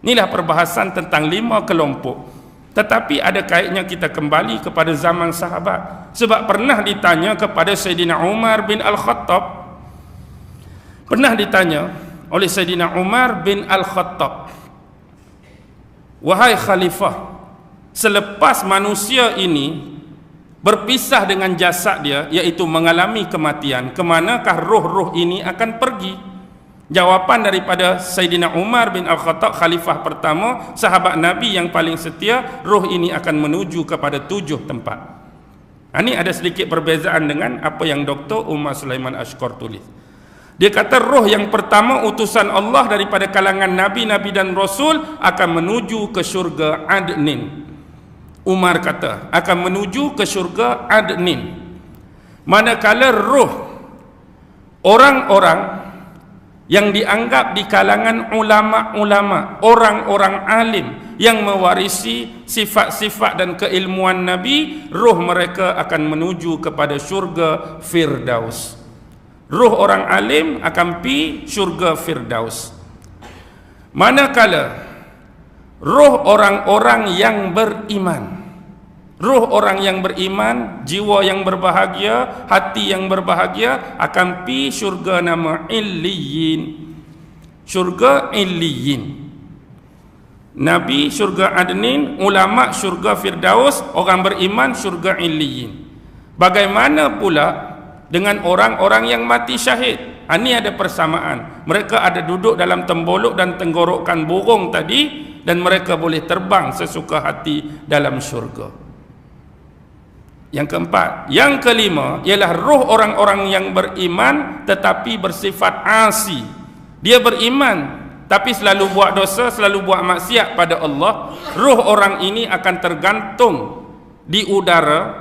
Inilah perbahasan tentang 5 kelompok. Tetapi ada kaitnya kita kembali kepada zaman sahabat. Sebab pernah ditanya kepada Sayyidina Umar bin Al-Khattab, pernah ditanya, oleh Sayyidina Umar bin Al-Khattab, wahai khalifah, selepas manusia ini berpisah dengan jasad dia, iaitu mengalami kematian, kemanakah roh-roh ini akan pergi? Jawapan daripada Sayyidina Umar bin Al-Khattab, khalifah pertama, sahabat Nabi yang paling setia, roh ini akan menuju kepada 7 tempat. Ini ada sedikit perbezaan dengan apa yang Dr. Umar Sulaiman Ashqar tulis. Dia kata roh yang pertama, utusan Allah daripada kalangan Nabi-Nabi dan Rasul, akan menuju ke syurga Adnin. Umar kata akan menuju ke syurga Adnin. Manakala roh orang-orang yang dianggap di kalangan ulama-ulama, orang-orang alim yang mewarisi sifat-sifat dan keilmuan Nabi, roh mereka akan menuju kepada syurga Firdaus. Roh orang alim akan pergi syurga Firdaus. Manakala roh orang-orang yang beriman, roh orang yang beriman, jiwa yang berbahagia, hati yang berbahagia, akan pergi syurga nama Illiyin. Syurga Illiyin. Nabi syurga Adnin, ulama syurga Firdaus, orang beriman syurga Illiyin. Bagaimana pula dengan orang-orang yang mati syahid? Ini ada persamaan. Mereka ada duduk dalam tembolok dan tenggorokan burung tadi, dan mereka boleh terbang sesuka hati dalam syurga. Yang keempat, yang kelima ialah roh orang-orang yang beriman tetapi bersifat asi. Dia beriman tapi selalu buat dosa, selalu buat maksiat pada Allah. Roh orang ini akan tergantung di udara,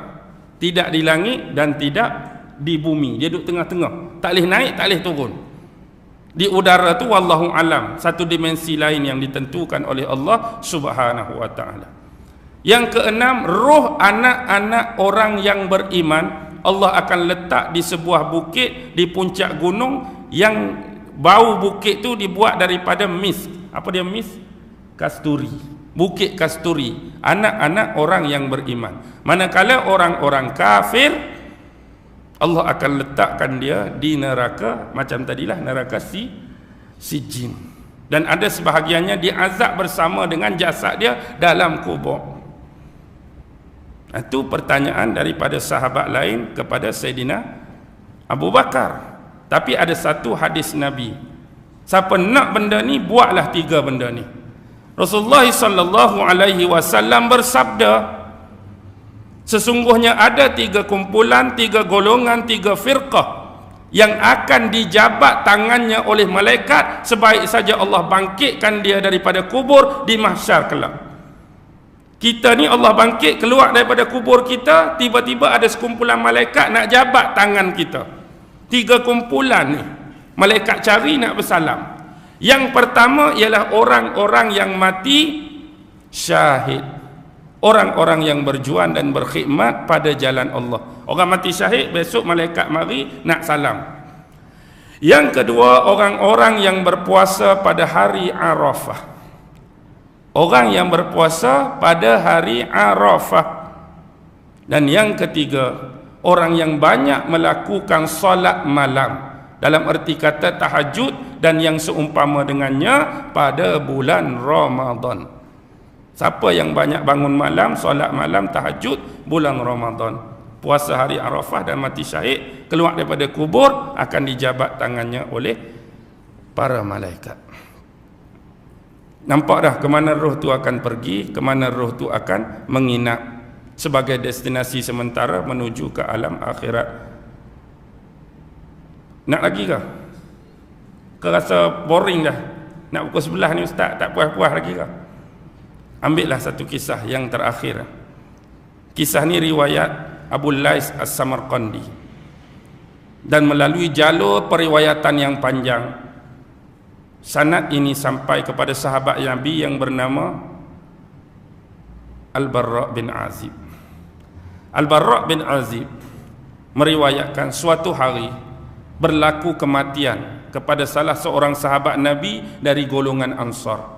tidak di langit dan tidak di bumi. Dia duduk tengah-tengah, tak boleh naik, tak boleh turun. Di udara tu wallahu alam, satu dimensi lain yang ditentukan oleh Allah Subhanahu wa taala. Yang keenam, roh anak-anak orang yang beriman Allah akan letak di sebuah bukit di puncak gunung, yang bau bukit tu dibuat daripada misk. Apa dia misk? Kasturi. Bukit kasturi. Anak-anak orang yang beriman. Manakala orang-orang kafir, Allah akan letakkan dia di neraka, macam tadilah, neraka Sijin. Dan ada sebahagiannya diazab bersama dengan jasad dia dalam kubur. Itu pertanyaan daripada sahabat lain kepada Sayyidina Abu Bakar. Tapi ada satu hadis Nabi, siapa nak benda ni, buatlah 3 benda ni. Rasulullah sallallahu alaihi wasallam bersabda, sesungguhnya ada 3 kumpulan, 3 golongan, 3 firqah yang akan dijabat tangannya oleh malaikat sebaik saja Allah bangkitkan dia daripada kubur di mahsyar kelak. Kita ni Allah bangkit keluar daripada kubur kita, tiba-tiba ada sekumpulan malaikat nak jabat tangan kita. 3 kumpulan ni malaikat cari nak bersalam. Yang pertama ialah orang-orang yang mati syahid, orang-orang yang berjuang dan berkhidmat pada jalan Allah. Orang mati syahid, besok malaikat mari nak salam. Yang kedua, orang-orang yang berpuasa pada hari Arafah. Orang yang berpuasa pada hari Arafah. Dan yang ketiga, orang yang banyak melakukan solat malam, dalam erti kata tahajud dan yang seumpama dengannya pada bulan Ramadan. Siapa yang banyak bangun malam, solat malam, tahajud bulan Ramadan, puasa hari Arafah dan mati syahid, keluar daripada kubur, akan dijabat tangannya oleh para malaikat. Nampak dah ke mana roh tu akan pergi, ke mana roh tu akan menginap sebagai destinasi sementara menuju ke alam akhirat. Nak lagi ke? Kau rasa boring dah? Nak pukul 11 ni ustaz, tak puas-puas lagi ke? Ambillah satu kisah yang terakhir. Kisah ni riwayat Abu Lais As-Samarqandi, dan melalui jalur periwayatan yang panjang, sanad ini sampai kepada sahabat Nabi yang bernama Al-Barra' bin Azib. Al-Barra' bin Azib meriwayatkan suatu hari berlaku kematian kepada salah seorang sahabat Nabi dari golongan Ansar.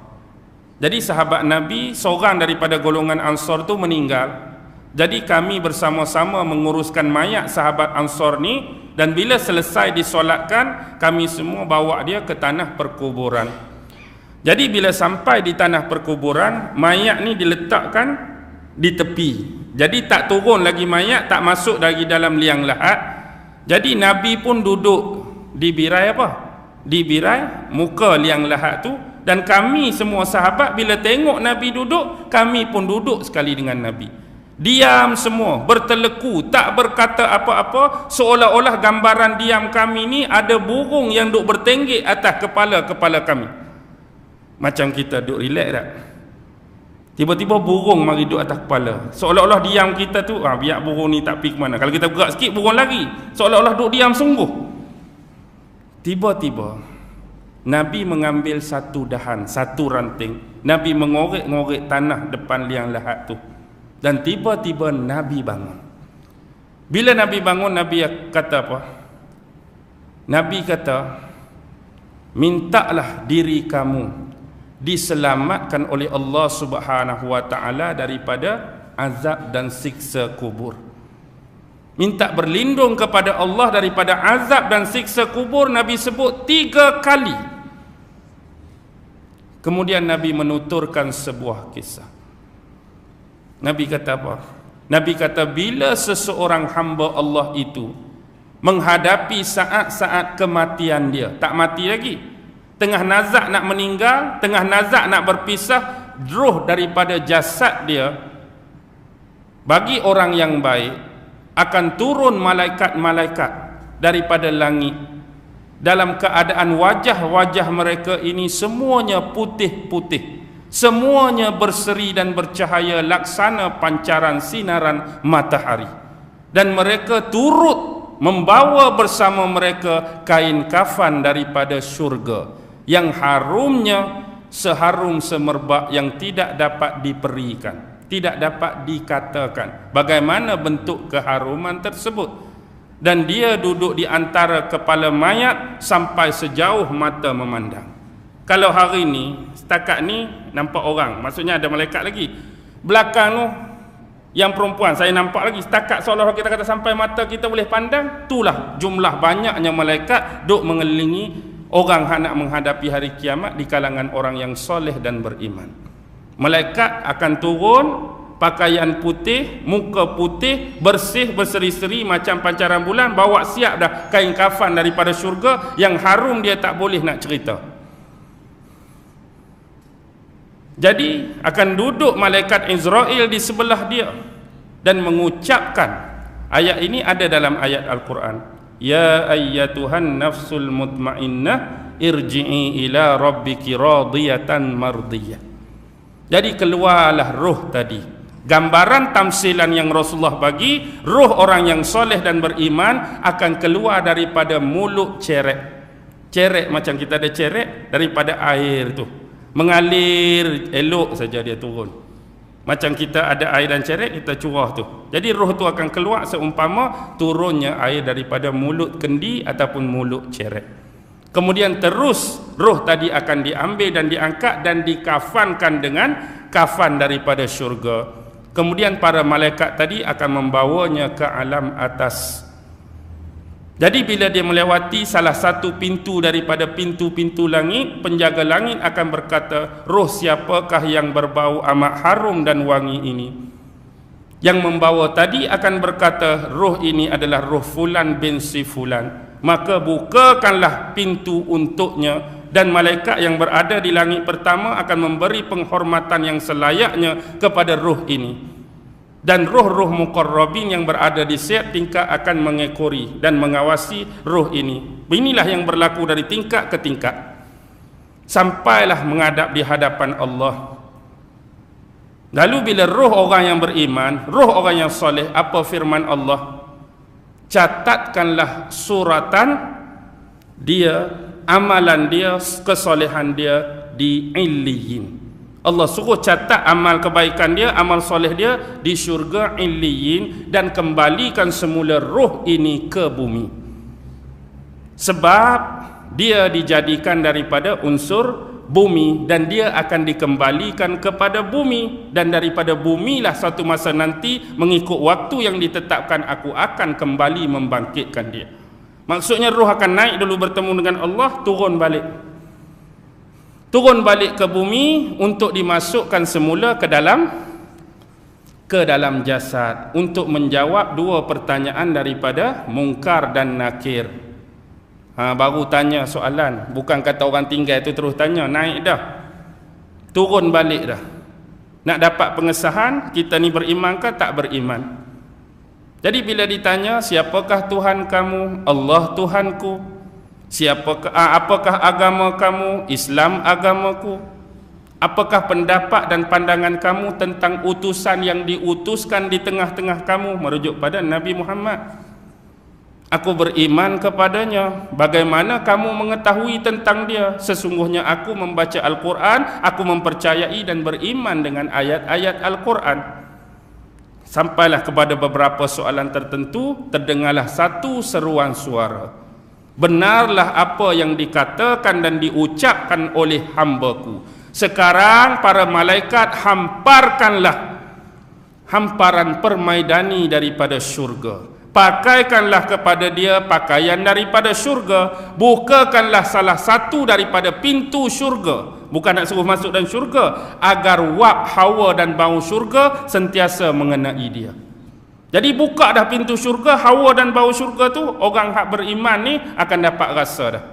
Jadi sahabat Nabi seorang daripada golongan Ansar tu meninggal. Jadi kami bersama-sama menguruskan mayat sahabat Ansar ni Dan bila selesai disolatkan, kami semua bawa dia ke tanah perkuburan. Jadi bila sampai di tanah perkuburan, mayat ni diletakkan di tepi. Jadi tak turun lagi mayat, tak masuk lagi dalam liang lahat. Jadi Nabi pun duduk di birai apa? Di birai muka liang lahat tu. Dan kami semua sahabat bila tengok Nabi duduk, kami pun duduk sekali dengan Nabi. Diam semua, berteleku, tak berkata apa-apa, seolah-olah gambaran diam kami ni ada burung yang duk bertenggek atas kepala kami. Macam kita duk relax tak? Tiba-tiba burung mari duk atas kepala. Seolah-olah diam kita tu, biar burung ni tak pergi ke mana. Kalau kita gerak sikit, burung lagi. Seolah-olah duk diam sungguh. Tiba-tiba Nabi mengambil satu dahan, satu ranting. Nabi mengorek-ngorek tanah depan liang lahat tu. Dan tiba-tiba Nabi bangun. Bila Nabi bangun, Nabi kata apa? Nabi kata, mintalah diri kamu diselamatkan oleh Allah Subhanahu wa ta'ala daripada azab dan siksa kubur. Minta berlindung kepada Allah daripada azab dan siksa kubur, Nabi sebut 3 kali. Kemudian Nabi menuturkan sebuah kisah. Nabi kata apa? Nabi kata, bila seseorang hamba Allah itu menghadapi saat-saat kematian dia, tak mati lagi, tengah nazak nak meninggal, tengah nazak nak berpisah, roh daripada jasad dia, bagi orang yang baik akan turun malaikat-malaikat daripada langit dalam keadaan wajah-wajah mereka ini semuanya putih-putih, semuanya berseri dan bercahaya laksana pancaran sinaran matahari. Dan mereka turut membawa bersama mereka kain kafan daripada syurga yang harumnya seharum semerbak yang tidak dapat diperikan, tidak dapat dikatakan bagaimana bentuk keharuman tersebut. Dan dia duduk di antara kepala mayat sampai sejauh mata memandang. Kalau hari ni, setakat ni nampak orang, maksudnya ada malaikat lagi. Belakang tu yang perempuan saya nampak lagi, setakat seolah kita kata sampai mata kita boleh pandang, itulah jumlah banyaknya malaikat duk mengelilingi orang yang nak menghadapi hari kiamat di kalangan orang yang soleh dan beriman. Malaikat akan turun, pakaian putih, muka putih, bersih, berseri-seri macam pancaran bulan, bawa siap dah kain kafan daripada syurga yang harum dia tak boleh nak cerita. Jadi akan duduk malaikat Israel di sebelah dia dan mengucapkan, ayat ini ada dalam ayat Al-Quran, ya ayyatuhan nafsul mutmainnah irji'i ila rabbiki radiyatan mardiyah. Jadi keluarlah roh tadi. Gambaran tamsilan yang Rasulullah bagi, roh orang yang soleh dan beriman akan keluar daripada mulut cerek. Cerek macam kita ada cerek, daripada air tu mengalir elok saja dia turun. Macam kita ada air dan cerek, kita curah tu. Jadi roh tu akan keluar seumpama turunnya air daripada mulut kendi ataupun mulut cerek. Kemudian terus roh tadi akan diambil dan diangkat dan dikafankan dengan kafan daripada syurga. Kemudian para malaikat tadi akan membawanya ke alam atas. Jadi bila dia melewati salah satu pintu daripada pintu-pintu langit, penjaga langit akan berkata, roh siapakah yang berbau amat harum dan wangi ini? Yang membawa tadi akan berkata, roh ini adalah roh fulan bin si fulan. Maka bukakanlah pintu untuknya, dan malaikat yang berada di langit pertama akan memberi penghormatan yang selayaknya kepada roh ini. Dan roh-roh muqarrabin yang berada di setiap tingkat akan mengekori dan mengawasi roh ini. Inilah yang berlaku dari tingkat ke tingkat, sampailah menghadap di hadapan Allah. Lalu bila roh orang yang beriman, roh orang yang soleh, apa firman Allah? Catatkanlah suratan dia, amalan dia, kesolehan dia di Illiyin. Allah suruh catat amal kebaikan dia, amal soleh dia di syurga Illiyin, dan kembalikan semula roh ini ke bumi. Sebab dia dijadikan daripada unsur bumi dan dia akan dikembalikan kepada bumi, dan daripada bumilah satu masa nanti mengikut waktu yang ditetapkan aku akan kembali membangkitkan dia. Maksudnya roh akan naik dulu bertemu dengan Allah, turun balik. Turun balik ke bumi untuk dimasukkan semula ke dalam jasad untuk menjawab dua pertanyaan daripada Munkar dan Nakir. Baru tanya soalan, bukan kata orang tinggal tu terus tanya, naik dah. Turun balik dah. Nak dapat pengesahan, kita ni beriman ke tak beriman? Jadi bila ditanya, siapakah Tuhan kamu? Allah Tuhanku. Apakah agama kamu? Islam agamaku. Apakah pendapat dan pandangan kamu tentang utusan yang diutuskan di tengah-tengah kamu? Merujuk pada Nabi Muhammad. Aku beriman kepadanya. Bagaimana kamu mengetahui tentang dia? Sesungguhnya aku membaca Al-Quran, aku mempercayai dan beriman dengan ayat-ayat Al-Quran. Sampailah kepada beberapa soalan tertentu, terdengarlah satu seruan suara. Benarlah apa yang dikatakan dan diucapkan oleh hamba-Ku. Sekarang para malaikat hamparkanlah hamparan permaidani daripada syurga. Pakaikanlah kepada dia pakaian daripada syurga. Bukakanlah salah satu daripada pintu syurga. Bukan nak suruh masuk dalam syurga, agar wap hawa dan bau syurga sentiasa mengenai dia. Jadi buka dah pintu syurga, hawa dan bau syurga tu orang hak beriman ni akan dapat rasa dah.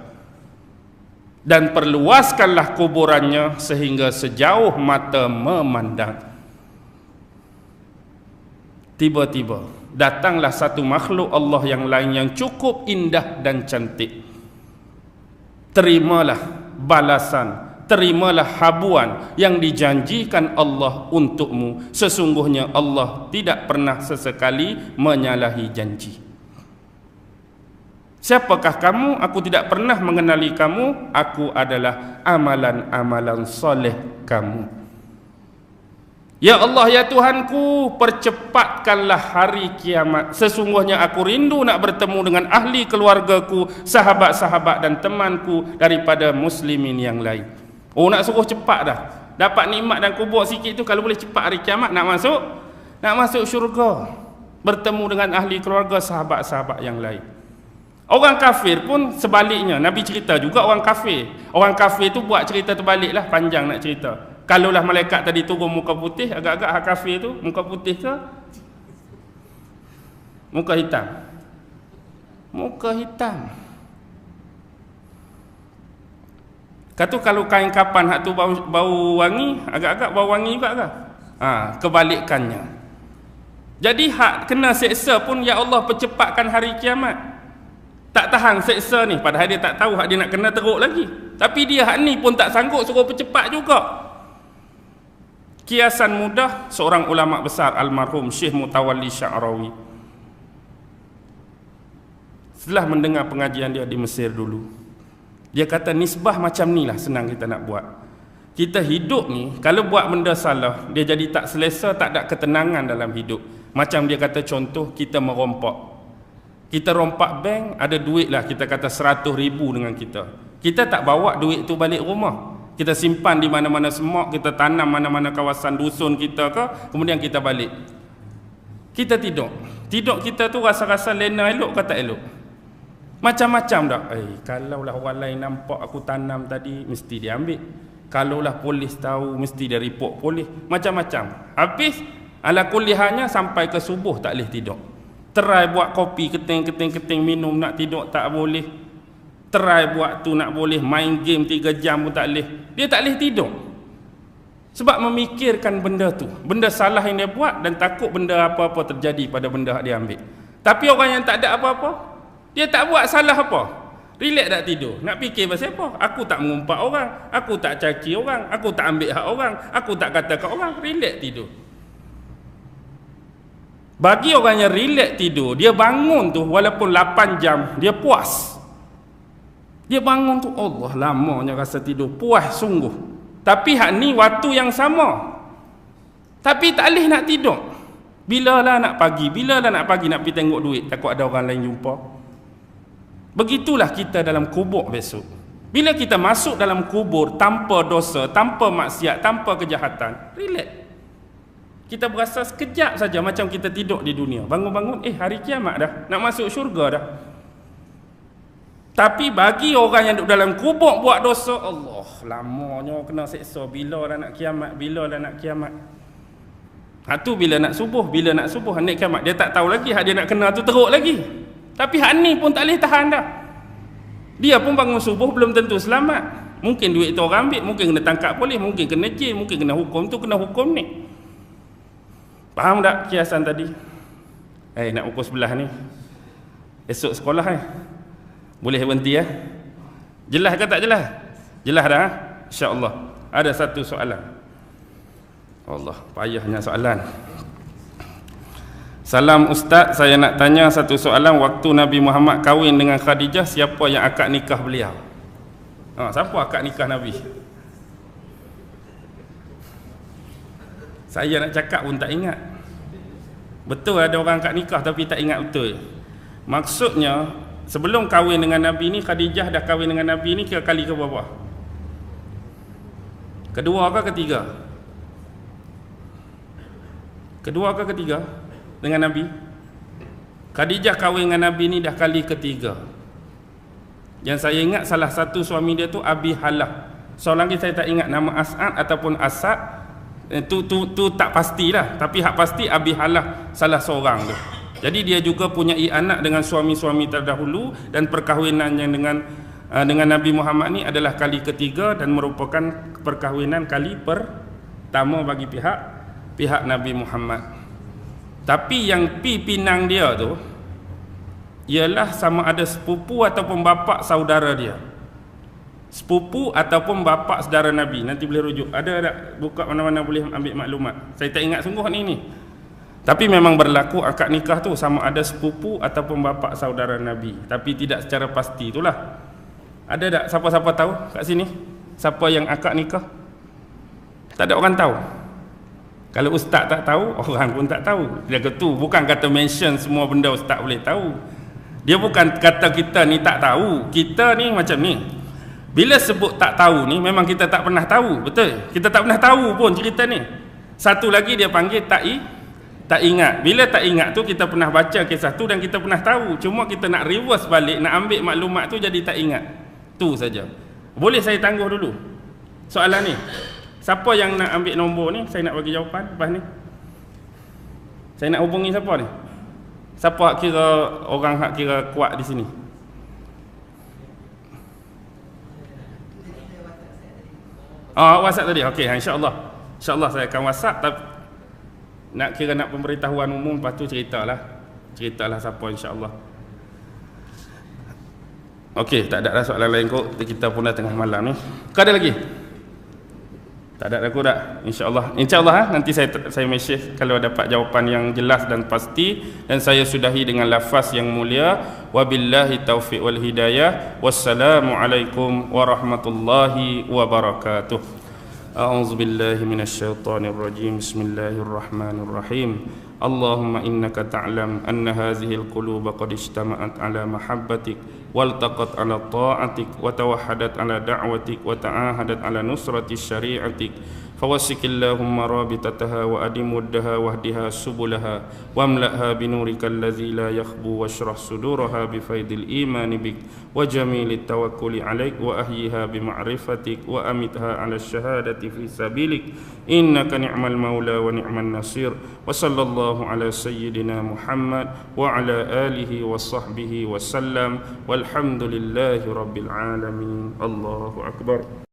Dan perluaskanlah kuburannya sehingga sejauh mata memandang. Tiba-tiba datanglah satu makhluk Allah yang lain yang cukup indah dan cantik. Terimalah balasan, terimalah habuan yang dijanjikan Allah untukmu. Sesungguhnya Allah tidak pernah sesekali menyalahi janji. Siapakah kamu? Aku tidak pernah mengenali kamu. Aku adalah amalan-amalan soleh kamu. Ya Allah, ya Tuhanku, percepatkanlah hari kiamat. Sesungguhnya aku rindu nak bertemu dengan ahli keluargaku, sahabat-sahabat dan temanku daripada muslimin yang lain. Oh, nak suruh cepat dah. Dapat nikmat dan kubur sikit tu, kalau boleh cepat hari kiamat nak masuk syurga. Bertemu dengan ahli keluarga, sahabat-sahabat yang lain. Orang kafir pun sebaliknya. Nabi cerita juga orang kafir. Orang kafir tu buat cerita terbaliklah, panjang nak cerita. Kalaulah malaikat tadi turun muka putih, agak-agak hak kafir tu muka putih ke muka hitam? Muka hitam. Kata kalau kain kapan hak tu bau wangi, agak-agak bau wangi juga ke? Kebalikannya. Jadi hak kena seksa pun ya Allah percepatkan hari kiamat. Tak tahan seksa ni, padahal dia tak tahu hak dia nak kena teruk lagi. Tapi dia hak ni pun tak sanggup, suruh percepat juga. Kiasan mudah seorang ulama besar almarhum Syekh Mutawalli Sya'rawi. Setelah mendengar pengajian dia di Mesir dulu, dia kata nisbah macam ni lah senang kita nak buat. Kita hidup ni, kalau buat benda salah, dia jadi tak selesa, tak ada ketenangan dalam hidup. Macam dia kata contoh, kita merompak. Kita rompak bank, ada duit lah, kita kata 100,000 dengan kita. Kita tak bawa duit tu balik rumah. Kita simpan di mana-mana semak, kita tanam mana-mana kawasan dusun kita ke, kemudian kita balik. Kita tidur. Tidur kita tu rasa-rasa lena elok ke tak elok? Macam-macam dah. Kalaulah orang lain nampak aku tanam tadi, mesti dia ambil. Kalaulah polis tahu, mesti dia report polis. Macam-macam. Habis, ala kuliahnya sampai ke subuh tak boleh tidur. Try buat kopi, keting minum, nak tidur tak boleh. Try buat tu nak boleh, main game 3 jam pun tak boleh. Dia tak boleh tidur. Sebab memikirkan benda tu, benda salah yang dia buat, dan takut benda apa-apa terjadi pada benda dia ambil. Tapi orang yang tak ada apa-apa, dia tak buat salah apa, relax tak tidur. Nak fikir pasal apa? Aku tak mengumpat orang, aku tak caci orang, aku tak ambil hak orang, aku tak kata kat orang, relax tidur. Bagi orang yang relax tidur, dia bangun tu walaupun 8 jam, dia puas. Dia bangun tu, Allah lamanya rasa tidur, puas sungguh. Tapi hak ni waktu yang sama, tapi tak boleh nak tidur. Bilalah nak pagi, nak pergi tengok duit, takut ada orang lain jumpa. Begitulah kita dalam kubur besok. Bila kita masuk dalam kubur tanpa dosa, tanpa maksiat, tanpa kejahatan, relax. Kita berasa sekejap saja macam kita tidur di dunia. Bangun-bangun, hari kiamat dah, nak masuk syurga dah. Tapi bagi orang yang duduk dalam kubur buat dosa, Allah, lamanya kena seksa. Bila dah nak kiamat? Bila dah nak kiamat? Tu bila nak subuh, bila nak subuh, naik kiamat. Dia tak tahu lagi, hak dia nak kena tu teruk lagi. Tapi hak ni pun tak boleh tahan dah. Dia pun bangun subuh belum tentu selamat. Mungkin duit tu orang ambil, mungkin kena tangkap polis, mungkin kena jail, mungkin kena hukum tu, kena hukum ni. Faham tak kiasan tadi? Nak ukur sebelah ni. Esok sekolah boleh berhenti Jelas ke tak jelas? Jelas dah insya-Allah. Ada satu soalan. Allah, payahnya soalan. Salam Ustaz, saya nak tanya satu soalan. Waktu Nabi Muhammad kahwin dengan Khadijah, siapa yang akad nikah beliau? Siapa akad nikah Nabi? Saya nak cakap pun tak ingat. Betul ada orang akad nikah tapi tak ingat betul. Maksudnya sebelum kahwin dengan Nabi ni, Khadijah dah kahwin dengan Nabi ni kira kali ke berapa? Kedua ke ketiga? Kedua ke ketiga dengan Nabi? Khadijah kahwin dengan Nabi ni dah kali ketiga. Yang saya ingat salah satu suami dia tu Abi Halah. Seorang lagi saya tak ingat nama As'ad ataupun Asad. Tu tak pastilah. Tapi hak pasti Abi Halah salah seorang tu. Jadi dia juga punya anak dengan suami-suami terdahulu, dan perkahwinannya dengan Nabi Muhammad ni adalah kali ketiga dan merupakan perkahwinan kali pertama bagi pihak Nabi Muhammad. Tapi yang pinang dia tu ialah sama ada sepupu ataupun bapa saudara dia. Sepupu ataupun bapa saudara Nabi. Nanti boleh rujuk. Ada tak buka mana-mana boleh ambil maklumat. Saya tak ingat sungguh ni. Tapi memang berlaku akad nikah tu sama ada sepupu ataupun bapa saudara Nabi. Tapi tidak secara pasti itulah. Ada tak siapa-siapa tahu kat sini? Siapa yang akad nikah? Tak ada orang tahu. Kalau ustaz tak tahu, orang pun tak tahu. Dia kata bukan kata mention semua benda ustaz boleh tahu. Dia bukan kata kita ni tak tahu. Kita ni macam ni. Bila sebut tak tahu ni, memang kita tak pernah tahu. Betul? Kita tak pernah tahu pun cerita ni. Satu lagi dia panggil tak ingat. Bila tak ingat tu kita pernah baca kisah tu dan kita pernah tahu. Cuma kita nak reverse balik, nak ambil maklumat tu jadi tak ingat. Tu saja. Boleh saya tangguh dulu soalan ni? Siapa yang nak ambil nombor ni? Saya nak bagi jawapan lepas ni. Saya nak hubungi siapa ni? Siapa hak kira orang hak kira kuat di sini? WhatsApp tadi. Okey, insya-Allah. Insya-Allah saya akan WhatsApp. Tapi nak kira nak pemberitahuan umum, lepas tu ceritalah siapa insya-Allah. Okey, tak ada soalan lain kot. Kita pun dah tengah malam ni. Kau ada lagi? Tak ada aku dah. Insya-Allah nanti saya mesej kalau dapat jawapan yang jelas dan pasti, dan saya sudahi dengan lafaz yang mulia. Wabillahi taufiq wal hidayah. Wassalamualaikum warahmatullahi wabarakatuh. أعوذ بالله من الشيطان الرجيم بسم الله الرحمن الرحيم اللهم إنك تعلم أن هذه القلوب قد اجتمعت على محبتك والتقت على طاعتك وتوحدت على دعوتك وتعاهدت على نصرة شريعتك فوسك اللهم رابطتها وأدم ودها واهدها سبلها واملأها بنورك الذي لا يخبو واشرح صدورها بفيض الإيمان بك وجميل التوكل عليك وأحيها بمعرفتك وأمتها على الشهادة في سبيلك إنك نعم المولى ونعم النصير وصلى الله على سيدنا محمد وعلى آله وصحبه وسلم والحمد لله رب العالمين الله أكبر.